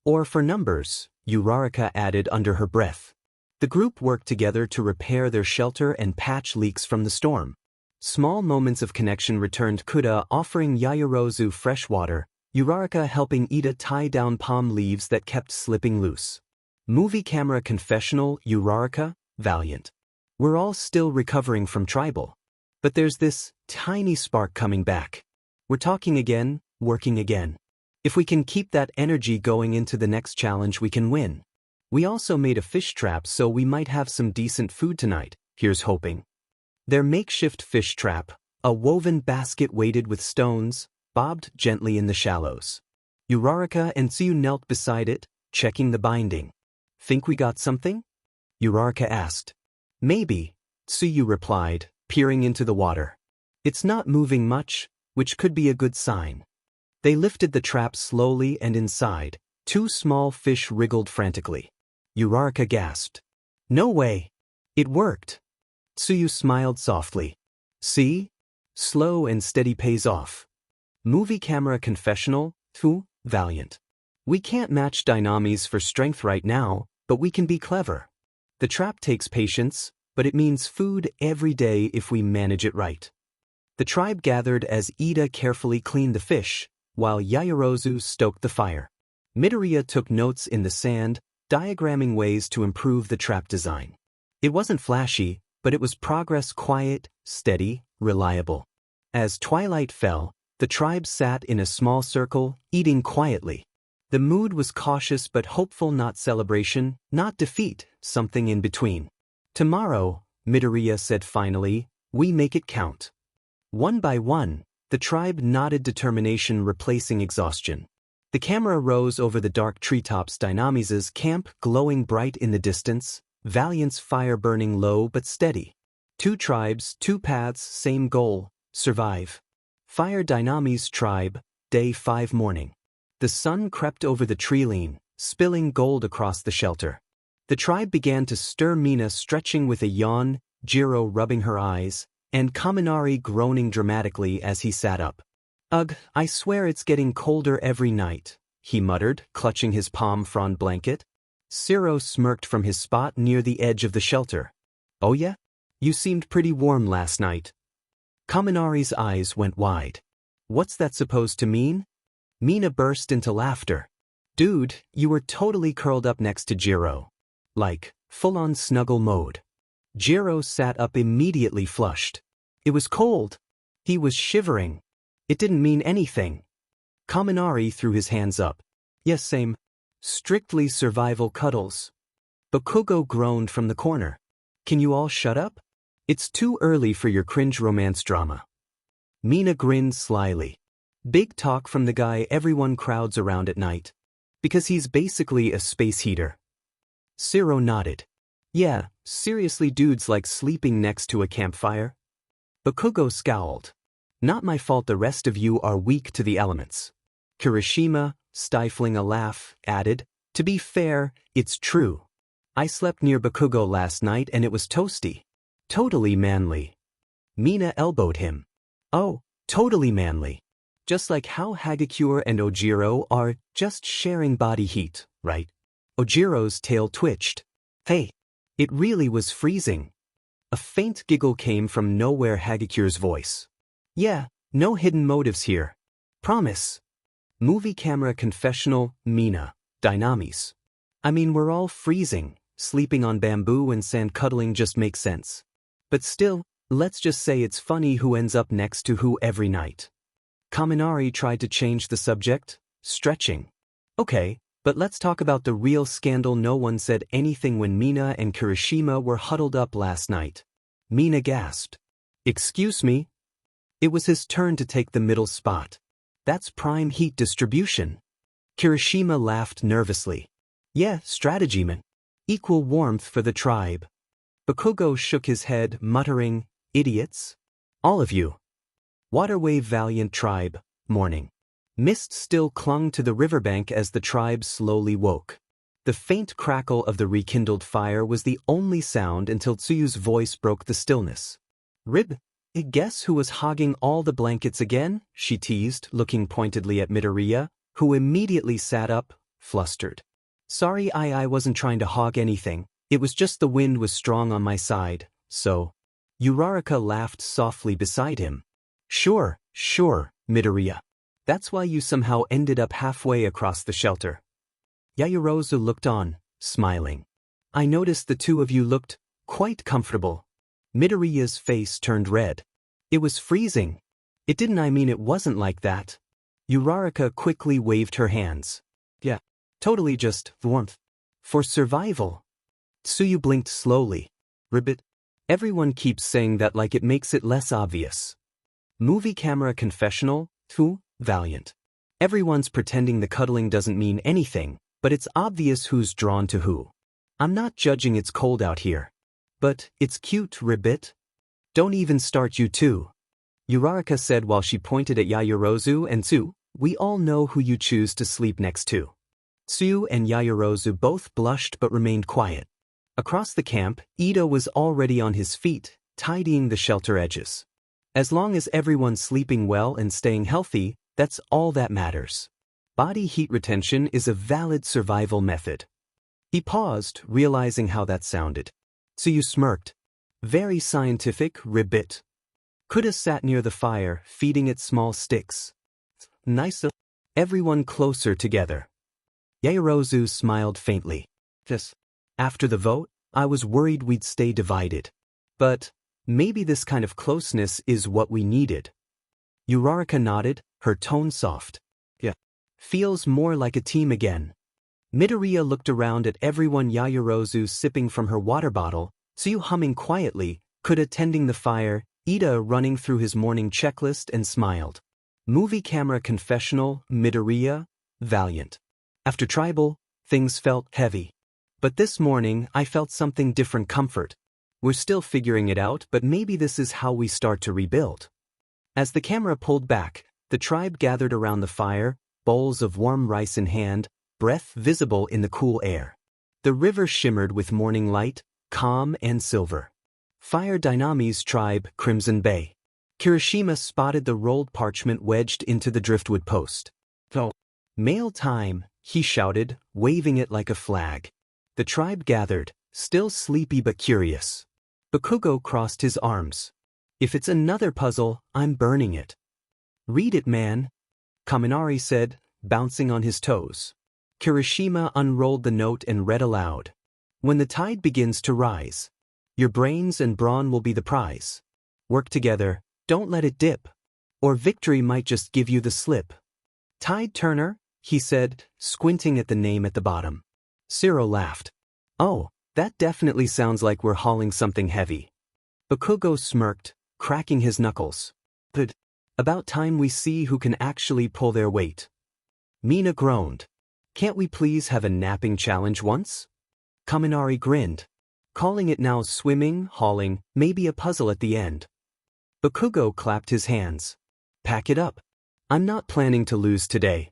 "Or for numbers," Uraraka added under her breath. The group worked together to repair their shelter and patch leaks from the storm. Small moments of connection returned, Kuda offering Yaoyorozu fresh water, Uraraka helping Ida tie down palm leaves that kept slipping loose. Movie camera confessional, Uraraka, Valiant. "We're all still recovering from tribal. But there's this tiny spark coming back. We're talking again, working again. If we can keep that energy going into the next challenge, we can win. We also made a fish trap, so we might have some decent food tonight, here's hoping." Their makeshift fish trap, a woven basket weighted with stones, bobbed gently in the shallows. Uraraka and Tsuyu knelt beside it, checking the binding. "Think we got something?" Uraraka asked. "Maybe," Tsuyu replied, peering into the water. "It's not moving much, which could be a good sign." They lifted the trap slowly, and inside, 2 small fish wriggled frantically. Uraraka gasped. "No way! It worked!" Tsuyu smiled softly. "See? Slow and steady pays off." Movie camera confessional, Valiant. "We can't match Dynamis for strength right now, but we can be clever. The trap takes patience, but it means food every day if we manage it right." The tribe gathered as Ida carefully cleaned the fish, while Yaoyorozu stoked the fire. Midoriya took notes in the sand, diagramming ways to improve the trap design. It wasn't flashy, but it was progress, quiet, steady, reliable. As twilight fell, the tribe sat in a small circle, eating quietly. The mood was cautious but hopeful, not celebration, not defeat, something in between. "Tomorrow," Midoriya said finally, "we make it count. One by one, The tribe nodded, determination replacing exhaustion. The camera rose over the dark treetops, Dynamis's camp glowing bright in the distance, Valiant's fire burning low but steady. 2 tribes, 2 paths, same goal, survive. Fire Dynamis tribe, day 5 morning. The sun crept over the treeline, spilling gold across the shelter. The tribe began to stir, Mina stretching with a yawn, Jiro rubbing her eyes, and Kaminari groaning dramatically as he sat up. Ugh, I swear it's getting colder every night, he muttered, clutching his palm frond blanket. Ciro smirked from his spot near the edge of the shelter. Oh yeah? You seemed pretty warm last night. Kaminari's eyes went wide. What's that supposed to mean? Mina burst into laughter. Dude, you were totally curled up next to Jiro. Like, full-on snuggle mode. Jiro sat up immediately, flushed. It was cold. He was shivering. It didn't mean anything. Kaminari threw his hands up. Yes, same. Strictly survival cuddles. Bakugo groaned from the corner. Can you all shut up? It's too early for your cringe romance drama. Mina grinned slyly. Big talk from the guy everyone crowds around at night. Because he's basically a space heater. Ciro nodded. Yeah, seriously, dudes like sleeping next to a campfire? Bakugo scowled. Not my fault the rest of you are weak to the elements. Kirishima, stifling a laugh, added, to be fair, it's true. I slept near Bakugo last night and it was toasty. Totally manly. Mina elbowed him. Oh, totally manly. Just like how Hagakure and Ojiro are just sharing body heat, right? Ojiro's tail twitched. Hey, it really was freezing. A faint giggle came from nowhere, Hagakure's voice. Yeah, no hidden motives here. Promise. Movie camera confessional, Mina, Dynamis. I mean, we're all freezing, sleeping on bamboo and sand, cuddling just makes sense. But still, let's just say it's funny who ends up next to who every night. Kaminari tried to change the subject, stretching. Okay, but let's talk about the real scandal. No one said anything when Mina and Kirishima were huddled up last night. Mina gasped. Excuse me? It was his turn to take the middle spot. That's prime heat distribution. Kirishima laughed nervously. Yeah, strategy man. Equal warmth for the tribe. Bakugo shook his head, muttering, idiots. All of you. Waterwave Valiant tribe, morning. Mist still clung to the riverbank as the tribe slowly woke. The faint crackle of the rekindled fire was the only sound until Tsuyu's voice broke the stillness. Rib, guess who was hogging all the blankets again? She teased, looking pointedly at Midoriya, who immediately sat up, flustered. Sorry, I wasn't trying to hog anything. It was just the wind was strong on my side, so. Uraraka laughed softly beside him. Sure, Midoriya. That's why you somehow ended up halfway across the shelter. Yaoyorozu looked on, smiling. I noticed the two of you looked quite comfortable. Midoriya's face turned red. It was freezing. It didn't, I mean it wasn't like that. Uraraka quickly waved her hands. Yeah, totally just warmth. For survival. Tsuyu blinked slowly. Ribbit. Everyone keeps saying that like it makes it less obvious. Movie camera confessional, Valiant. Everyone's pretending the cuddling doesn't mean anything, but it's obvious who's drawn to who. I'm not judging it's cold out here. But, it's cute, Ribbit. Don't even start, you two. Uraraka said while she pointed at Yaoyorozu and Tsu, we all know who you choose to sleep next to. Tsu and Yaoyorozu both blushed but remained quiet. Across the camp, Ito was already on his feet, tidying the shelter edges. As long as everyone's sleeping well and staying healthy, that's all that matters. Body heat retention is a valid survival method. He paused, realizing how that sounded. Tsuyu smirked. Very scientific, Ribbit. Kuda sat near the fire, feeding it small sticks. Nice. Everyone closer together. Yaoyorozu smiled faintly. Just. After the vote, I was worried we'd stay divided. But, maybe this kind of closeness is what we needed. Uraraka nodded, her tone soft. Yeah. Feels more like a team again. Midoriya looked around at everyone, Yaoyorozu sipping from her water bottle, Tsuyu humming quietly, Kuda tending the fire, Ida running through his morning checklist and smiled. Movie camera confessional, Midoriya, Valiant. After tribal, things felt heavy. But this morning I felt something different comfort. We're still figuring it out, but maybe this is how we start to rebuild. As the camera pulled back, the tribe gathered around the fire, bowls of warm rice in hand, breath visible in the cool air. The river shimmered with morning light, calm and silver. Fire Dynami's tribe, Crimson Bay. Kirishima spotted the rolled parchment wedged into the driftwood post. "Oh, mail time," he shouted, waving it like a flag. The tribe gathered, still sleepy but curious. Bakugo crossed his arms. "If it's another puzzle, I'm burning it." "Read it, man," Kaminari said, bouncing on his toes. Kirishima unrolled the note and read aloud. "When the tide begins to rise, your brains and brawn will be the prize. Work together, don't let it dip, or victory might just give you the slip." "Tide Turner," he said, squinting at the name at the bottom. Zero laughed. "Oh, that definitely sounds like we're hauling something heavy." Bakugo smirked, cracking his knuckles. "But about time we see who can actually pull their weight." Mina groaned. "Can't we please have a napping challenge once?" Kaminari grinned. "Calling it now swimming, hauling, maybe a puzzle at the end." Bakugo clapped his hands. "Pack it up. I'm not planning to lose today."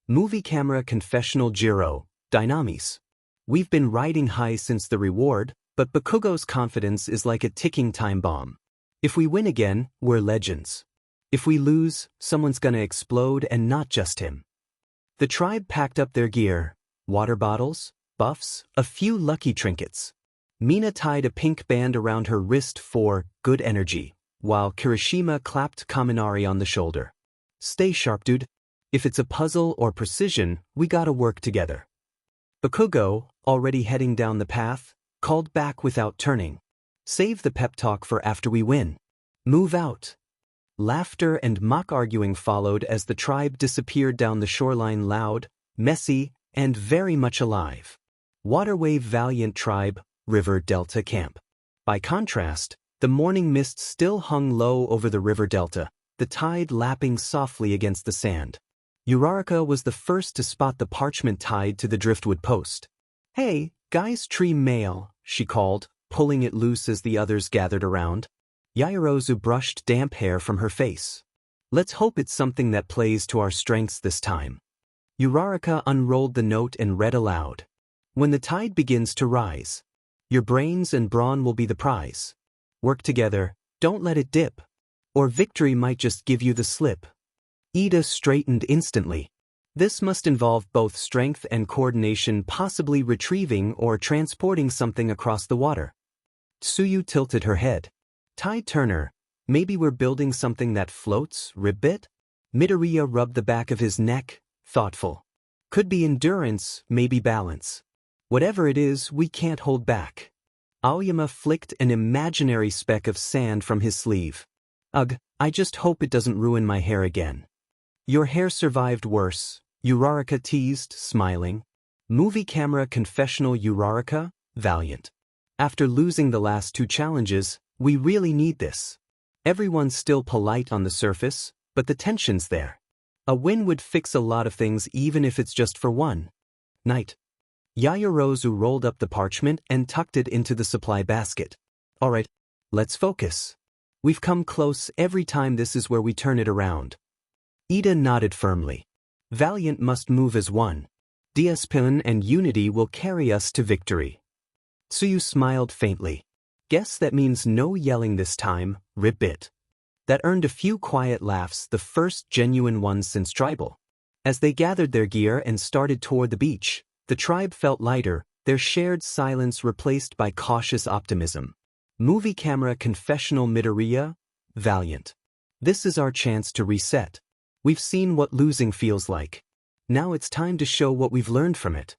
Movie camera confessional Jiro, Dynamis. We've been riding high since the reward, but Bakugo's confidence is like a ticking time bomb. If we win again, we're legends. If we lose, someone's gonna explode and not just him. The tribe packed up their gear, water bottles, buffs, a few lucky trinkets. Mina tied a pink band around her wrist for good energy, while Kirishima clapped Kaminari on the shoulder. "Stay sharp, dude. If it's a puzzle or precision, we gotta work together." Bakugo, already heading down the path, called back without turning. "Save the pep talk for after we win. Move out." Laughter and mock arguing followed as the tribe disappeared down the shoreline, loud, messy, and very much alive. Waterwave Valiant Tribe, River Delta Camp. By contrast, the morning mist still hung low over the river delta, the tide lapping softly against the sand. Uraraka was the first to spot the parchment tied to the driftwood post. "Hey, guys, tree mail," she called, pulling it loose as the others gathered around. Yaoyorozu brushed damp hair from her face. "Let's hope it's something that plays to our strengths this time." Uraraka unrolled the note and read aloud. "When the tide begins to rise, your brains and brawn will be the prize. Work together, don't let it dip, or victory might just give you the slip." Ida straightened instantly. This must involve both strength and coordination, possibly retrieving or transporting something across the water. Tsuyu tilted her head. "Tide Turner, maybe we're building something that floats, ribbit?" Midoriya rubbed the back of his neck, thoughtful. "Could be endurance, maybe balance. Whatever it is, we can't hold back." Aoyama flicked an imaginary speck of sand from his sleeve. "Ugh, I just hope it doesn't ruin my hair again." "Your hair survived worse," Uraraka teased, smiling. Movie camera confessional Uraraka, Valiant. "After losing the last two challenges, we really need this. Everyone's still polite on the surface, but the tension's there. A win would fix a lot of things even if it's just for one night." Yaoyorozu rolled up the parchment and tucked it into the supply basket. "All right, let's focus. We've come close every time, this is where we turn it around." Ida nodded firmly. "Valiant must move as one. Discipline and unity will carry us to victory." Tsuyu smiled faintly. "Guess that means no yelling this time, ribbit." That earned a few quiet laughs, the first genuine ones since tribal. As they gathered their gear and started toward the beach, the tribe felt lighter, their shared silence replaced by cautious optimism. Movie camera confessional Midoriya, Valiant. "This is our chance to reset. We've seen what losing feels like. Now it's time to show what we've learned from it."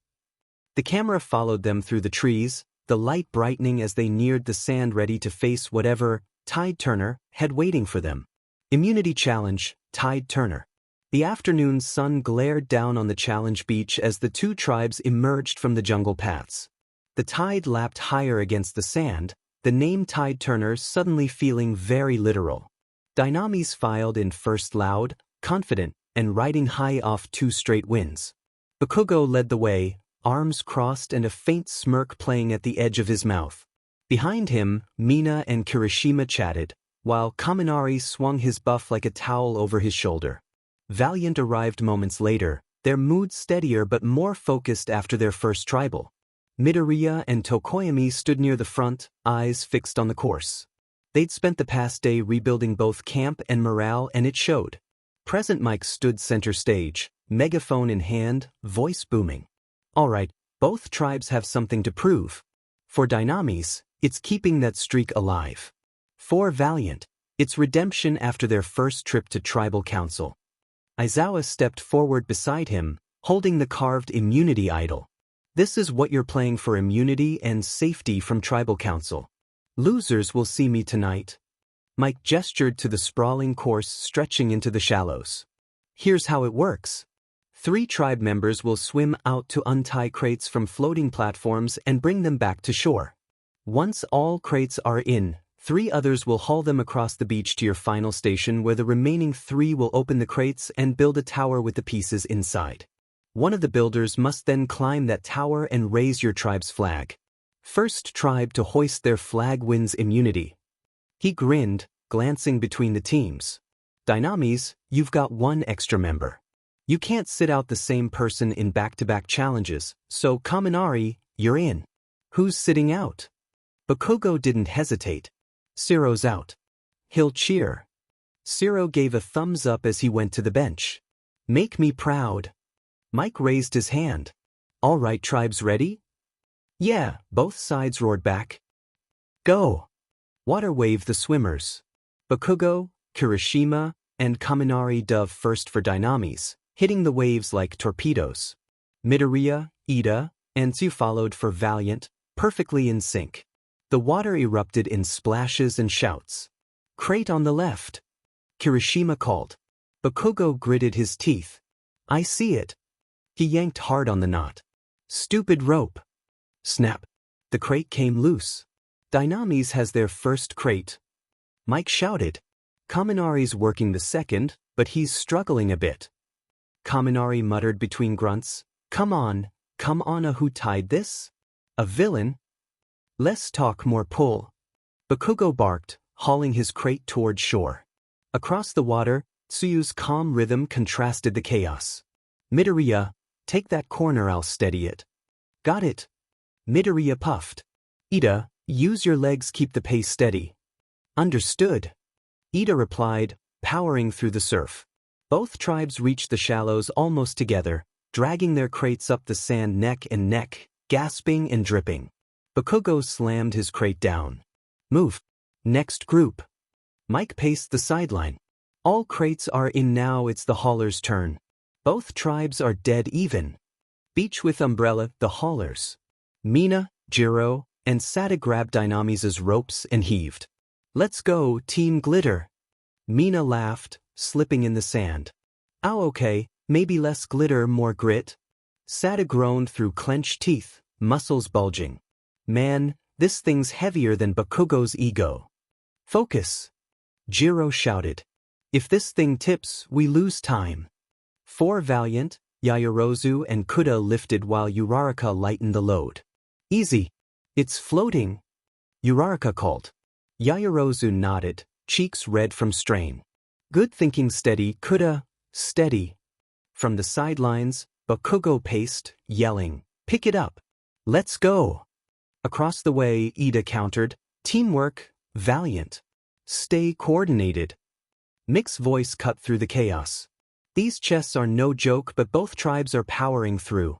The camera followed them through the trees, the light brightening as they neared the sand, ready to face whatever Tide Turner had waiting for them. Immunity challenge, Tide Turner. The afternoon sun glared down on the challenge beach as the two tribes emerged from the jungle paths. The tide lapped higher against the sand, the name Tide Turner suddenly feeling very literal. Dynamis filed in first loud, confident, and riding high off 2 straight wins. Bakugo led the way, arms crossed and a faint smirk playing at the edge of his mouth. Behind him, Mina and Kirishima chatted, while Kaminari swung his buff like a towel over his shoulder. Valiant arrived moments later, their mood steadier but more focused after their first tribal. Midoriya and Tokoyami stood near the front, eyes fixed on the course. They'd spent the past day rebuilding both camp and morale, and it showed. Present Mike stood center stage, megaphone in hand, voice booming. Alright, both tribes have something to prove. For Dynamis, it's keeping that streak alive. For Valiant, it's redemption after their first trip to Tribal Council. Aizawa stepped forward beside him, holding the carved immunity idol. This is what you're playing for: immunity and safety from Tribal Council. Losers will see me tonight. Mike gestured to the sprawling course stretching into the shallows. Here's how it works. 3 tribe members will swim out to untie crates from floating platforms and bring them back to shore. Once all crates are in, 3 others will haul them across the beach to your final station, where the remaining 3 will open the crates and build a tower with the pieces inside. One of the builders must then climb that tower and raise your tribe's flag. First tribe to hoist their flag wins immunity. He grinned, glancing between the teams. Dynamis, you've got 1 extra member. You can't sit out the same person in back-to-back challenges, so Kaminari, you're in. Who's sitting out? Bakugo didn't hesitate. Ciro's out. He'll cheer. Ciro gave a thumbs up as he went to the bench. Make me proud. Mike raised his hand. All right, tribes ready? Yeah, both sides roared back. Go. Water waved the swimmers. Bakugo, Kirishima, and Kaminari dove first for Dynamis, hitting the waves like torpedoes. Midoriya, Ida, and Tsu followed for Valiant, perfectly in sync. The water erupted in splashes and shouts. Crate on the left. Kirishima called. Bakugo gritted his teeth. I see it. He yanked hard on the knot. Stupid rope. Snap. The crate came loose. Dynamis has their first crate. Mike shouted. Kaminari's working the second, but he's struggling a bit. Kaminari muttered between grunts. Come on, who tied this? A villain? Less talk, more pull. Bakugo barked, hauling his crate toward shore. Across the water, Tsuyu's calm rhythm contrasted the chaos. Midoriya, take that corner, I'll steady it. Got it. Midoriya puffed. Ida, use your legs, keep the pace steady. Understood. Ida replied, powering through the surf. Both tribes reached the shallows almost together, dragging their crates up the sand neck and neck, gasping and dripping. Bakugo slammed his crate down. Move. Next group. Mike paced the sideline. All crates are in now, it's the haulers' turn. Both tribes are dead even. Beach with umbrella, the haulers. Mina, Jiro, and Sada grabbed Dynamis' ropes and heaved. Let's go, Team Glitter. Mina laughed, slipping in the sand. Oh, okay, maybe less glitter, more grit. Sada groaned through clenched teeth, muscles bulging. Man, this thing's heavier than Bakugo's ego. Focus. Jiro shouted. If this thing tips, we lose time. 4 Valiant, Yaoyorozu and Kuda lifted while Uraraka lightened the load. Easy. It's floating. Uraraka called. Yaoyorozu nodded, cheeks red from strain. Good thinking, steady, Kuda, steady. From the sidelines, Bakugo paced, yelling, pick it up. Let's go. Across the way, Ida countered, teamwork, Valiant. Stay coordinated. Mick's voice cut through the chaos. These chests are no joke, but both tribes are powering through.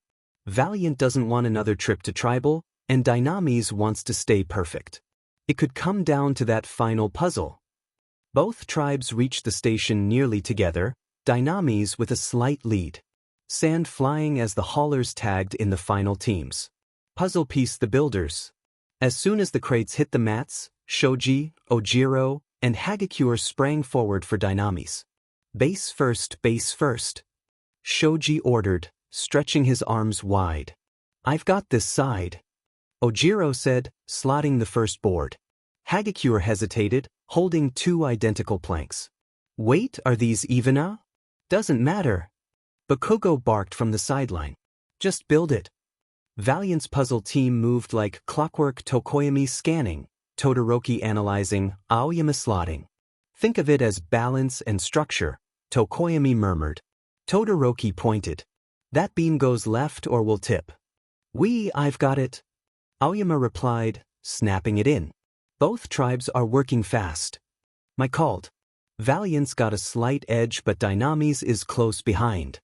Valiant doesn't want another trip to Tribal, and Dynamis wants to stay perfect. It could come down to that final puzzle. Both tribes reached the station nearly together, Dynamis with a slight lead. Sand flying as the haulers tagged in the final teams. Puzzle piece the builders. As soon as the crates hit the mats, Shoji, Ojiro, and Hagakure sprang forward for Dynamis. Base first, base first. Shoji ordered, stretching his arms wide. I've got this side. Ojiro said, slotting the first board. Hagakure hesitated, holding two identical planks. Wait, are these even? Doesn't matter. Bakugo barked from the sideline. Just build it. Valiant's puzzle team moved like clockwork, Tokoyami scanning, Todoroki analyzing, Aoyama slotting. Think of it as balance and structure, Tokoyami murmured. Todoroki pointed. That beam goes left or will tip. I've got it. Aoyama replied, snapping it in. Both tribes are working fast. Mike called. Valiant's got a slight edge but Dynamis is close behind.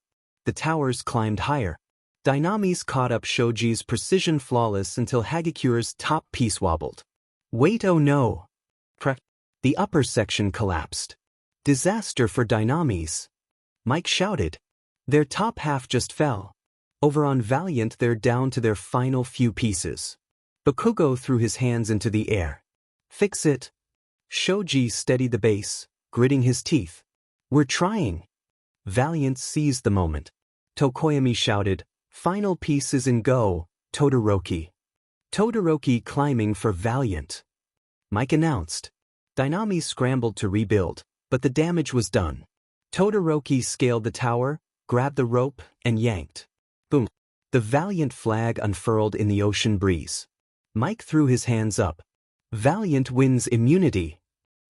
The towers climbed higher. Dynamis caught up Shoji's precision flawless until Hagakure's top piece wobbled. Wait, oh no! The upper section collapsed. Disaster for Dynamis. Mike shouted. Their top half just fell. Over on Valiant they're down to their final few pieces. Bakugo threw his hands into the air. Fix it. Shoji steadied the base, gritting his teeth. We're trying. Valiant seized the moment. Tokoyami shouted, final pieces in go, Todoroki. Todoroki climbing for Valiant. Mike announced. Dynamis scrambled to rebuild, but the damage was done. Todoroki scaled the tower, grabbed the rope, and yanked. Boom. The Valiant flag unfurled in the ocean breeze. Mike threw his hands up. Valiant wins immunity.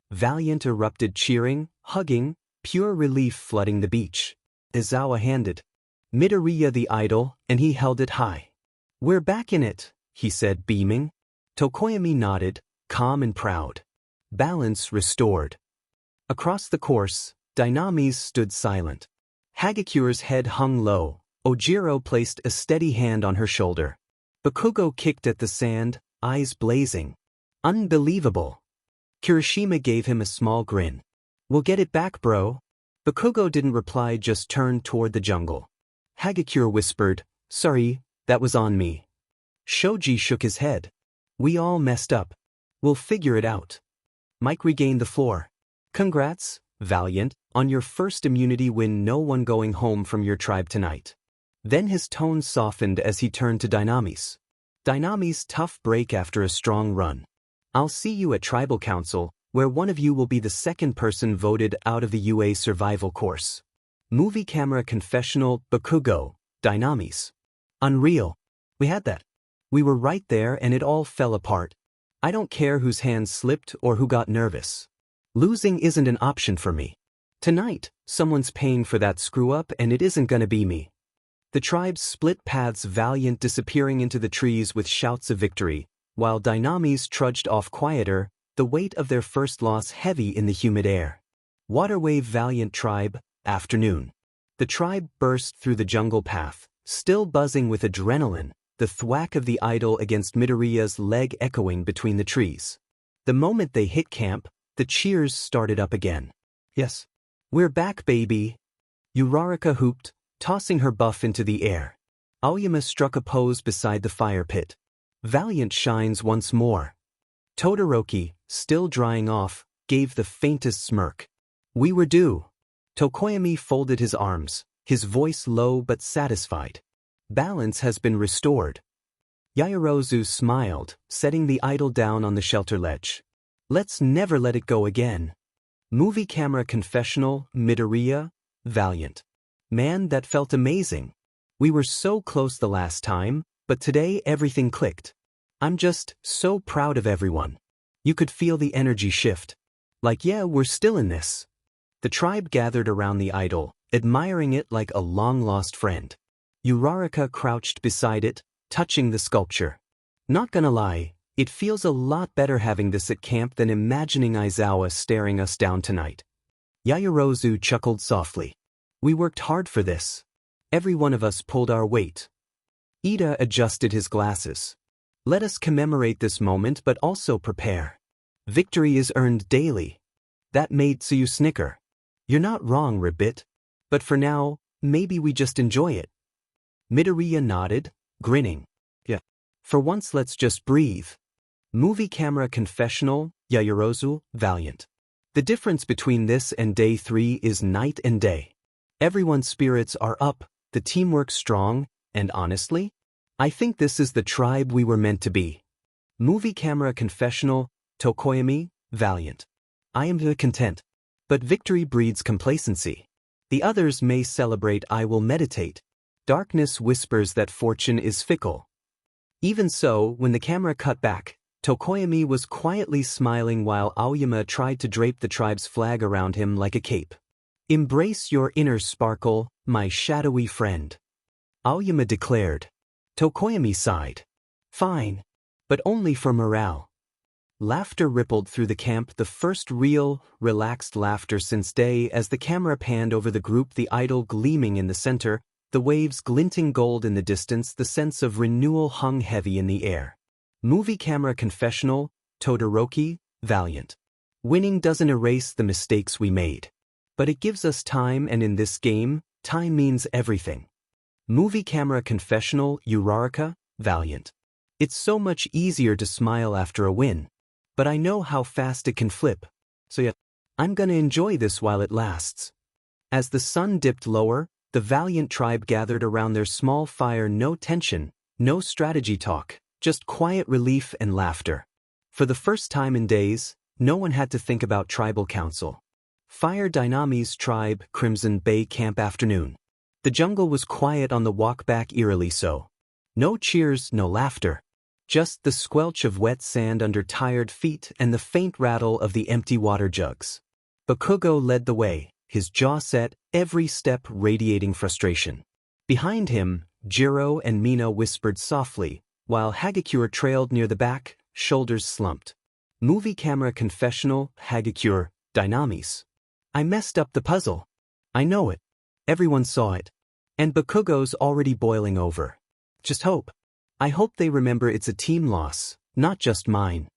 Valiant erupted cheering, hugging, pure relief flooding the beach. Izawa handed Midoriya the idol, and he held it high. We're back in it, he said, beaming. Tokoyami nodded, calm and proud. Balance restored. Across the course, Dynamis stood silent. Hagakure's head hung low. Ojiro placed a steady hand on her shoulder. Bakugo kicked at the sand, eyes blazing. Unbelievable. Kirishima gave him a small grin. We'll get it back, bro. Bakugo didn't reply, just turned toward the jungle. Hagakure whispered, sorry, that was on me. Shoji shook his head. We all messed up. We'll figure it out. Mike regained the floor. Congrats, Valiant, on your first immunity win. No one going home from your tribe tonight. Then his tone softened as he turned to Dynamis. Dynamis, tough break after a strong run. I'll see you at Tribal Council, where one of you will be the second person voted out of the UA survival course. Movie camera confessional, Bakugo, Dynamis. Unreal. We had that. We were right there and it all fell apart. I don't care whose hands slipped or who got nervous. Losing isn't an option for me. Tonight, someone's paying for that screw-up and it isn't gonna be me. The tribes split paths, Valiant disappearing into the trees with shouts of victory, while Dynamis trudged off quieter, the weight of their first loss heavy in the humid air. Waterwave, Valiant tribe, afternoon. The tribe burst through the jungle path, still buzzing with adrenaline, the thwack of the idol against Midoriya's leg echoing between the trees. The moment they hit camp, the cheers started up again. Yes. We're back, baby. Uraraka hooped, tossing her buff into the air. Aoyama struck a pose beside the fire pit. Valiant shines once more. Todoroki, still drying off, gave the faintest smirk. We were due. Tokoyami folded his arms, his voice low but satisfied. Balance has been restored. Yaoyorozu smiled, setting the idol down on the shelter ledge. Let's never let it go again. Movie camera confessional, Midoriya, Valiant. Man, that felt amazing. We were so close the last time, but today everything clicked. I'm just so proud of everyone. You could feel the energy shift. Like, yeah, we're still in this. The tribe gathered around the idol, admiring it like a long-lost friend. Uraraka crouched beside it, touching the sculpture. Not gonna lie, it feels a lot better having this at camp than imagining Aizawa staring us down tonight. Yaoyorozu chuckled softly. We worked hard for this. Every one of us pulled our weight. Ida adjusted his glasses. Let us commemorate this moment but also prepare. Victory is earned daily. That made Tsuyu snicker. You're not wrong, Ribbit. But for now, maybe we just enjoy it. Midoriya nodded, grinning. Yeah. For once let's just breathe. Movie camera confessional, Yaoyorozu, Valiant. The difference between this and day 3 is night and day. Everyone's spirits are up, the teamwork strong, and honestly, I think this is the tribe we were meant to be. Movie camera confessional, Tokoyami, valiant. I am content. But victory breeds complacency. The others may celebrate, I will meditate. Darkness whispers that fortune is fickle. Even so, when the camera cut back, Tokoyami was quietly smiling while Aoyama tried to drape the tribe's flag around him like a cape. Embrace your inner sparkle, my shadowy friend, Aoyama declared. Tokoyami sighed. Fine. But only for morale. Laughter rippled through the camp, the first real, relaxed laughter since day as the camera panned over the group, the idol gleaming in the center, the waves glinting gold in the distance, the sense of renewal hung heavy in the air. Movie camera confessional, Todoroki, valiant. Winning doesn't erase the mistakes we made. But it gives us time, and in this game, time means everything. Movie camera confessional, Uraraka, valiant. It's so much easier to smile after a win. But I know how fast it can flip. So yeah, I'm gonna enjoy this while it lasts. As the sun dipped lower, the valiant tribe gathered around their small fire, no tension, no strategy talk, just quiet relief and laughter. For the first time in days, no one had to think about tribal council. Fire Dynamis tribe, Crimson Bay camp afternoon. The jungle was quiet on the walk back, eerily so. No cheers, no laughter. Just the squelch of wet sand under tired feet and the faint rattle of the empty water jugs. Bakugo led the way, his jaw set, every step radiating frustration. Behind him, Jiro and Mina whispered softly, while Hagakure trailed near the back, shoulders slumped. Movie camera confessional, Hagakure, Dynamis. I messed up the puzzle. I know it. Everyone saw it. And Bakugo's already boiling over. Just hope. I hope they remember it's a team loss, not just mine.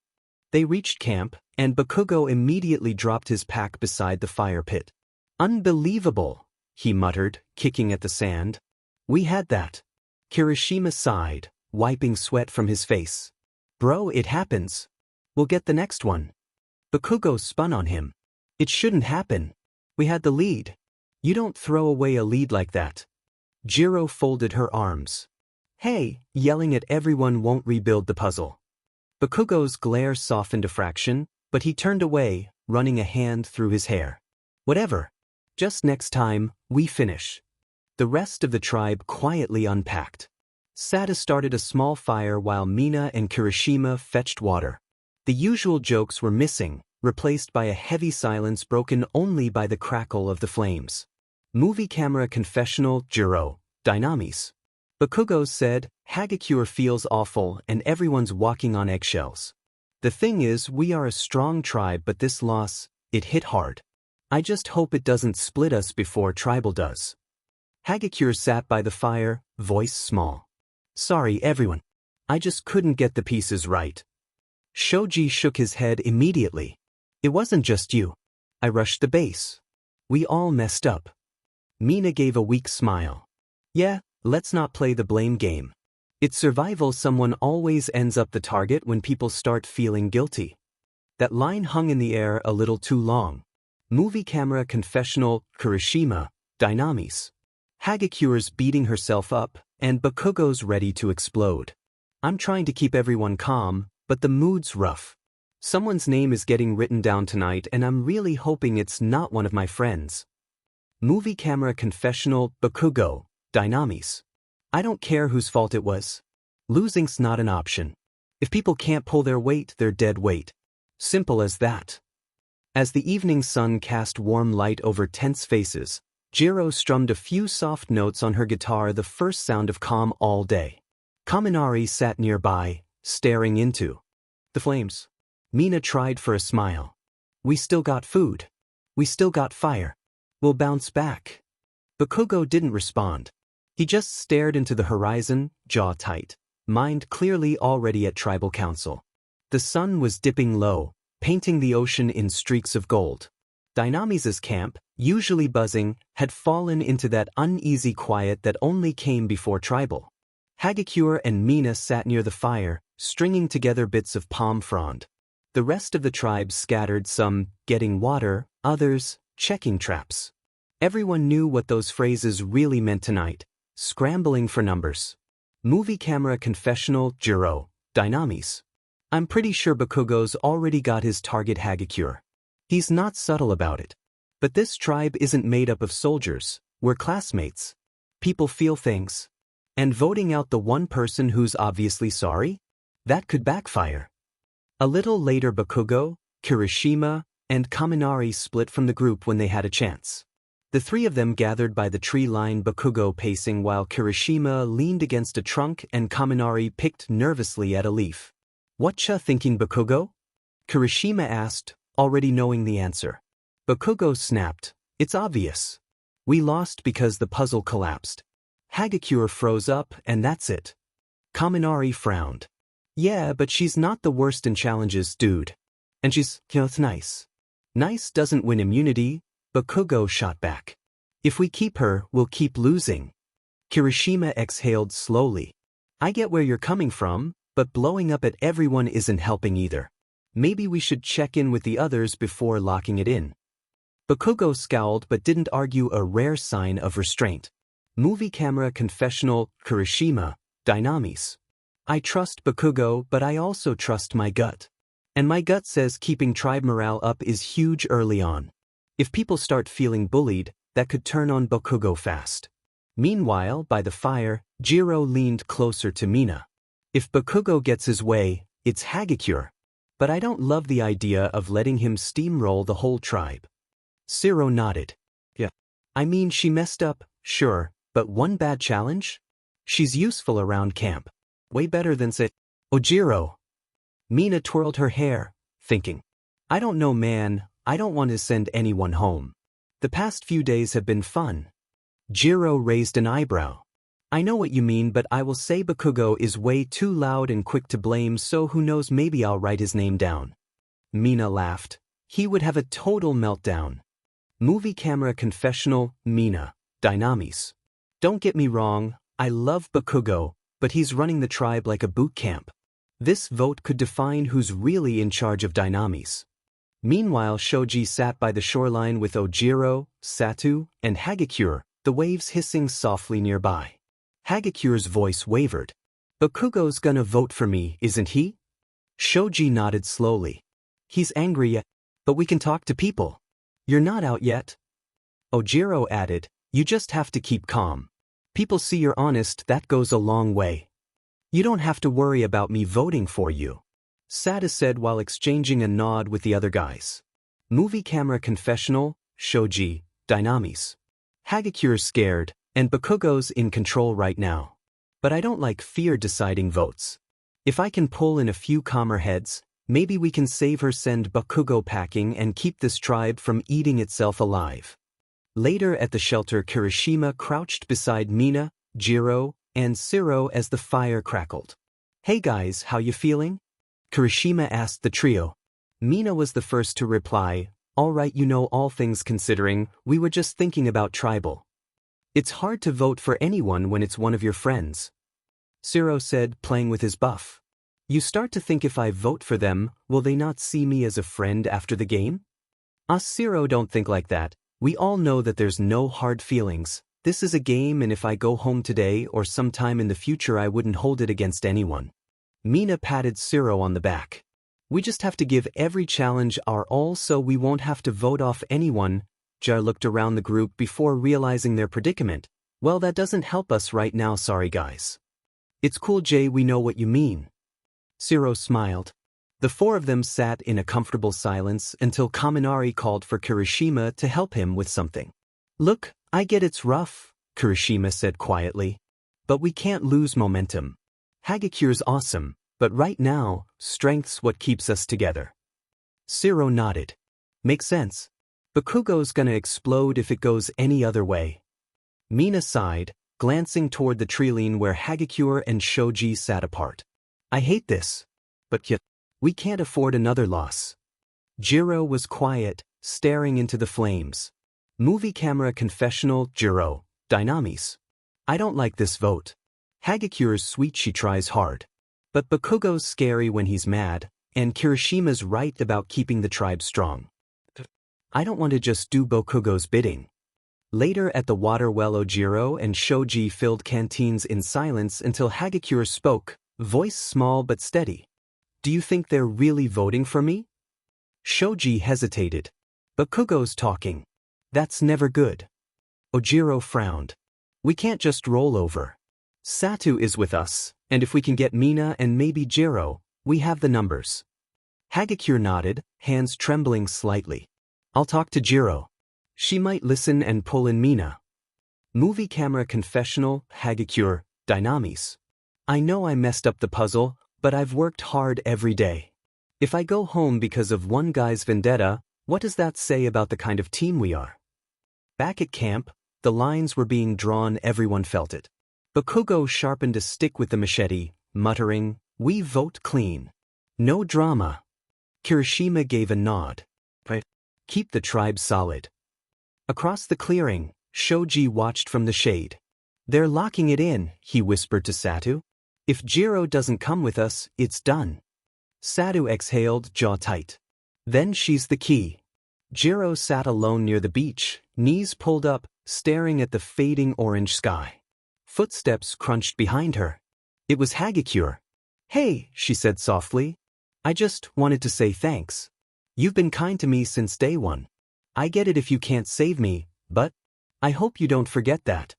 They reached camp, and Bakugo immediately dropped his pack beside the fire pit. Unbelievable, he muttered, kicking at the sand. We had that. Kirishima sighed, wiping sweat from his face. Bro, it happens. We'll get the next one. Bakugo spun on him. It shouldn't happen. We had the lead. You don't throw away a lead like that. Jiro folded her arms. Hey, yelling at everyone won't rebuild the puzzle. Bakugo's glare softened a fraction, but he turned away, running a hand through his hair. Whatever. Just next time, we finish. The rest of the tribe quietly unpacked. Sada started a small fire while Mina and Kirishima fetched water. The usual jokes were missing, replaced by a heavy silence broken only by the crackle of the flames. Movie camera confessional, Jiro, Dynamis. Bakugo said, Hagakure feels awful and everyone's walking on eggshells. The thing is, we are a strong tribe, but this loss, it hit hard. I just hope it doesn't split us before tribal does. Hagakure sat by the fire, voice small. Sorry everyone. I just couldn't get the pieces right. Shoji shook his head immediately. It wasn't just you. I rushed the base. We all messed up. Mina gave a weak smile. Yeah, let's not play the blame game. It's survival. Someone always ends up the target when people start feeling guilty. That line hung in the air a little too long. Movie camera confessional, Kirishima, Dynamis. Hagakure's beating herself up, and Bakugo's ready to explode. I'm trying to keep everyone calm, but the mood's rough. Someone's name is getting written down tonight, and I'm really hoping it's not one of my friends. Movie camera confessional, Bakugo, Dynamis. I don't care whose fault it was. Losing's not an option. If people can't pull their weight, they're dead weight. Simple as that. As the evening sun cast warm light over tense faces, Jiro strummed a few soft notes on her guitar, the first sound of calm all day. Kaminari sat nearby, staring into the flames. Mina tried for a smile. We still got food. We still got fire. We'll bounce back. Bakugo didn't respond. He just stared into the horizon, jaw tight, mind clearly already at tribal council. The sun was dipping low, painting the ocean in streaks of gold. Dynamis's camp, usually buzzing, had fallen into that uneasy quiet that only came before tribal. Hagakure and Mina sat near the fire, stringing together bits of palm frond. The rest of the tribe scattered, some getting water, others checking traps. Everyone knew what those phrases really meant tonight, scrambling for numbers. Movie camera confessional, Jiro, Dynamis. I'm pretty sure Bakugo's already got his target Hagakure. He's not subtle about it. But this tribe isn't made up of soldiers, we're classmates. People feel things. And voting out the one person who's obviously sorry? That could backfire. A little later Bakugo, Kirishima, and Kaminari split from the group when they had a chance. The three of them gathered by the tree line, Bakugo pacing while Kirishima leaned against a trunk and Kaminari picked nervously at a leaf. "Whatcha thinking, Bakugo?" Kirishima asked, already knowing the answer. Bakugo snapped, "It's obvious. We lost because the puzzle collapsed. Hagakure froze up and that's it." Kaminari frowned. "Yeah, but she's not the worst in challenges, dude. And she's, nice." "Nice doesn't win immunity," Bakugo shot back. "If we keep her, we'll keep losing." Kirishima exhaled slowly. "I get where you're coming from, but blowing up at everyone isn't helping either. Maybe we should check in with the others before locking it in." Bakugo scowled but didn't argue, a rare sign of restraint. Movie camera confessional, Kirishima, Dynamis. "I trust Bakugo, but I also trust my gut. And my gut says keeping tribe morale up is huge early on. If people start feeling bullied, that could turn on Bakugo fast." Meanwhile, by the fire, Jiro leaned closer to Mina. "If Bakugo gets his way, it's Hagakure. But I don't love the idea of letting him steamroll the whole tribe." Zero nodded. "Yeah. I mean, she messed up, sure, but one bad challenge? She's useful around camp. Way better than say, Ojiro." Mina twirled her hair, thinking, "I don't know, man, I don't want to send anyone home. The past few days have been fun." Jiro raised an eyebrow. "I know what you mean, but I will say Bakugo is way too loud and quick to blame, so who knows, maybe I'll write his name down." Mina laughed. "He would have a total meltdown." Movie camera confessional, Mina, Dynamis. "Don't get me wrong, I love Bakugo, but he's running the tribe like a boot camp. This vote could define who's really in charge of Dynamis." Meanwhile, Shoji sat by the shoreline with Ojiro, Satu, and Hagakure, the waves hissing softly nearby. Hagakure's voice wavered. "Bakugo's gonna vote for me, isn't he?" Shoji nodded slowly. "He's angry yet, but we can talk to people. You're not out yet." Ojiro added, "You just have to keep calm. People see you're honest, that goes a long way. You don't have to worry about me voting for you," Sata said while exchanging a nod with the other guys. Movie camera confessional, Shoji, Dynamis. "Hagakure's scared, and Bakugo's in control right now. But I don't like fear deciding votes. If I can pull in a few calmer heads, maybe we can save her, send Bakugo packing, and keep this tribe from eating itself alive." Later at the shelter, Kirishima crouched beside Mina, Jiro, and Zero as the fire crackled. "Hey guys, how you feeling?" Kirishima asked the trio. Mina was the first to reply, "All right, all things considering, we were just thinking about tribal. It's hard to vote for anyone when it's one of your friends." Zero said, playing with his buff. "You start to think if I vote for them, will they not see me as a friend after the game?" "Us Zero don't think like that. We all know that there's no hard feelings. This is a game, and if I go home today or sometime in the future, I wouldn't hold it against anyone." Mina patted Zero on the back. "We just have to give every challenge our all so we won't have to vote off anyone." Jar looked around the group before realizing their predicament. "Well, that doesn't help us right now, sorry guys." "It's cool, Jay, we know what you mean." Zero smiled. The four of them sat in a comfortable silence until Kaminari called for Kirishima to help him with something. "Look, I get it's rough," Kirishima said quietly. "But we can't lose momentum. Hagakure's awesome, but right now, strength's what keeps us together." Zero nodded. "Makes sense. Bakugo's gonna explode if it goes any other way." Mina sighed, glancing toward the treeline where Hagakure and Shoji sat apart. "I hate this. But yet, we can't afford another loss." Jiro was quiet, staring into the flames. Movie camera confessional, Jiro, Dynamis. "I don't like this vote. Hagakure's sweet, she tries hard. But Bakugo's scary when he's mad, and Kirishima's right about keeping the tribe strong. I don't want to just do Bakugo's bidding." Later at the water well, Ojiro and Shoji filled canteens in silence until Hagakure spoke, voice small but steady. Do you think they're really voting for me? Shoji hesitated. Bakugo's talking. That's never good. Ojiro frowned. We can't just roll over. Satu is with us, and if we can get Mina and maybe Jiro, we have the numbers. Hagakure nodded, hands trembling slightly. I'll talk to Jiro. She might listen and pull in Mina. Movie camera confessional, Hagakure, Dynamis. I know I messed up the puzzle, but I've worked hard every day. If I go home because of one guy's vendetta, what does that say about the kind of team we are? Back at camp, the lines were being drawn, everyone felt it. Bakugo sharpened a stick with the machete, muttering, "We vote clean. No drama." Kirishima gave a nod. Right. Keep the tribe solid. Across the clearing, Shoji watched from the shade. They're locking it in, he whispered to Satu. If Jiro doesn't come with us, it's done. Satu exhaled, jaw tight. Then she's the key. Jiro sat alone near the beach, knees pulled up, staring at the fading orange sky. Footsteps crunched behind her. It was Hagakure. Hey, she said softly. I just wanted to say thanks. You've been kind to me since day one. I get it if you can't save me, but I hope you don't forget that.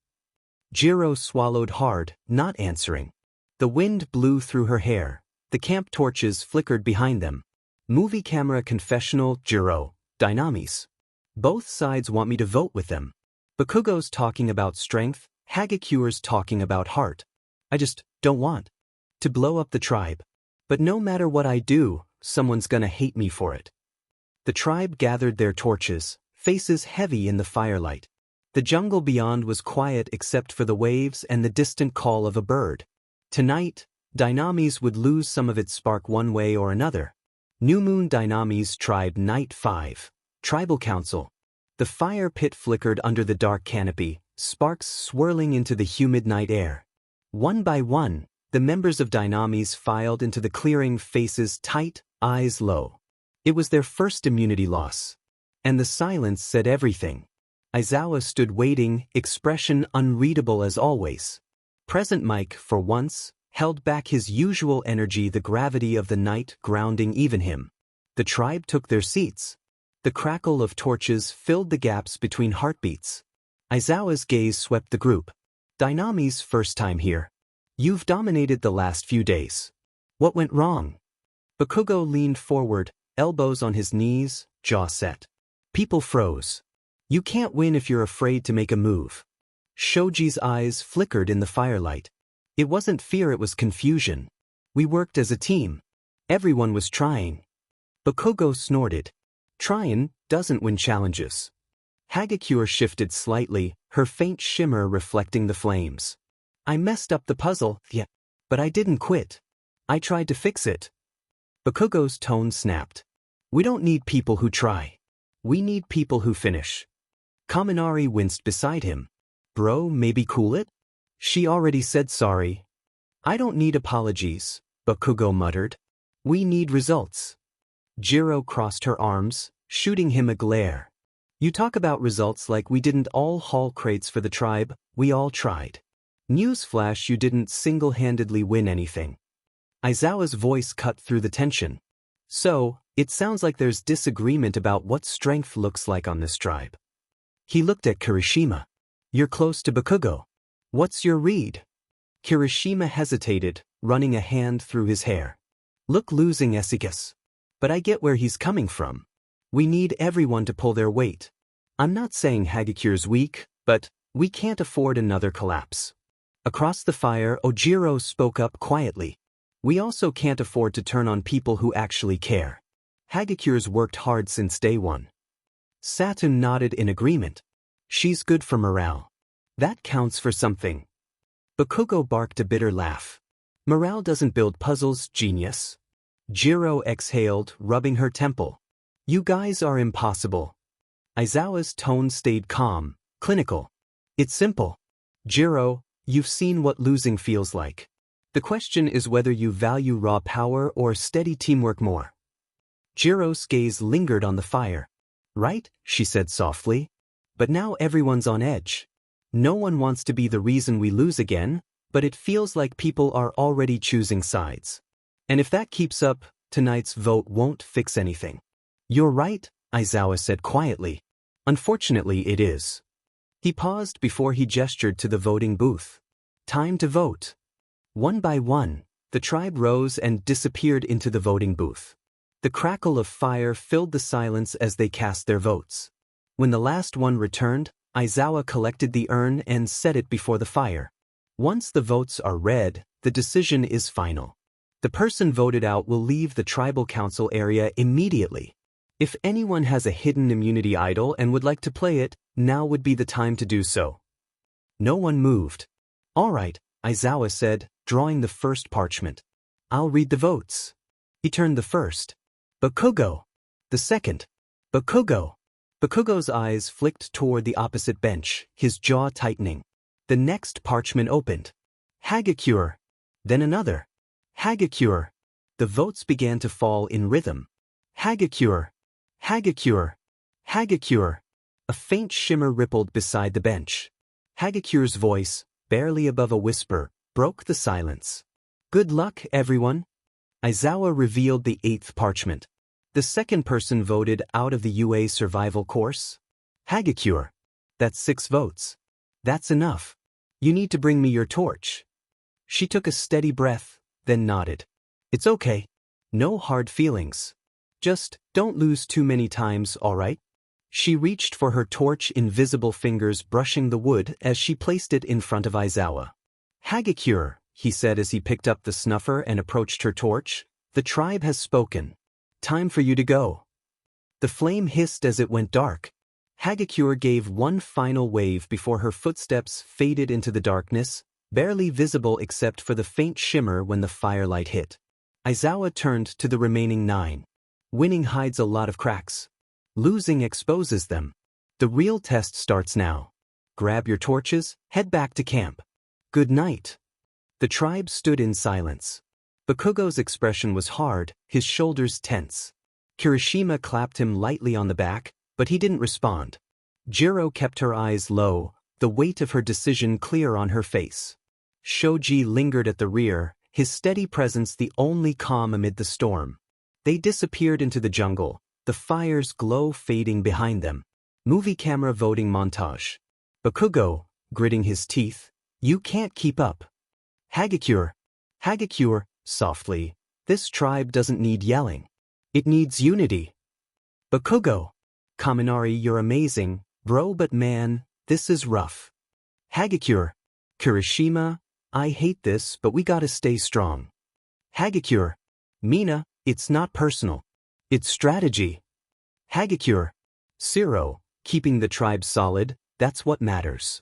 Jiro swallowed hard, not answering. The wind blew through her hair. The camp torches flickered behind them. Movie camera confessional, Jiro, Dynamis. Both sides want me to vote with them. Bakugo's talking about strength, Hagakure's talking about heart. I just don't want to blow up the tribe. But no matter what I do, someone's gonna hate me for it. The tribe gathered their torches, faces heavy in the firelight. The jungle beyond was quiet except for the waves and the distant call of a bird. Tonight, Dynamis would lose some of its spark one way or another. New Moon Dynamis Tribe Night 5. Tribal Council. The fire pit flickered under the dark canopy, sparks swirling into the humid night air. One by one, the members of Dynamis filed into the clearing, faces tight, eyes low. It was their first immunity loss. And the silence said everything. Aizawa stood waiting, expression unreadable as always. Present Mike, for once, held back his usual energy, the gravity of the night grounding even him. The tribe took their seats. The crackle of torches filled the gaps between heartbeats. Aizawa's gaze swept the group. Dynamis' first time here. You've dominated the last few days. What went wrong? Bakugo leaned forward, elbows on his knees, jaw set. People froze. You can't win if you're afraid to make a move. Shoji's eyes flickered in the firelight. It wasn't fear, it was confusion. We worked as a team. Everyone was trying. Bakugo snorted. Tryin' doesn't win challenges. Hagakure shifted slightly, her faint shimmer reflecting the flames. I messed up the puzzle, yeah, but I didn't quit. I tried to fix it. Bakugo's tone snapped. We don't need people who try. We need people who finish. Kaminari winced beside him. Bro, maybe cool it? She already said sorry. I don't need apologies, Bakugo muttered. We need results. Jiro crossed her arms, shooting him a glare. You talk about results like we didn't all haul crates for the tribe, we all tried. Newsflash, you didn't single-handedly win anything. Aizawa's voice cut through the tension. So, it sounds like there's disagreement about what strength looks like on this tribe. He looked at Kirishima. You're close to Bakugo. What's your read? Kirishima hesitated, running a hand through his hair. Look, losing Esigas. But I get where he's coming from. We need everyone to pull their weight. I'm not saying Hagakure's weak, but we can't afford another collapse. Across the fire, Ojiro spoke up quietly. We also can't afford to turn on people who actually care. Hagakure's worked hard since day one. Satu nodded in agreement. She's good for morale. That counts for something. Bakugo barked a bitter laugh. Morale doesn't build puzzles, genius. Jiro exhaled, rubbing her temple. You guys are impossible. Aizawa's tone stayed calm, clinical. It's simple. Jiro, you've seen what losing feels like. The question is whether you value raw power or steady teamwork more. Jiro's gaze lingered on the fire. Right, she said softly. But now everyone's on edge. No one wants to be the reason we lose again, but it feels like people are already choosing sides. And if that keeps up, tonight's vote won't fix anything. You're right, Aizawa said quietly. Unfortunately, it is. He paused before he gestured to the voting booth. Time to vote. One by one, the tribe rose and disappeared into the voting booth. The crackle of fire filled the silence as they cast their votes. When the last one returned, Aizawa collected the urn and set it before the fire. Once the votes are read, the decision is final. The person voted out will leave the tribal council area immediately. If anyone has a hidden immunity idol and would like to play it, now would be the time to do so. No one moved. All right, Aizawa said, drawing the first parchment. I'll read the votes. He turned the first. Bakugo. The second. Bakugo. Bakugo's eyes flicked toward the opposite bench, his jaw tightening. The next parchment opened. Hagakure. Then another. Hagakure. The votes began to fall in rhythm. Hagakure. Hagakure. Hagakure. A faint shimmer rippled beside the bench. Hagakure's voice, barely above a whisper, broke the silence. Good luck, everyone. Aizawa revealed the 8th parchment. The second person voted out of the UA survival course. Hagakure. That's 6 votes. That's enough. You need to bring me your torch. She took a steady breath, then nodded. It's okay. No hard feelings. Just don't lose too many times, all right? She reached for her torch, invisible fingers brushing the wood as she placed it in front of Aizawa. Hagakure, he said as he picked up the snuffer and approached her torch, the tribe has spoken. Time for you to go. The flame hissed as it went dark. Hagakure gave one final wave before her footsteps faded into the darkness, barely visible except for the faint shimmer when the firelight hit. Aizawa turned to the remaining 9. Winning hides a lot of cracks. Losing exposes them. The real test starts now. Grab your torches, head back to camp. Good night. The tribe stood in silence. Bakugo's expression was hard, his shoulders tense. Kirishima clapped him lightly on the back, but he didn't respond. Jiro kept her eyes low, the weight of her decision clear on her face. Shoji lingered at the rear, his steady presence the only calm amid the storm. They disappeared into the jungle, the fire's glow fading behind them. Movie camera voting montage. Bakugo, gritting his teeth, you can't keep up. Hagakure. Hagakure, softly, this tribe doesn't need yelling. It needs unity. Bakugo. Kaminari, you're amazing, bro, but man, this is rough. Hagakure. Kirishima, I hate this, but we gotta stay strong. Hagakure. Mina, it's not personal. It's strategy. Hagakure. Siro, keeping the tribe solid, that's what matters.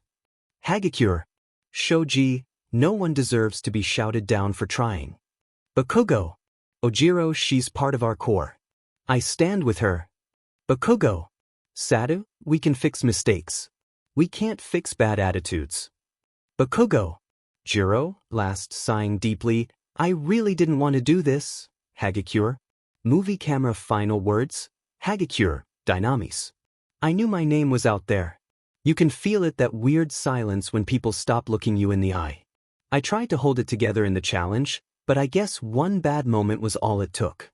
Hagakure. Shoji, no one deserves to be shouted down for trying. Bakugo. Ojiro, she's part of our core. I stand with her. Bakugo. Sadu, we can fix mistakes. We can't fix bad attitudes. Bakugo. Jiro, last sighing deeply, I really didn't want to do this. Hagakure. Movie camera final words. Hagakure, Dynamis. I knew my name was out there. You can feel it, that weird silence when people stop looking you in the eye. I tried to hold it together in the challenge, but I guess one bad moment was all it took.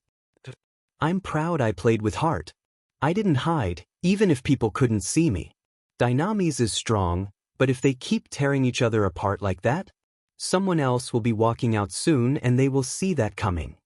I'm proud I played with heart. I didn't hide, even if people couldn't see me. Dynamis is strong, but if they keep tearing each other apart like that, someone else will be walking out soon and they will see that coming.